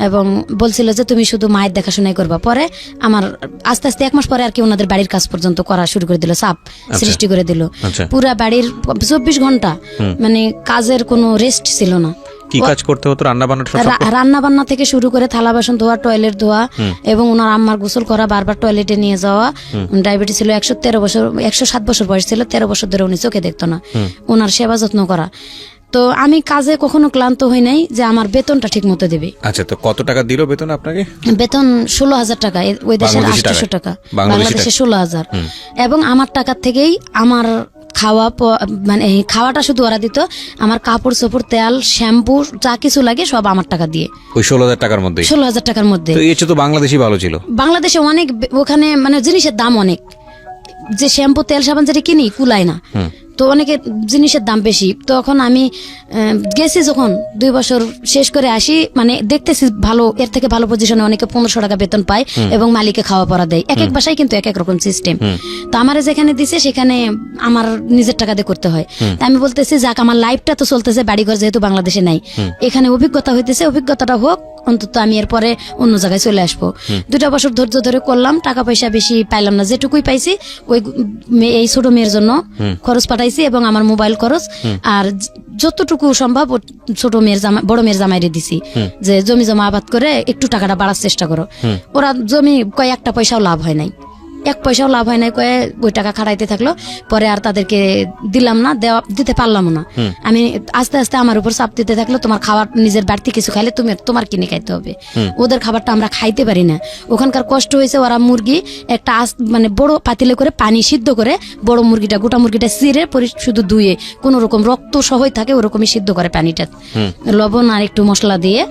এবং বলছিল যে তুমি শুধু মায়ের দেখাশোনাই করবা। পরে আমার আস্তে আস্তে 1 মাস পরে আর কি ওনাদের বাড়ির কাজ পর্যন্ত করা শুরু করে দিল, চাপ সৃষ্টি করে দিল। পুরা বাড়ির 24 ঘন্টা মানে কাজের কোনো রেস্ট ছিল না। কি কাজ করতে হতো? রান্না বান্না থেকে শুরু করে থালা বাসন ধোয়া, টয়লেট ধোয়া এবং ওনার আম্মার গোসল করা, বারবার টয়লেটে নিয়ে যাওয়া। ডায়াবেটিস ছিল, 107 বছর বয়স ছিল, 13 বছর ধরে উনি চোখে দেখতো না, ওনার সেবা যত্ন করা। তো আমি কাজে কখনো ক্লান্ত হই নাই যে আমার বেতনটা ঠিক মতো দেবে। আচ্ছা, তো কত টাকা দিল বেতন আপনাকে? বেতন 16,000 টাকা, ওই দেশের 800 টাকা, বাংলাদেশে 16,000। এবং আমার টাকা থেকেই আমার মানে খাওয়াটা শুধু ওরা দিত, আমার কাপড় চোপড়, তেল, শ্যাম্পু যা কিছু লাগে সব আমার টাকা দিয়ে। ওই 16,000 টাকার মধ্যে? 16,000 টাকার মধ্যে। তো বাংলাদেশই ভালো ছিল। বাংলাদেশে অনেক, ওখানে মানে জিনিসের দাম অনেক, যে শ্যাম্পু তেল সাবান যেটা কিনি কুলায় না, তো অনেকে জিনিসের দাম বেশি। তখন আমি গেছি যখন 2 বছর শেষ করে আসি, মানে দেখতেছি ভালো, এর থেকে ভালো পজিশনে অনেকে 1500 টাকা বেতন পায় এবং মালিকে খাওয়া পড়া দেয়। এক এক বাসায় কিন্তু এক এক রকম সিস্টেম। তো আমার যেখানে দিছে সেখানে আমার নিজের টাকা দিয়ে করতে হয়। আমি বলতেছি যাক, আমার লাইফটা তো চলতেছে, বাড়িঘর যেহেতু বাংলাদেশে নাই, এখানে অভিজ্ঞতা হইতেছে, অভিজ্ঞতাটা হোক, অন্তত আমি এরপরে অন্য জায়গায় চলে আসবো। 2টা বছর ধৈর্য ধরে করলাম, টাকা পয়সা বেশি পাইলাম না, যেটুকুই পাইছি ওই এই ছোট মেয়ের জন্য খরচ পাঠাইছি এবং আমার মোবাইল খরচ, আর যতটুকু সম্ভব ছোট মেয়ের বড় মেয়ের জামাইরে দিছি যে জমি জমা আবাদ করে একটু টাকাটা বাড়ার চেষ্টা করো। ওরা জমি কয় একটা পয়সাও লাভ হয় নাই, 1 পয়সাও লাভ হয় নাই, কয়ে ওই টাকা খাটাইতে থাকলো। পরে আর তাদেরকে দিলাম না, দিতে পারলাম না। আমি আস্তে আস্তে আমার উপর চাপ দিতে থাকলো, তোমার খাবার নিজের বাড়তি কিছু খাইলে তোমার কিনে খাইতে হবে, ওদের খাবারটা আমরা খাইতে পারি না। ওখানকার কষ্ট হয়েছে, ওরা মুরগি একটা মানে বড় পাতিলে করে পানি সিদ্ধ করে, বড় মুরগিটা, গোটা মুরগিটা চিরে শুধু ধুয়ে কোন রকম রক্ত সহই থাকে ওরকমই সিদ্ধ করে পানিটা, লবণ আর একটু মশলা দিয়ে,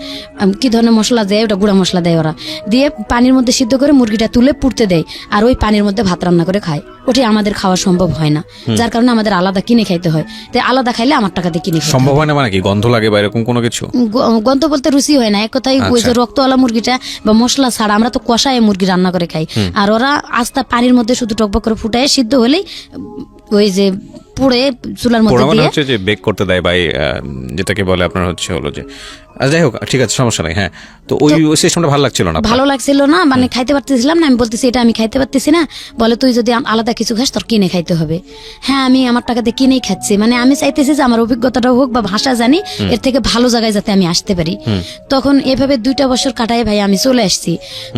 কি ধরনের মশলা দেয় ওটা গুঁড়া মশলা দেয় ওরা, দিয়ে পানির মধ্যে সিদ্ধ করে মুরগিটা তুলে পুড়তে দেয়, আর ওই পানির মধ্যে ভাত রান্না করে খায়। ওটি আমাদের খাওয়া সম্ভব হয় না, যার কারণে আমাদের আলাদা কিনে খাইতে হয়। তাই আলাদা খাইলে আমার টাকা দিয়ে কিনে সম্ভব হয় না। মানে কি গন্ধ লাগে বা এরকম কোনো কিছু? গন্ধ বলতে রুচি হয় না, এক কথায় ওই যে রক্তওয়ালা মুরগিটা বা মশলা ছাড়া, আমরা তো কষায় মুরগি রান্না করে খাই, আর ওরা আস্তা পানির মধ্যে শুধু টকবক করে ফুটায় সিদ্ধ হলেই ওই যে পুড়ে চুলার মধ্যে দিয়ে হচ্ছে যে বেক করতে দেয়, বা যেটাকে বলে আপনার হচ্ছে হলো যে, যাই হোক ঠিক আছে, সমস্যা নাই। হ্যাঁ, তো ওই সিস্টেমটা ভালো লাগছিল না? ভালো লাগছিল না, মানে খাইতে পারতেছিলাম না। আমি বলতেছি এটা আমি খাইতে পারতেছি না, বলে তুই যদি আলাদা কিছু খাস তোর কিনে খাইতে হবে। হ্যাঁ, আমি আমার টাকা দিয়ে কিনেই খাচ্ছি, মানে আমি চাইতেছি যে আমার অভিজ্ঞতাটা হোক বা ভাষা জানি, এর থেকে ভালো জায়গায় যাতে আমি আসতে পারি। তখন এভাবে 2টা বছর কাটায় ভাই আমি চলে আসছি।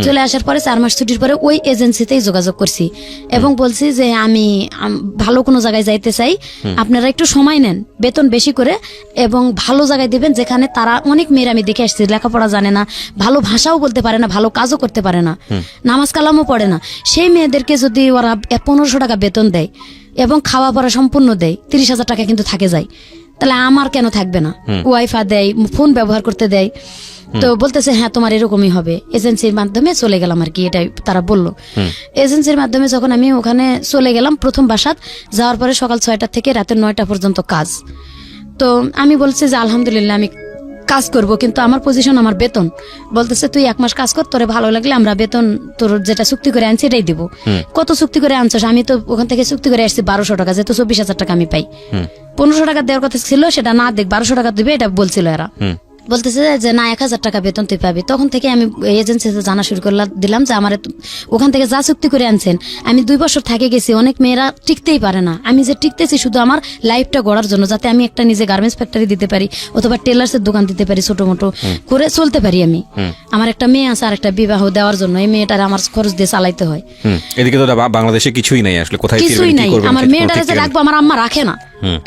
চলে আসার পরে 4 মাস ছুটির পরে ওই এজেন্সিতেই যোগাযোগ করছি এবং বলছি যে আমি ভালো কোনো জায়গায় যাইতে চাই, আপনারা একটু সময় নেন, বেতন বেশি করে এবং ভালো জায়গায় দিবেন, যেখানে তারা, অনেক মেয়েরা আমি দেখে আসছি লেখাপড়া জানে না, ভালো ভাষাও বলতে পারে না, ভালো কাজও করতে পারে না, নামাজ কালামও পড়ে না, সেই মেয়েদেরকে যদি ওরা 1500 টাকা বেতন দেয় এবং খাওয়া পড়া সম্পূর্ণ দেয়, 30,000 টাকা কিন্তু থাকে যায়, তাহলে আমার কেন থাকবে না? ওয়াইফাই দেয়, ফোন ব্যবহার করতে দেয়। তো বলতেছে হ্যাঁ তোমার এরকমই হবে। এজেন্সির মাধ্যমে চলে গেলাম আর কি, এটাই তারা বললো। এজেন্সির মাধ্যমে যখন আমি ওখানে চলে গেলাম, প্রথম বাসাত যাওয়ার পরে সকাল 6টা থেকে রাতের 9টা পর্যন্ত কাজ। তো আমি বলছি যে আলহামদুলিল্লাহ আমি কাজ করব, কিন্তু আমার পজিশন, আমার বেতন বলতেছে তুই 1 মাস কাজ কর, তোরে ভালো লাগলে আমরা বেতন তোর যেটা চুক্তি করে আনছি এটাই দিব। কত চুক্তি করে আনছস? আমি তো ওখান থেকে চুক্তি করে আসছি 1200 টাকা, যেহেতু 24,000 টাকা আমি পাই। 1500 টাকা দেওয়ার কথা ছিল, সেটা না দেখ 1200 টাকা দিবে এটা বলছিল এরা। বলতেছে যে না 1000 টাকা বেতন তুই পাবি। তখন থেকে আমি এজেন্সিতে জানা শুরু করলাম, দিলাম যে আমার ওখান থেকে যা চুক্তি করে আনছেন, আমি 2 বছর থেকে গেছি, অনেক মেয়েরা টিকতেই পারে না, আমি যে টিকতেছি শুধু আমার লাইফটা গড়ার জন্য, যাতে আমি একটা নিজে গার্মেন্টস ফ্যাক্টরি দিতে পারি অথবা টেলার্সের দোকান দিতে পারি, ছোট মোটো করে চলতে পারি আমি। আমার একটা মেয়ে আছে, আর একটা বিবাহ দেওয়ার জন্য এই মেয়েটার আমার খরচ দিয়ে চালাইতে হয়। এদিকে তো বাংলাদেশে কিছুই নাই আসলে, কোথায় কিছুই নাই। আমার মেয়েটারে যে রাখবো, আমার আম্মা রাখে না,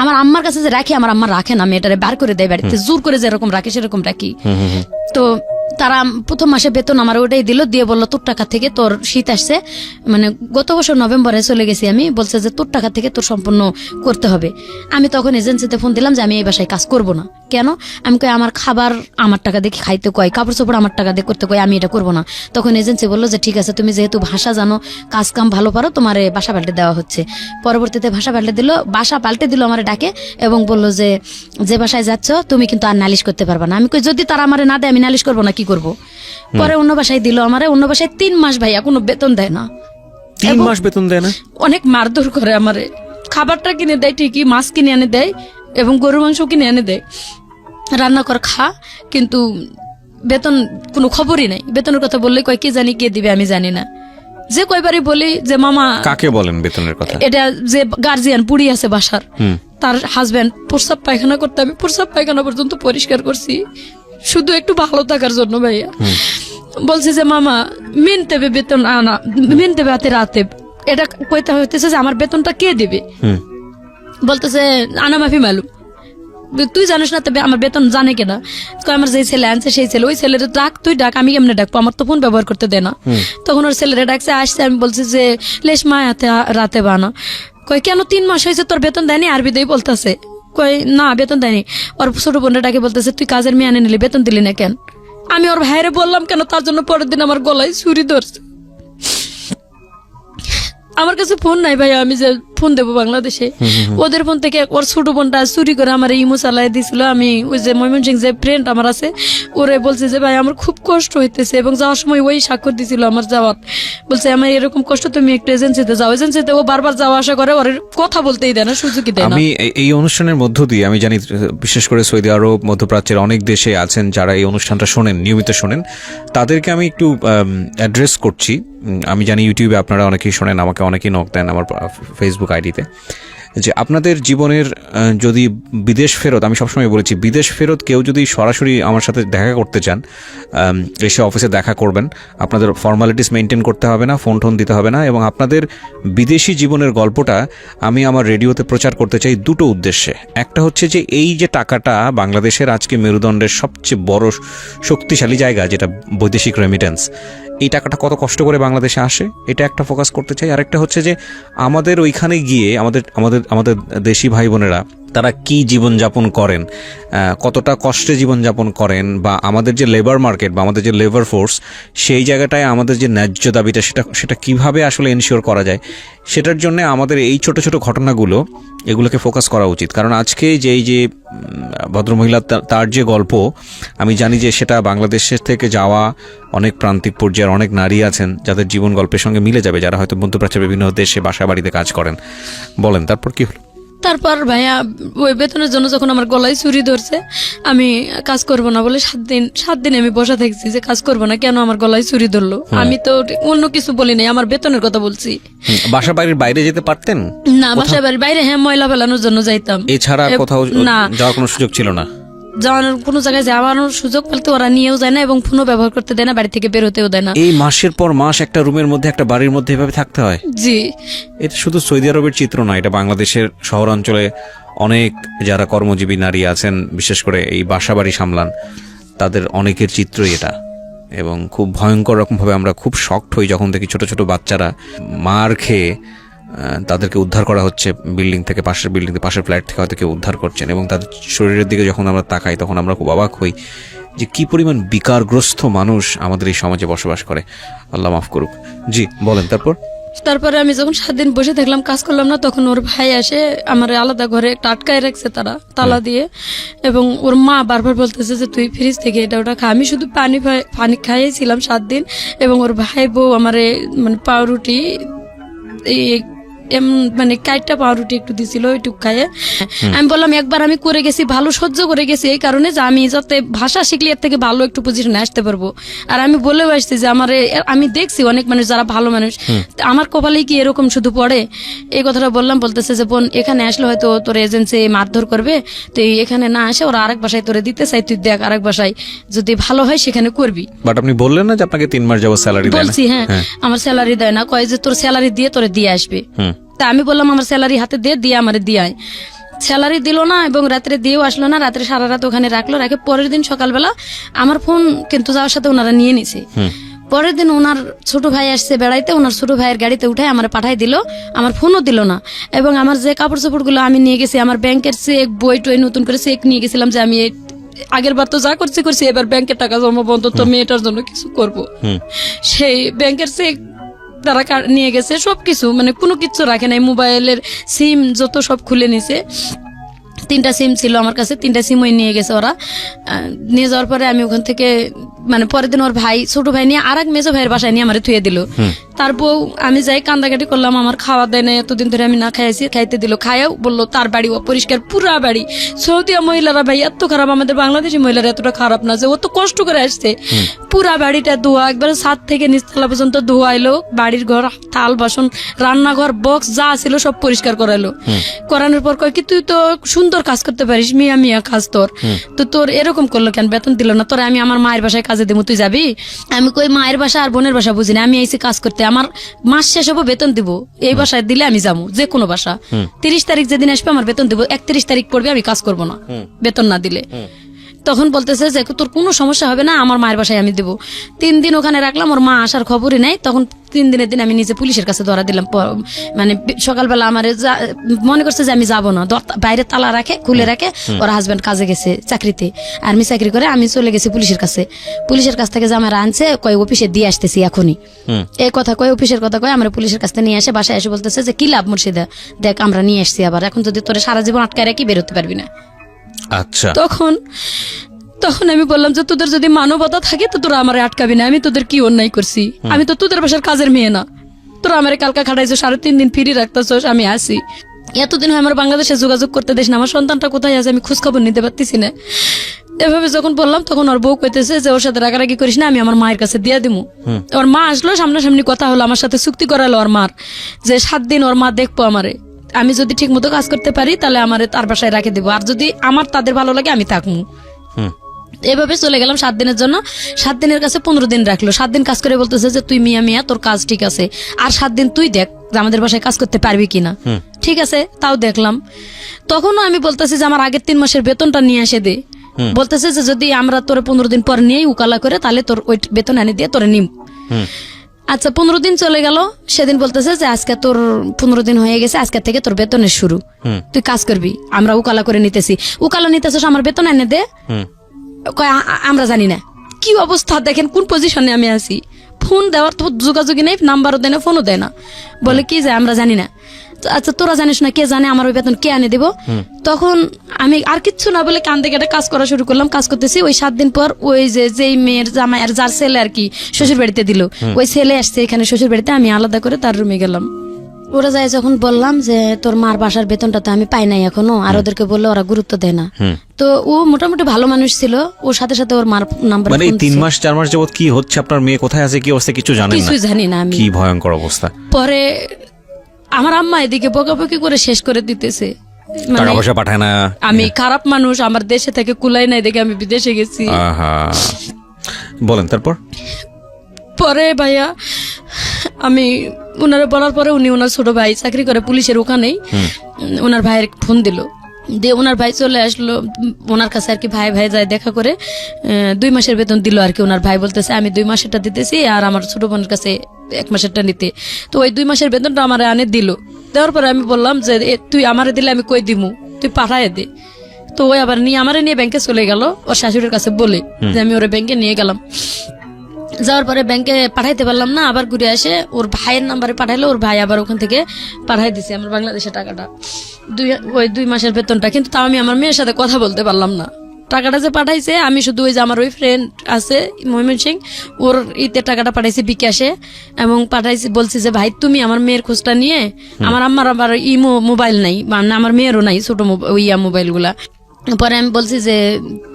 আমার আম্মার কাছে যে রাখি, আমার আম্মা রাখে না, মেয়েটারে বার করে দেয় বাড়িতে, জোর করে যেরকম রাখে সেরকম রাখি। তো তারা প্রথম মাসে বেতন আমার ওটাই দিল, দিয়ে বললো তোর টাকা থেকে তোর শীত আসছে, মানে গত বছর নভেম্বরে চলে গেছি আমি, বলছে যে তোর টাকা থেকে তোর সম্পূর্ণ করতে হবে। আমি তখন এজেন্সিতে ফোন দিলাম যে আমি এই বাসায় কাজ করব না। কেন? আমি কই আমার খাবার আমার টাকা দিয়ে খাইতে কয়, কাপড় চোপড় আমার টাকা দিয়ে করতে কয়, আমি এটা করবো না। তখন এজেন্সি বললো যে ঠিক আছে, তুমি যেহেতু ভাষা জানো, কাজ কাম ভালো পারো, তোমার বাসা পাল্টে দেওয়া হচ্ছে। পরবর্তীতে বাসা পাল্টে দিল আমার ডাকে এবং বললো যে বাসায় যাচ্ছ তুমি কিন্তু আর নালিশ করতে পারবা না। আমি কই যদি তারা আমার না দেয় আমি নালিশ করবো না, কি করব? পরে অন্য বাসায় দিল আমারে, অন্য বাসায় 3 মাস ভাইয়া কোনো বেতন দেয় না। 3 মাস বেতন দেয় না? অনেক মারধর করে আমারে। খাবারটা কিনে দেয় ঠিকই, মাছ কিনে এনে দেয় এবং গরু মাংস কিনে এনে দেয়, রান্না কর খা, কিন্তু বেতন কোনো খবরই নাই। বেতনের কথা বললে কয় কি জানি কে দিবে আমি জানি না। যে কয়বারই বলি যে মামা, কাকে বলেন বেতনের কথা? এটা যে গার্জিয়ান পুড়ি আছে বাসার, তার হাজবেন্ড প্রস্রাব পায়খানা করতে, আমি প্রস্রাব পায়খানা পর্যন্ত পরিষ্কার করছি শুধু একটু ভালো থাকার জন্য ভাইয়া। বলছে যে মামা মিন দেবে বেতন, আনা মিন দেবে হাতে রাতে, এটা কইতে হইতেছে যে আমার বেতনটা কে দিবে? বলতেছে আনা মাফি মালুম, তুই জানিস না তবে আমার বেতন জানে কেনা? আমার যে ছেলে আনছে সেই ছেলে, ওই ছেলের ডাক, তুই ডাক, আমি কেমনে ডাকবো, আমার তো ফোন ব্যবহার করতে দে না। তখন ওর ছেলেরা ডাকছে, আসছে, আমি বলছি যে লেশ মা হাতে রাতে বানা। কই কেন 3 মাস হয়েছে তোর বেতন দেয়নি? আরবি দিয়ে বলতেছে, কই না বেতন দেয়নি। ওর ছোট বোনটা ডাকে বলতেছে তুই কাজের মেয়ে আনে নিলি, বেতন দিলি না কেন? আমি ওর ভাইরে বললাম কেন, তার জন্য পরের দিন আমার গলায় ছুরি ধরছে। আমার কাছে ফোন নাই ভাই, আমি যে ফোন দেবো বাংলাদেশে, ওদের ফোন থেকে ওর ছোট বোনটা চুরি করে আমার ইমো চালাই দিছিল। আমি ওই যে ময়মনসিং যে ফ্রেন্ড আমার আছে, ওরে বলছে যে ভাই আমার খুব কষ্ট হইতেছে, এবং যাওয়ার সময় ওই স্বাক্ষর দিছিল আমার যাওয়ার, বলছে আমার এরকম কষ্ট, তুমি একটু এজেন্সিতে যাও। এজেন্সিতে ও বারবার যাওয়া আসা করে, ওর কথা বলতেই দেয় না, সুযোগই দেয় না। আমি এই অনুষ্ঠানের মধ্য দিয়ে আমি জানি বিশেষ করে সৌদি আরব, মধ্যপ্রাচ্যের অনেক দেশে আছেন যারা এই অনুষ্ঠানটা শোনেন, নিয়মিত শোনেন, তাদেরকে আমি একটু অ্যাড্রেস করছি। আমি জানি ইউটিউবে আপনারা অনেকেই শোনেন, আমাকে অনেকেই নক দেন আমার ফেসবুক আইডিতে, যে আপনাদের জীবনের যদি বিদেশ ফেরত, আমি সবসময় বলেছি বিদেশ ফেরত কেউ যদি সরাসরি আমার সাথে দেখা করতে চান, এসে অফিসে দেখা করবেন, আপনাদের ফর্মালিটিস মেনটেন করতে হবে না, ফোন টোন দিতে হবে না, এবং আপনাদের বিদেশি জীবনের গল্পটা আমি আমার রেডিওতে প্রচার করতে চাই 2টো উদ্দেশ্যে। একটা হচ্ছে যে এই যে টাকাটা বাংলাদেশের আজকে মেরুদণ্ডের সবচেয়ে বড় শক্তিশালী জায়গা যেটা বৈদেশিক রেমিটেন্স, এই টাকাটা কত কষ্ট করে বাংলাদেশে আসে, এটা একটা ফোকাস করতে চাই। আরেকটা হচ্ছে যে আমাদের ওইখানে গিয়ে আমাদের দেশি ভাই বোনেরা তারা কি জীবনযাপন করেন, কতটা কষ্টে জীবনযাপন করেন, বা আমাদের যে লেবার মার্কেট বা আমাদের যে লেবার ফোর্স, সেই জায়গাটায় আমাদের যে ন্যায্য দাবিটা সেটা কিভাবে আসলে এনশিওর করা যায়, সেটার জন্য আমাদের এই ছোট ছোট ঘটনাগুলো এগুলোকে ফোকাস করা উচিত। কারণ আজকে এই যে ভদ্রমহিলা তার যে গল্প, আমি জানি যে সেটা বাংলাদেশের থেকে যাওয়া অনেক প্রান্তিক পর্যায়ের অনেক নারী আছেন যাদের জীবন গল্পের সঙ্গে মিলে যাবে, যারা হয়তো মধ্যপ্রাচ্যের বিভিন্ন দেশে বাসা বাড়িতে কাজ করেন। বলেন তারপর কি হলো? তারপর ভাইয়া ওই বেতনের জন্য যখন আমার গলায় ছুরি ধরছে, আমি কাজ করব না বলে 7 দিন আমি বসা থাকছি যে কাজ করব না। কেন আমার গলায় ছুরি ধরলো? আমি তো অন্য কিছু বলি নাই, আমার বেতনের কথা বলছি। বাসা বাড়ির বাইরে যেতে পারতেন না? বাসা বাড়ির বাইরে হ্যাঁ ময়লা ফেলানোর জন্য যাইতাম, এছাড়া কোথাও না যাওয়ার কোনো সুযোগ ছিল না। যাওয়ার কোনো জায়গায় যাওয়ার সুযোগ পেলে ওরা নিয়েও যায় না এবং ফোনও ব্যবহার করতে দেয় না, বাড়ি থেকে বের হতেও দেয় না। এই মাসের পর মাস একটা রুমের মধ্যে, একটা বাড়ির মধ্যে এভাবে থাকতে হয়? জি। এটা শুধু সৌদি আরবের চিত্র না, এটা বাংলাদেশের শহরাঞ্চলে অনেক যারা কর্মজীবী নারী আছেন, বিশেষ করে এই বাসা বাড়ি সামলান, তাদের অনেকের চিত্রই এটা। এবং খুব ভয়ঙ্কর রকমভাবে আমরা খুব শকড হই যখন দেখি ছোট ছোট বাচ্চারা মার খেয়ে তাদেরকে উদ্ধার করা হচ্ছে বিল্ডিং থেকে, পাশের ফ্ল্যাট থেকে হয়তো কেউ উদ্ধার করছেন, এবং তাদের শরীরের দিকে যখন আমরা তাকাই তখন আমরা খুব অবাক হই যে কি পরিমাণ বিকারগ্রস্ত মানুষ আমাদের এই সমাজে বসবাস করে। আল্লাহ মাফ করুক। জি বলেন তারপরে আমি যখন 7 দিন বসে থাকলাম, কাজ করলাম না, তখন ওর ভাই আসে আমার আলাদা ঘরে একটা আটকায় রাখছে তারা তালা দিয়ে, এবং ওর মা বারবার বলতেছে যে তুই ফ্রিজ থেকে এটা ওটা খা। আমি শুধু পানি খাইয়েছিলাম 7 দিন, এবং ওর ভাই বউ আমার মানে পাউরুটি মানে 4টা পাউরুটি একটু দিছিল, ওইটুক খাইয়ে। আমি বললাম একবার আমি করে গেছি, ভালো সহ্য করে গেছি এই কারণে যে আমি যাতে ভাষা শিখলে এর থেকে ভালো একটু পজিশনে আসতে পারবো। আর আমি বলেও আসছি যে আমি দেখছি অনেক মানুষ যারা ভালো মানুষ, আমার কপালেই কি এরকম শুধু পড়ে? এই কথাটা বললাম। বলতেছে যে বোন এখানে আসলে হয়তো তোর এজেন্সি মারধর করবে, তুই এখানে না আসে ওরা আরেক বাসায় তোরে দিতে চাই, তুই দেখ আরেক বাসায় যদি ভালো হয় সেখানে করবি। বাট আপনি বললেন না যে আপনাকে 3 মাস যাবত স্যালারি দেয় না? বলছি হ্যাঁ, আমার স্যালারি দেয় না, কয় যে তোর স্যালারি দিয়ে তোরে দিয়ে আসবে। তা আমি বললাম আমার স্যালারি হাতে দিয়ে আমারে দিয়ে আয়। স্যালারি দিল না এবং রাত্রে দিয়েও আসলো না, রাত্রে সারা রাত ওখানে রাখলো, রেখে পরের দিন সকালবেলা আমার ফোন কিন্তু যাওয়ার সাথে ওনারা নিয়ে নিছে। পরের দিন ওনার ছোট ভাই আসছে বেড়াইতে, ওনার ছোট ভাইয়ের গাড়িতে উঠে আমার পাঠাই দিল, আমার ফোনও দিল না। এবং আমার যে কাপড় চোপড় গুলো আমি নিয়ে গেছি, আমার ব্যাংকের চেক বই টই নতুন করে চেক নিয়ে গেছিলাম যে আমি আগের বার তো যা করছি এবার ব্যাংকের টাকা জমা বন্ধ, তো মেয়েটার জন্য কিছু করব, সেই ব্যাংকের চেক তারা নিয়ে গেছে, সবকিছু মানে কোনো কিছু রাখে নাই, মোবাইলের সিম যত সব খুলে নিছে। 3টা সিম ছিল আমার কাছে, 3টা সিমই নিয়ে গেছে ওরা। নিয়ে যাওয়ার পরে আমি ওখান থেকে মানে পরের দিন ওর ভাই ছোট ভাই নিয়ে আর এক মেজো ভাইয়ের বাসায় নিয়ে আমার থুয়ে দিল। তারপর আমি যাই কান্দাকাটি করলাম, আমার খাওয়া দেয় না, এতদিন ধরে আমি না খাইছি, খাইতে দিল, খাইও বললো তার বাড়ি অপরিষ্কার, পুরা বাড়ি। সৌদিয়া মহিলারা ভাই এত খারাপ, আমাদের বাংলাদেশি মহিলারা এতটা খারাপ না যে ও তো কষ্ট করে আসছে। পুরা বাড়িটা ধোয়া, একবার ছাদ থেকে নিচতলা পর্যন্ত ধোয়াইলো, বাড়ির ঘর থাল বাসন রান্নাঘর বক্স যা ছিল সব পরিষ্কার করাইলো। করানোর পর কয় কি তুই তো সুন্দর কাজ করতে পারিস, মিয়া মিয়া কাজ তোর, তো তোর এরকম করলো কেন, বেতন দিল না তোর, আমি আমার মায়ের বাসায় কাজে দেবো, তুই যাবি? আমি কই মায়ের বাসা আর বোনের বাসা বুঝি না, আমি আইসি কাজ করতে, আমার মাস শেষ হবো বেতন দিব, এই বাসায় দিলে আমি যাবো, যে কোনো বাসা। 30 তারিখ যেদিন আসবে আমার বেতন দিব, 31 তারিখ পড়বে আমি কাজ করবো না বেতন না দিলে। তখন বলতেছে যে তোর কোনো সমস্যা হবে না, আমার মায়ের বাসায় আমি দেবো। 3 দিন ওখানে রাখলাম, ওর মা আসার খবরই নাই। তখন 3 দিনের দিন আমি নিজে পুলিশের কাছে ধরা দিলাম। মানে সকালবেলা আমার মনে করছে যে আমি যাবো না, বাইরে তালা রাখে খুলে রাখে, ওর হাজবেন্ড কাজে গেছে চাকরিতে, আর্মি চাকরি করে, আমি চলে গেছি পুলিশের কাছে। পুলিশের কাছ থেকে যে আমার আনছে, কয় অফিসে দিয়ে আসতেছি এখনই, এই কথা কয়, অফিসের কথা কয়, আমার পুলিশের কাছ থেকে নিয়ে আসে, বাসায় এসে বলতেছে যে কি লাভ মুর্শিদা, দেখ আমরা নিয়ে আসছি আবার, এখন যদি তোর সারা জীবন আটকায় রাখি বেরোতে পারবি না। আচ্ছা, তখন আমি বললাম যে তোদের যদি মানবতা থাকে তো তোরা আমারে আটকাবি না, আমি তোদের কি অন্যায় করছি? আমি তো তোদের বাসার কাজের মেয়ে না, তোরা আমারে কালকা খাটাইছো, 3.5 দিন ফ্রি রাখতেছস, আমি আসি। এতদিন হয় আমার বাংলাদেশে যোগাযোগ করতে দিস না, আমার সন্তানটা কোথায় আছে আমি খোঁজ খবর নিতে পারতেছি না। এভাবে যখন বললাম তখন ওর বউ কইতেছে যে ওর সাথে রাগারাগি করিস না, আমি আমার মায়ের কাছে দিয়ে দিমু। ওর মা আসলো, সামনাসামনি কথা হলো, আমার সাথে চুক্তি করালো ওর মার যে 7 দিন ওর মা দেখবো আমারে, আমি যদি ঠিক মতো কাজ করতে পারি তাহলে আমারে তার বাসায় রাখে দেবো, আর যদি আমার তাদের ভালো লাগে আমি থাকবো। এভাবে চলে গেলাম 7 দিনের জন্য। 7 দিনের কাছে 15 দিন রাখলো। 7 দিন কাজ করে বলতেছে যে তুই মিয়া মিয়া তোর কাজ ঠিক আছে, আর 7 দিন তুই দেখ যে আমাদের বাসায় কাজ করতে পারবি কিনা। ঠিক আছে, তাও দেখলাম। তখনও আমি বলতেছি যে আমার আগের 3 মাসের বেতনটা নিয়ে এসে দে। বলতেছে যে যদি আমরা তোর 15 দিন পর নিয়েই উকালা করে তাহলে তোর ওই বেতন এনে দিয়ে তোরে নিম। আচ্ছা, 15 দিন চলে গেল। সেদিন বলতেছে যে আজকে তোর 15 দিন হয়ে গেছে, আজকে থেকে তোর বেতনের শুরু, তুই কাজ করবি, আমরা উকালা করে নিতেছি। উকালা নিতেছিস, আমার বেতন এনে দে। আমরা জানি না কি অবস্থা, দেখেন কোন পজিশনে আমি আছি। ফোন দেওয়ার তো যোগাযোগই নেই, নাম্বারও দেয় না, ফোনও দেয় না, বলে কি যে আমরা জানি না। আচ্ছা তোরা জানিস না, কে জানে আমার ওই বেতন কে আনে দিব? তখন আমি আর কিচ্ছু না বলে কান্দে কেটে কাজ করা শুরু করলাম। কাজ করতেছি, ওই 7 দিন পর ওই যেই মেয়ের জামাই আর যার ছেলে আর কি শ্বশুর বাড়িতে দিল, ওই ছেলে আসছে এখানে শ্বশুর বাড়িতে, আমি আলাদা করে তার রুমে গেলাম। ওরা যায় যখন বললাম যে তোর মার বাসার বেতনটা তো আমি পাই নাই এখনো, আর ওদেরকে বললে ওরা গুরুত্ব দেয় না। তো ও মোটামুটি ভালো মানুষ ছিল, ওর সাথে সাথে ওর মার নাম্বার, মানে 3 মাস 4 মাস যাবত কি হচ্ছে, আপনার মেয়ে কোথায় আছে, কি অবস্থা কিছু জানেন না? কিছু জানি না আমি, কি ভয়ঙ্কর অবস্থা। পরে আমার আম্মা এদিকে বকাবকি করে শেষ করে দিতেছে, টাকা পয়সা পাঠায় না, আমি খারাপ মানুষ, আমার দেশে থেকে কুলাই নাই দেখে আমি বিদেশে গেছি। বলেন তারপর? পরে ভাইয়া আমি ওনারা বলার পরে উনি ওনার ছোট ভাই চাকরি করে পুলিশের ওখানেই, ওনার ভাইয়ের ফোন দিল, দিয়ে ওনার ভাই চলে আসলো ওনার কাছে আর কি, ভাই ভাই যায় দেখা করে 2 মাসের বেতন দিল আর কি। ওনার ভাই বলতেছে আমি 2 মাসেরটা দিতেছি আর আমার ছোট বোনের কাছে 1 মাসেরটা নিতে। তো ওই 2 মাসের বেতনটা আমার আনে দিল। দেওয়ার পরে আমি বললাম যে তুই আমারে দিলে আমি কই দিমু, তুই পাঠায় দে। তো ওই আবার আমারে নিয়ে ব্যাংকে চলে গেল ওর শাশুড়ির কাছে বলে যে আমি ওরে ব্যাংকে নিয়ে গেলাম। যাওয়ার পরে ব্যাংকে পাঠাইতে পারলাম না, আবার ঘুরে আসে ওর ভাইয়ের নাম্বারে পাঠাইলো, ওর ভাই আবার ওখান থেকে পাঠাই দিছে আমার বাংলাদেশের টাকাটা, ওই 2 মাসের বেতনটা। কিন্তু তাও আমি আমার মেয়ের সাথে কথা বলতে পারলাম না। টাকাটা যে পাঠাইছে আমি শুধু ওই যে আমার ওই ফ্রেন্ড আছে ময়মনসিং, ওর ইতে টাকাটা পাঠাইছি বিকাশে, এবং পাঠাইছি বলছি যে ভাই তুমি আমার মেয়ের খোঁজটা নিয়ে, আমার আম্মার আবার ইমো মোবাইল নাই, মানে আমার মেয়েরও নাই ছোট মোবাইল গুলা। পরে আমি বলছি যে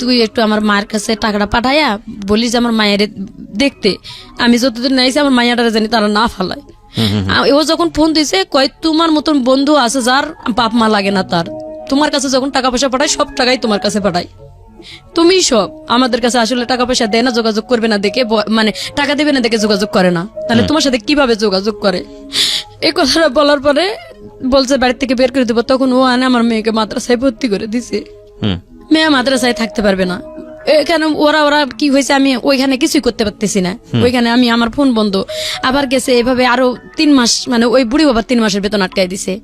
তুই একটু আমার মায়ের কাছে টাকাটা পাঠাইয়া বলিস যে আমার মায়ের দেখতে, আমি যতদিন নাইছি আমার মায়াটারে জানি তারা না ফালায়। ও যখন ফোন দিছে কয় তোমার মতন বন্ধু আছে যার বাপ মা লাগে না, তার তোমার কাছে যখন টাকা পয়সা পাঠায় সব টাকাই তোমার কাছে পাঠায়, তুমি সব আমাদের কাছে আসলে টাকা পয়সা দেয় না, যোগাযোগ করবে না দেখে, মানে টাকা দেবে না দেখে যোগাযোগ করে না, তাহলে তোমার সাথে কিভাবে যোগাযোগ করে? এই কথাটা বলার পরে বলছে বাড়ি থেকে বের করে দেবো, তখন ও আনে আমার মেয়েকে মাদ্রাসায় ভর্তি করে দিছে। মেয়ে মাদ্রাসায় থাকতে পারবে না, এখানে ওরা কি হয়েছে আমি ওইখানে কিছুই করতে পারতেছি না, ওইখানে আমি আমার ফোন বন্ধ। আবার গেছে এভাবে আরো 3 মাস, মানে ওই বুড়ি বাবার 3 মাসের বেতন আটকাই দিছে।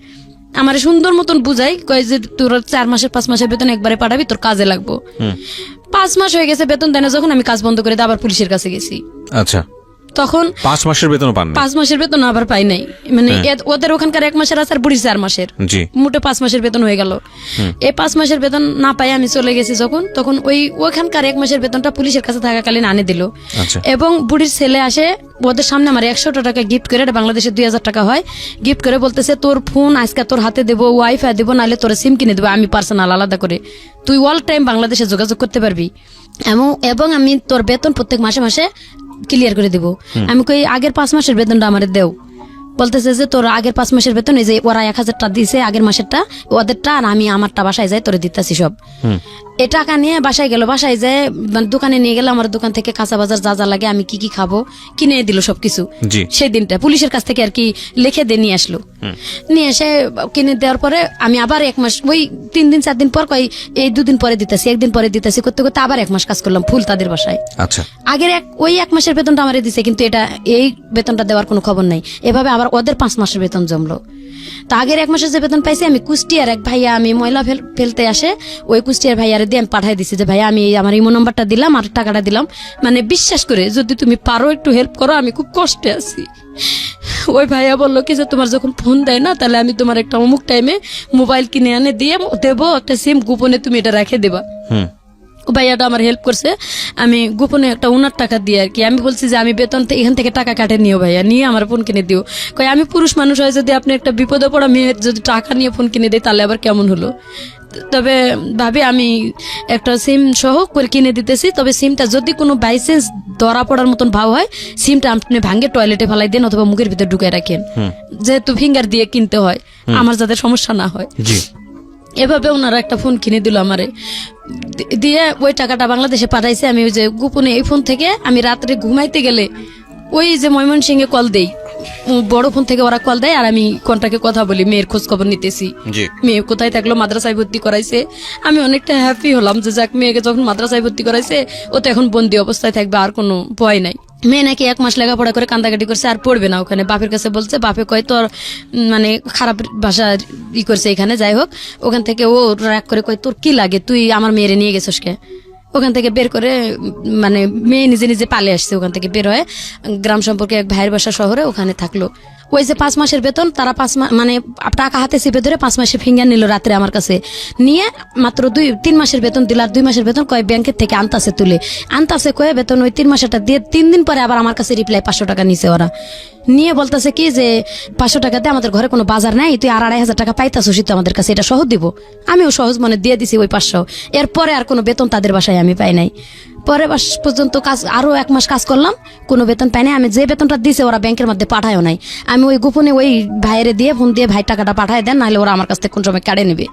আমার সুন্দর মতন বুঝাই, কয় যে তোর 4 মাসের 5 মাসের বেতন একবারে পাঠাবি, তোর কাজে লাগবো। 5 মাস হয়ে গেছে বেতন দেয় না, যখন আমি কাজ বন্ধ করে দিয়ে আবার পুলিশের কাছে গেছি। আচ্ছা, তখন 5 মাসের বেতন পান? 5 মাসের বেতন আবার পাই নাই, মানে ওদের ওখানকার 1 মাসের আছে আর বুড়ির 4 মাসের, মোটে 5 মাসের বেতন হয়ে গেল। এই 5 মাসের বেতন না পাই আমি চলে গেছি যখন, তখন ওখানকার 1 মাসের বেতনটা পুলিশের কাছে থাকাকালীন আনে দিল। এবং বুড়ির ছেলে আসে ওদের সামনে আমার 100 টাকা গিফট করে, এটা বাংলাদেশে 2000 টাকা হয়, গিফট করে বলতেছে তোর ফোন আজকে তোর হাতে দেবো, ওয়াইফাই দেবো, নাহলে তোর সিম কিনে দেবো আমি পার্সোনাল আলাদা করে, তুই অল টাইম বাংলাদেশে যোগাযোগ করতে পারবি, এবং আমি তোর বেতন প্রত্যেক মাসে মাসে ক্লিয়ার করে দিব। আমি কই আগের 5 মাসের বেতনটা আমার দেও। বলতেছে যে তোর আগের 5 মাসের বেতন, এই যে ওরা 1000 টাকা দিয়েছে আগের মাসেরটা ওদেরটা, আর আমি আমারটা বাসায় যাই তোরে দিতেছি সব। এ টাকা নিয়ে বাসায় গেল, বাসায় যায় দোকানে নিয়ে গেল, আমার দোকান থেকে কাঁচা বাজার যা যা লাগে আমি কি কি খাবো কিনে দিল সবকিছু। সেই দিনটা পুলিশের কাছ থেকে আর কি লিখে দিয়ে নিয়ে আসলো, নিয়ে এসে কিনে দেওয়ার পরে আমি আবার 1 মাস, ওই 3 দিন 4 দিন পর কই এই 2 দিন পরে দিতেছি, 1 দিন পরে দিতেছি, করতে করতে আবার 1 মাস কাজ করলাম ফুল তাদের বাসায়। আচ্ছা, আগের ওই 1 মাসের বেতনটা আমারে দিছে, কিন্তু এটা এই বেতনটা দেওয়ার কোনো খবর নাই। এভাবে আবার ওদের 5 মাসের বেতন জমলো। তা আগের 1 মাসের যে বেতন পাইছি আমি কুষ্টিয়ার এক ভাইয়া, আমি ময়লা ফেলতে আসে ওই কুষ্টিয়ার ভাইয়ারে দিয়ে আমি পাঠাই দিছি যে ভাইয়া আমি আমার ইমো নাম্বারটা দিলাম আর টাকাটা দিলাম, মানে বিশ্বাস করে যদি তুমি পারো একটু হেল্প করো, আমি খুব কষ্টে আছি। ওই ভাইয়া বললো কি যে তোমার যখন ফোন দেয় না, তাহলে আমি তোমার একটা অমুক টাইমে মোবাইল কিনে আনে দিয়ে দেবো, একটা সিম গোপনে তুমি এটা রেখে দেবা। ভাইয়াটা আমার হেল্প করছে, আমি গোপনে একটা 1,000 টাকা দিয়ে আর কি, আমি বলছি যে আমি বেতন এখান থেকে টাকা কাটে নিও ভাইয়া, নিয়ে আমার ফোন কিনে দিও। কই আমি পুরুষ মানুষ হয়, যদি আপনি একটা বিপদে পড়া মেয়ের যদি টাকা নিয়ে ফোন কিনে দেয় তাহলে আবার কেমন হলো। তবে ভাবি আমি একটা সিম সহ করে কিনে দিতেছি, তবে সিমটা যদি কোনো বাইসেন্স ধরা পড়ার মতন ভাব হয়, সিমটা আপনি ভাঙ্গে টয়লেটে ফেলাই দেন অথবা মুখের ভিতরে ঢুকে রাখেন, যেহেতু ফিঙ্গার দিয়ে কিনতে হয়, আমার যাতে সমস্যা না হয়। এভাবে ওনারা একটা ফোন কিনে দিল আমারে, দিয়ে ওই টাকাটা বাংলাদেশে পাঠাইছে। আমি ওই যে গোপনে এই ফোন থেকে আমি রাত্রে ঘুমাইতে গেলে ওই যে ময়মনসিংহে কল দেই, বড় ফোন থেকে ওরা কল দেয়, আর আমি কন্টাক্টে কথা বলি, মেয়ের খোঁজ খবর নিতেছি, মেয়ে কোথায় থাকলো, মাদ্রাসায় ভর্তি করাইছে। আমি অনেকটা হ্যাপি হলাম যে যাক মেয়েকে যখন মাদ্রাসায় ভর্তি করাইছে ও তো এখন বন্দি অবস্থায় থাকবে, আর কোনো ভয় নাই। মেয়ে নাকি 1 মাস লেখাপড়া করে কান্দাকাটি করছে, আর পড়বে না ওখানে, বাপের কাছে বলছে, বাপে কয় তোর মানে খারাপ ভাষা করছে এখানে, যাই হোক ওখান থেকে ও রাগ করে কয় তোর কি লাগে, তুই আমার মেয়েরে নিয়ে গেছিস কে। ওখান থেকে বের করে মানে মেয়ে নিজে নিজে পালে আসছে, ওখান থেকে বের হয়ে গ্রাম সম্পর্কে এক ভাইয়ের বাসা শহরে ওখানে থাকলো। ওই যে 5 মাসের বেতন তারা 5 মাস মানে টাকা হাতে চেপে ধরে 5 মাসের ফিঙ্গার নিল রাত্রে আমার কাছে নিয়ে, মাত্র 3 মাসের বেতন দিল, আর 2 মাসের বেতন কয় ব্যাংকের থেকে আনতাছে তুলে আনতাছে কয়ে বেতন ওই 3 মাসেরটা দিয়ে 3 দিন পরে আবার আমার কাছে রিপ্লাই 500 টাকা নিছে ওরা, নিয়ে বলতেছে কি যে 500 টাকা দিয়ে আমাদের ঘরে কোনো বাজার নাই, তুই আর 2,500 টাকা পাইতাছিস তো আমাদের কাছে, এটা সহজ দিব। আমিও সহজ মনে দিয়ে দিছি ওই 500। এরপরে আর কোনো বেতন তাদের বাসায় আমি পাই নাই। পরে মাস পর্যন্ত কাজ আরো 1 মাস কাজ করলাম, কোনো বেতন পাই নাই। আমি যে বেতনটা দিছে ওরা ব্যাংকের মধ্যে পাঠায়ও নাই। আমি ওই গোপনে ওই ভাইয়েরে দিয়ে ফোন দিয়ে ভাই টাকাটা পাঠায় দেন, নাহলে ওরা আমার কাছ থেকে কোন সময় কাটে নেবে।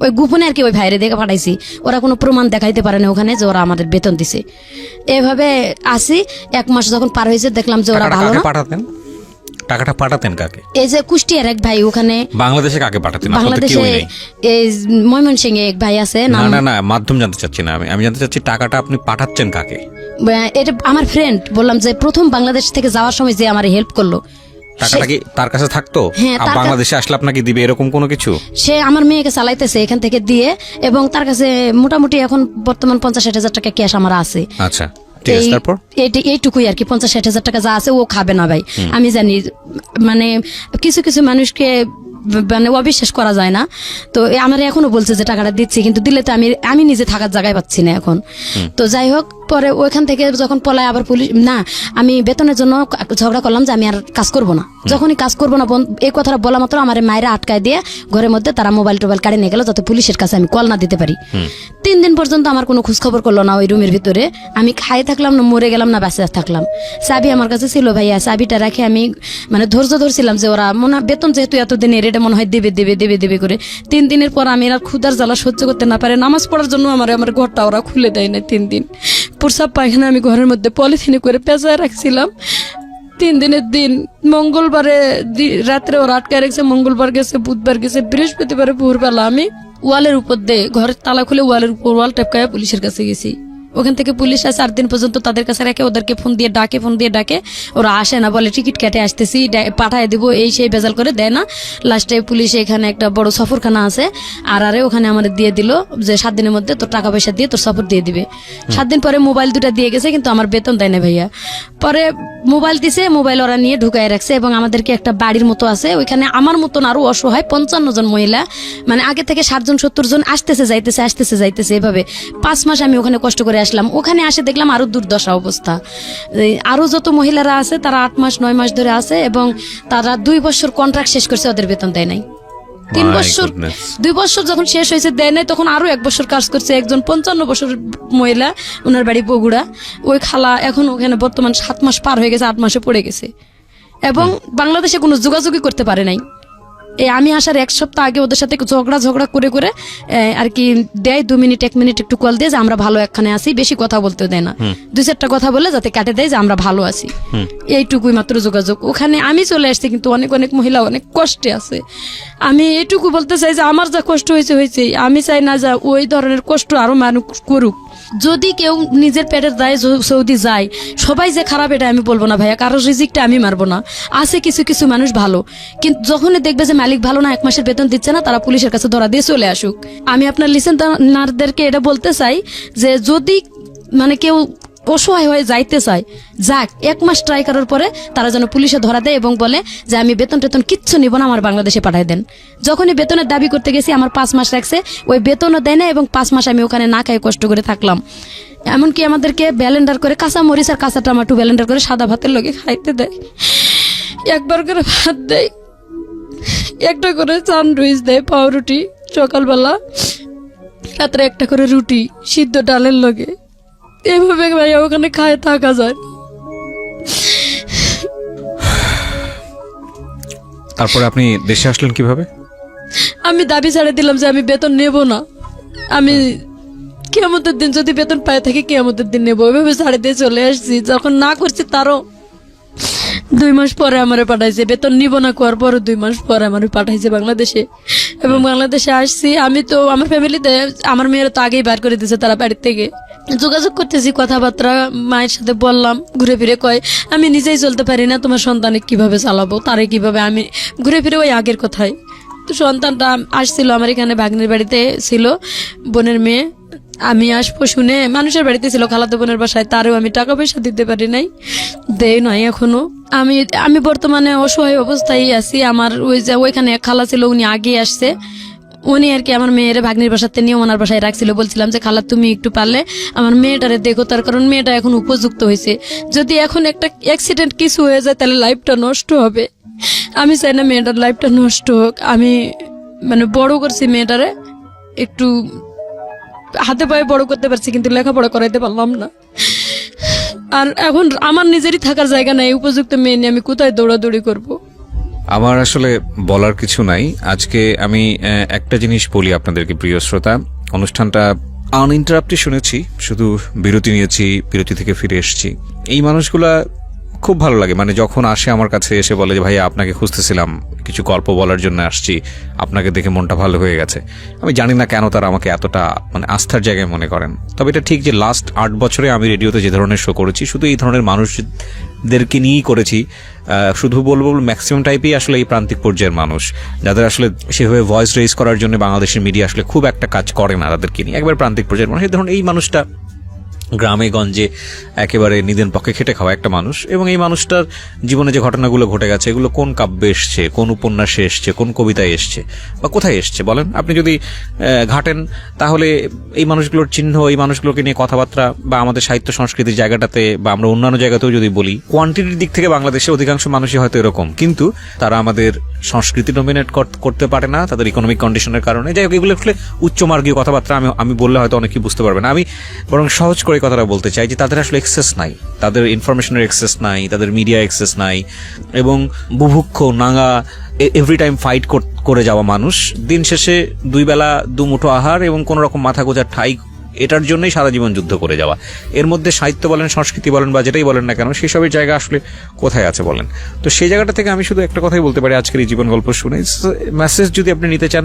ওই গোপনে আর কি ওই ভাইয়েরে দেখে পাঠাইছি, ওরা কোনো প্রমাণ দেখাইতে পারে না ওখানে যে ওরা আমাদের বেতন দিছে। এভাবে আসি 1 মাস যখন পার হয়েছে দেখলাম যে ওরা ভালো না। টাকাটা পাঠাতেন কাকে? এই যে কুষ্টিয়ার এক ভাই ওখানে। বাংলাদেশে কাকে পাঠাতেন? বাংলাদেশে এই ময়মনসিংহে এক ভাই আছে। না না না, মাধ্যম জানতে চাচ্ছি না আমি জানতে চাচ্ছি টাকাটা আপনি পাঠাচ্ছেন কাকে? এটা আমার ফ্রেন্ড, বললাম যে প্রথম বাংলাদেশ থেকে যাওয়ার সময় যে আমার হেল্প করলো। টাকাটা কি তার কাছে থাকতো? বাংলাদেশে আসলে আপনাকে দিবে এরকম কোনো কিছু? সে আমার মেয়েকে চালাইতেছে এখান থেকে দিয়ে, এবং তার কাছে মোটামুটি এখন বর্তমান 50-60 হাজার টাকা ক্যাশ আমার আছে। আচ্ছা, এইটুকুই আর কি, 50-60 হাজার টাকা যা আছে ও খাবে না ভাই, আমি জানি। মানে কিছু কিছু মানুষকে মানে অবিশ্বাস করা যায় না। তো আমার এখনো বলছে যে টাকাটা দিচ্ছি, কিন্তু দিলে তো আমি নিজে থাকার জায়গায় পাচ্ছি না এখন। তো যাই হোক, পরে ওইখান থেকে যখন পলায় আবার পুলিশ না, আমি বেতনের জন্য ঝগড়া করলাম যে আমি আর কাজ করব না। যখনই কাজ করবো না এই কথাটা বলা মাত্র আমার মায়েরা আটকায় দিয়ে ঘরের মধ্যে তারা মোবাইল টোবাইল কাটে নিয়ে গেল, যাতে পুলিশের কাছে আমি কল না দিতে পারি। 3 দিন পর্যন্ত আমার কোনো খোঁজ খবর করলো না ওই রুমের ভিতরে। আমি খাই থাকলাম না মরে গেলাম না বাঁচে থাকলাম। চাবি আমার কাছে ছিল ভাইয়া, চাবিটা রাখে আমি মানে ধৈর্য ধরছিলাম যে ওরা মনে বেতন যেহেতু এতদিন এটা মনে হয় দেবে দেবে দেবে দেবে করে। 3 দিনের পর আমি আর ক্ষুধার জ্বালা সহ্য করতে না পারে নামাজ পড়ার জন্য আমার ঘরটা ওরা খুলে দেয় না 3 দিন। প্রসাব পায়খানা আমি ঘরের মধ্যে পলিথিনে করে পেঁচায় রাখছিলাম। 3 দিনের দিন মঙ্গলবারে রাত্রে ওরা আটকায় রেখেছে, মঙ্গলবার গেছে, বুধবার গেছে, বৃহস্পতিবারে ভোরবেলা আমি ওয়ালের উপর দিয়ে ঘরের তালা খুলে ওয়ালের উপর ওয়াল টেপকায় পুলিশের কাছে গেছি। ওখান থেকে পুলিশ আসে 8 দিন পর্যন্ত তাদের কাছে রেখে ওদেরকে ফোন দিয়ে ডাকে, ওরা আসে না, বলে টিকিট কেটে আসতেছি, পাঠায় দিব, এই সেই বেজাল করে দেয় না। লাস্টে পুলিশ এখানে একটা বড় সফরখানা আছে আর ওখানে আমাদের দিয়ে দিল যে 7 দিনের মধ্যে তোর টাকা পয়সা দিয়ে তোর সফর দিয়ে দিবে। 7 দিন পরে মোবাইল 2টা দিয়ে গেছে, কিন্তু আমার বেতন দেয় না ভাইয়া। পরে মোবাইল দিছে, মোবাইল ওরা নিয়ে ঢুকায় রাখছে এবং আমাদেরকে একটা বাড়ির মতো আছে, ওইখানে আমার মতন আরো অসহায় 55 জন মহিলা, মানে আগে থেকে 60 জন 70 জন আসতেছে যাইতেছে এভাবে 5 মাস আমি ওখানে কষ্ট করে আসলাম। ওখানে আসে দেখলাম আরো দুর্দশা অবস্থা। আরো যত মহিলারা আছে তারা 8 মাস 9 মাস ধরে আছে এবং তারা 2 বছর কন্ট্রাক্ট শেষ করছে, ওদের বেতন দেয় নাই। 3 বছর 2 বছর যখন শেষ হয়েছে দেয় নাই, তখন আরো 1 বছর কাজ করছে একজন 55 বছর মহিলা, ওনার বাড়ি বগুড়া। ওই খালা এখন ওখানে বর্তমান 7 মাস পার হয়ে গেছে, 8 মাসে পড়ে গেছে এবং বাংলাদেশে কোনো যোগাযোগই করতে পারে নাই। এই আমি আসার 1 সপ্তাহ আগে ওদের সাথে ঝগড়া করে আর কি দেয় 2 মিনিট 1 মিনিট একটু কল দিয়ে যে আমরা ভালো একখানে আছি, বেশি কথা বলতে দেয় না, 2-4টা কথা বলে যাতে কাটে দেয় যে আমরা ভালো আছি, এইটুকুই মাত্র যোগাযোগ। ওখানে আমি চলে আসছি, কিন্তু অনেক মহিলা অনেক কষ্টে আছে। আমি এইটুকু বলতে চাই যে আমার যা কষ্ট হয়েছে, আমি চাই না যে ওই ধরনের কষ্ট আরো মানুষ করুক। যদি কেউ নিজের পেটের দায়ে সৌদি যায়, সবাই যে খারাপ এটা আমি বলবো না ভাইয়া, কারোর রিজিকটা আমি মারবো না। আছে কিছু মানুষ ভালো, কিন্তু যখনই দেখবে যে মালিক ভালো না, 1 মাসের বেতন দিচ্ছে না, তারা পুলিশের কাছে ধরা দিয়ে চলে আসুক। আমি আপনার লিসেনারদেরকে এটা বলতে চাই যে যদি মানে কেউ অসহায় হয়ে যাইতে চায়, যাক 1 মাস ট্রাই করার পরে তারা যেন পুলিশে ধরা দেয় এবং বলে যে আমি বেতন কিচ্ছু নিব না, আমার বাংলাদেশে পাঠায় দেন। যখনই বেতনের দাবি করতে গেছি আমার 5 মাস রাখছে, ওই বেতনও দেয় না এবং 5 মাস আমি ওখানে না খাই কষ্ট করে থাকলাম। এমনকি আমাদেরকে ব্যালেন্ডার করে কাঁচা মরিচ আর কাঁচা টমেটো ব্যালেন্ডার করে সাদা ভাতের লগে খাইতে দেয়, একবার করে ভাত দেয়, একটা করে স্যান্ডউইচ দেয়, পাউরুটি সকালবেলা, রাত্রে একটা করে রুটি সিদ্ধ ডালের লগে। এভাবে ভাইয়া ওখানে খায় থাকা যায়। তারপরে আপনি দেশে আসলেন কিভাবে? আমি দাবি ছাড়ে দিলাম যে আমি বেতন নেব না, আমি কিয়ামতের দিন যদি বেতন পাই থাকি কিয়ামতের দিন নেবো, এভাবে ছাড়ে দিয়ে চলে আসছি। যখন না করছি তারও 2 মাস পরে আমারে পাঠাইছে, বেতন নিব না কোয়ার পরে 2 মাস পরে আমারে পাঠাইছে বাংলাদেশে। এবং বাংলাদেশে আসছি আমি, তো আমার ফ্যামিলিতে আমার মেয়েরা তো আগেই বার করে দিয়েছে, তারা বাড়ির থেকে যোগাযোগ করতেছি, কথাবার্তা মায়ের সাথে বললাম, ঘুরে ফিরে কয় আমি নিজেই চলতে পারি না, তোমার সন্তানে কিভাবে চালাবো, তারে কিভাবে, আমি ঘুরে ফিরে ওই আগের কথাই। তো সন্তানটা আসছিল আমার এখানে, ভাগ্নের বাড়িতে ছিল, বোনের মেয়ে। আমি আসবো শুনে মানুষের বাড়িতে ছিল, খালাতো বোনের বাসায়, তারও আমি টাকা পয়সা দিতে পারি নাই, দেয় নাই এখনো। আমি বর্তমানে অসহায় অবস্থায় আছি। আমার ওইখানে এক খালা ছিল, উনি আগে আসছে, উনি আর কি আমার মেয়ের ভাগ্নির বাসাতে নিয়ে ওনার বাসায় রাখছিল। বলছিলাম যে খালা তুমি একটু পারলে আমার মেয়েটারে দেখো, তার কারণ মেয়েটা এখন উপযুক্ত হয়েছে, যদি এখন একটা অ্যাক্সিডেন্ট কিছু হয়ে যায় তাহলে লাইফটা নষ্ট হবে। আমি চাই না মেয়েটার লাইফটা নষ্ট হোক। আমি মানে বড় করছি মেয়েটারে, একটু হাতে পায়ে বড় করতে পারছি, কিন্তু লেখাপড়া করাইতে পারলাম না। আর এখন আমার নিজেরই থাকার জায়গা নাই, উপযুক্ত মেয়ে নিয়ে আমি কোথায় দৌড়াদৌড়ি করব? আমার আসলে বলার কিছু নাই। আজকে আমি একটা জিনিস বলি আপনাদেরকে, প্রিয় শ্রোতা, অনুষ্ঠানটা আনইন্টারাপ্টেড শুনেছি, শুধু বিরতি নিয়েছি, বিরতি থেকে ফিরে এসেছি। এই মানুষগুলা খুব ভালো লাগে, মানে যখন আসে আমার কাছে এসে বলে যে ভাইয়া আপনাকে খুঁজতেছিলাম, কিছু গল্প বলার জন্য আসছি, আপনাকে দেখে মনটা ভালো হয়ে গেছে। আমি জানি না কেন তারা আমাকে এতটা মানে আস্থার জায়গায় মনে করেন। তবে এটা ঠিক যে লাস্ট 8 বছরে আমি রেডিওতে যে ধরনের শো করেছি, শুধু এই ধরনের মানুষদেরকে নিয়েই করেছি। শুধু বলবো ম্যাক্সিমাম টাইপই আসলে এই প্রান্তিক পর্যায়ের মানুষ, যাদের আসলে সেভাবে ভয়েস রেজ করার জন্য বাংলাদেশের মিডিয়া আসলে খুব একটা কাজ করে না, তাদেরকে নিয়ে একবার প্রান্তিক পর্যায়ের মানুষ। এই ধরুন এই মানুষটা গ্রামে গঞ্জে একেবারে নিদেন পক্ষে খেটে খাওয়া একটা মানুষ, এবং এই মানুষটার জীবনে যে ঘটনাগুলো ঘটে গেছে এগুলো কোন কাব্যে এসছে, কোন উপন্যাসে এসছে, কোন কবিতায় এসছে বা কোথায় এসছে বলেন? আপনি যদি ঘাটেন তাহলে এই মানুষগুলোর চিহ্ন, এই মানুষগুলোকে নিয়ে কথাবার্তা বা আমাদের সাহিত্য সংস্কৃতির জায়গাটাতে বা আমরা অন্যান্য জায়গাতেও যদি বলি, কোয়ান্টিটির দিক থেকে বাংলাদেশে অধিকাংশ মানুষই হয়তো এরকম, কিন্তু তারা আমাদের সংস্কৃতি ডমিনেট করতে পারে না তাদের ইকোনমিক কন্ডিশনের কারণে। যাই হোক, এগুলো আসলে উচ্চমার্গীয় কথাবার্তা আমি বললে হয়তো অনেকেই বুঝতে পারবে না। আমি বরং সহজ করে কথাটা বলতে চাই যে তাদের আসলে এক্সেস নাই, তাদের ইনফরমেশনের এক্সেস নাই, তাদের মিডিয়া এক্সেস নাই, এবং বুভুক্ষ নাঙ্গা এভরি টাইম ফাইট করে যাওয়া মানুষ। দিন শেষে 2 বেলা 2 মুঠো আহার এবং কোন রকম মাথা গোজার ঠাই এটার জন্যই সারা জীবন যুদ্ধ করে যাওয়া। এর মধ্যে সাহিত্য বলেন, সংস্কৃতি বলেন বা যেটাই বলেন না কেন, সেসবের জায়গা আসলে কোথায় আছে বলেন? তো সেই জায়গাটা থেকে আমি শুধু একটা কথাই বলতে পারি আজকের এই জীবন গল্প শুনে, মেসেজ যদি আপনি নিতে চান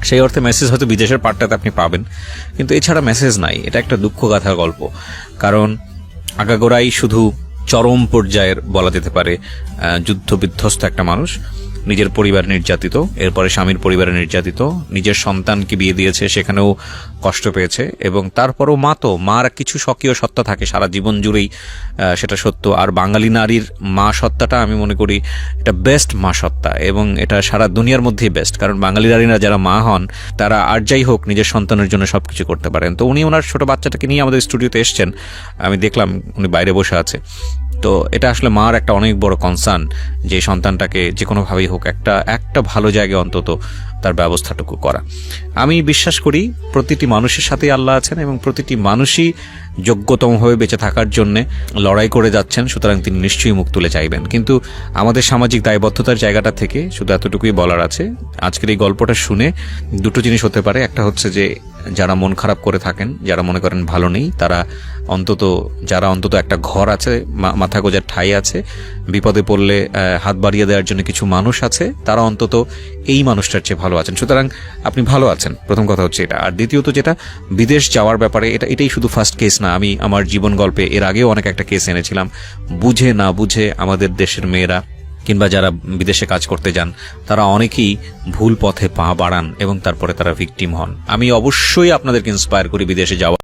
সেই অর্থে মেসেজ হয়তো বিদেশের পার্টটাতে আপনি পাবেন, কিন্তু এছাড়া মেসেজ নাই। এটা একটা দুঃখগাথার গল্প, কারণ আগাগোড়াই শুধু চরম পর্যায়ের বলা যেতে পারে যুদ্ধ বিধ্বস্ত একটা মানুষ, নিজের পরিবার নির্যাতিত, এরপরে স্বামীর পরিবারে নির্যাতিত, নিজের সন্তানকে বিয়ে দিয়েছে সেখানেও কষ্ট পেয়েছে, এবং তারপরও মার কিছু স্বকীয় সত্তা থাকে সারা জীবন জুড়েই, সেটা সত্য। আর বাঙালি নারীর মা সত্তাটা আমি মনে করি এটা বেস্ট মা সত্তা, এবং এটা সারা দুনিয়ার মধ্যেই বেস্ট, কারণ বাঙালি নারীরা যারা মা হন তারা আর যাই হোক নিজের সন্তানের জন্য সবকিছু করতে পারেন। তো উনি ওনার ছোট বাচ্চাটাকে নিয়ে আমাদের স্টুডিওতে এসছেন, আমি দেখলাম উনি বাইরে বসে আছে। তো এটা আসলে মার একটা অনেক বড় কনসার্ন যে সন্তানটাকে যে কোনোভাবেই হোক একটা ভালো জায়গায় অন্তত তার ব্যবস্থাটুকু করা। আমি বিশ্বাস করি প্রতিটি মানুষের সাথেই আল্লাহ আছেন এবং প্রতিটি মানুষই যোগ্যতমভাবে বেঁচে থাকার জন্য লড়াই করে যাচ্ছেন, সুতরাং তিনি নিশ্চয়ই মুখ তুলে চাইবেন। কিন্তু আমাদের সামাজিক দায়বদ্ধতার জায়গাটা থেকে শুধু এতটুকুই বলার আছে, আজকের এই গল্পটা শুনে দুটো জিনিস হতে পারে। একটা হচ্ছে যে যারা মন খারাপ করে থাকেন, যারা মনে করেন ভালো নেই, তারা যারা অন্তত একটা ঘর আছে, মাথা গোজার ঠাঁই আছে, বিপদে পড়লে হাত বাড়িয়ে দেওয়ার জন্য কিছু মানুষ আছে, তারা অন্তত এই মানুষটার চেয়ে ভালো আছেন। সুতরাং আপনি ভালো আছেন, প্রথম কথা হচ্ছে এটা। আর দ্বিতীয়ত যেটা বিদেশ যাওয়ার ব্যাপারে, এটাই শুধু ফার্স্ট কেস না। আমি আমার জীবন গল্পে এর আগেও অনেক একটা কেস এনেছিলাম। বুঝে না বুঝে আমাদের দেশের মেয়েরা কিংবা যারা বিদেশে কাজ করতে যান তারা অনেকেই ভুল পথে পা বাড়ান এবং তারপরে তারা ভিকটিম হন। আমি অবশ্যই আপনাদেরকে ইন্সপায়ার করি বিদেশে যাওয়া।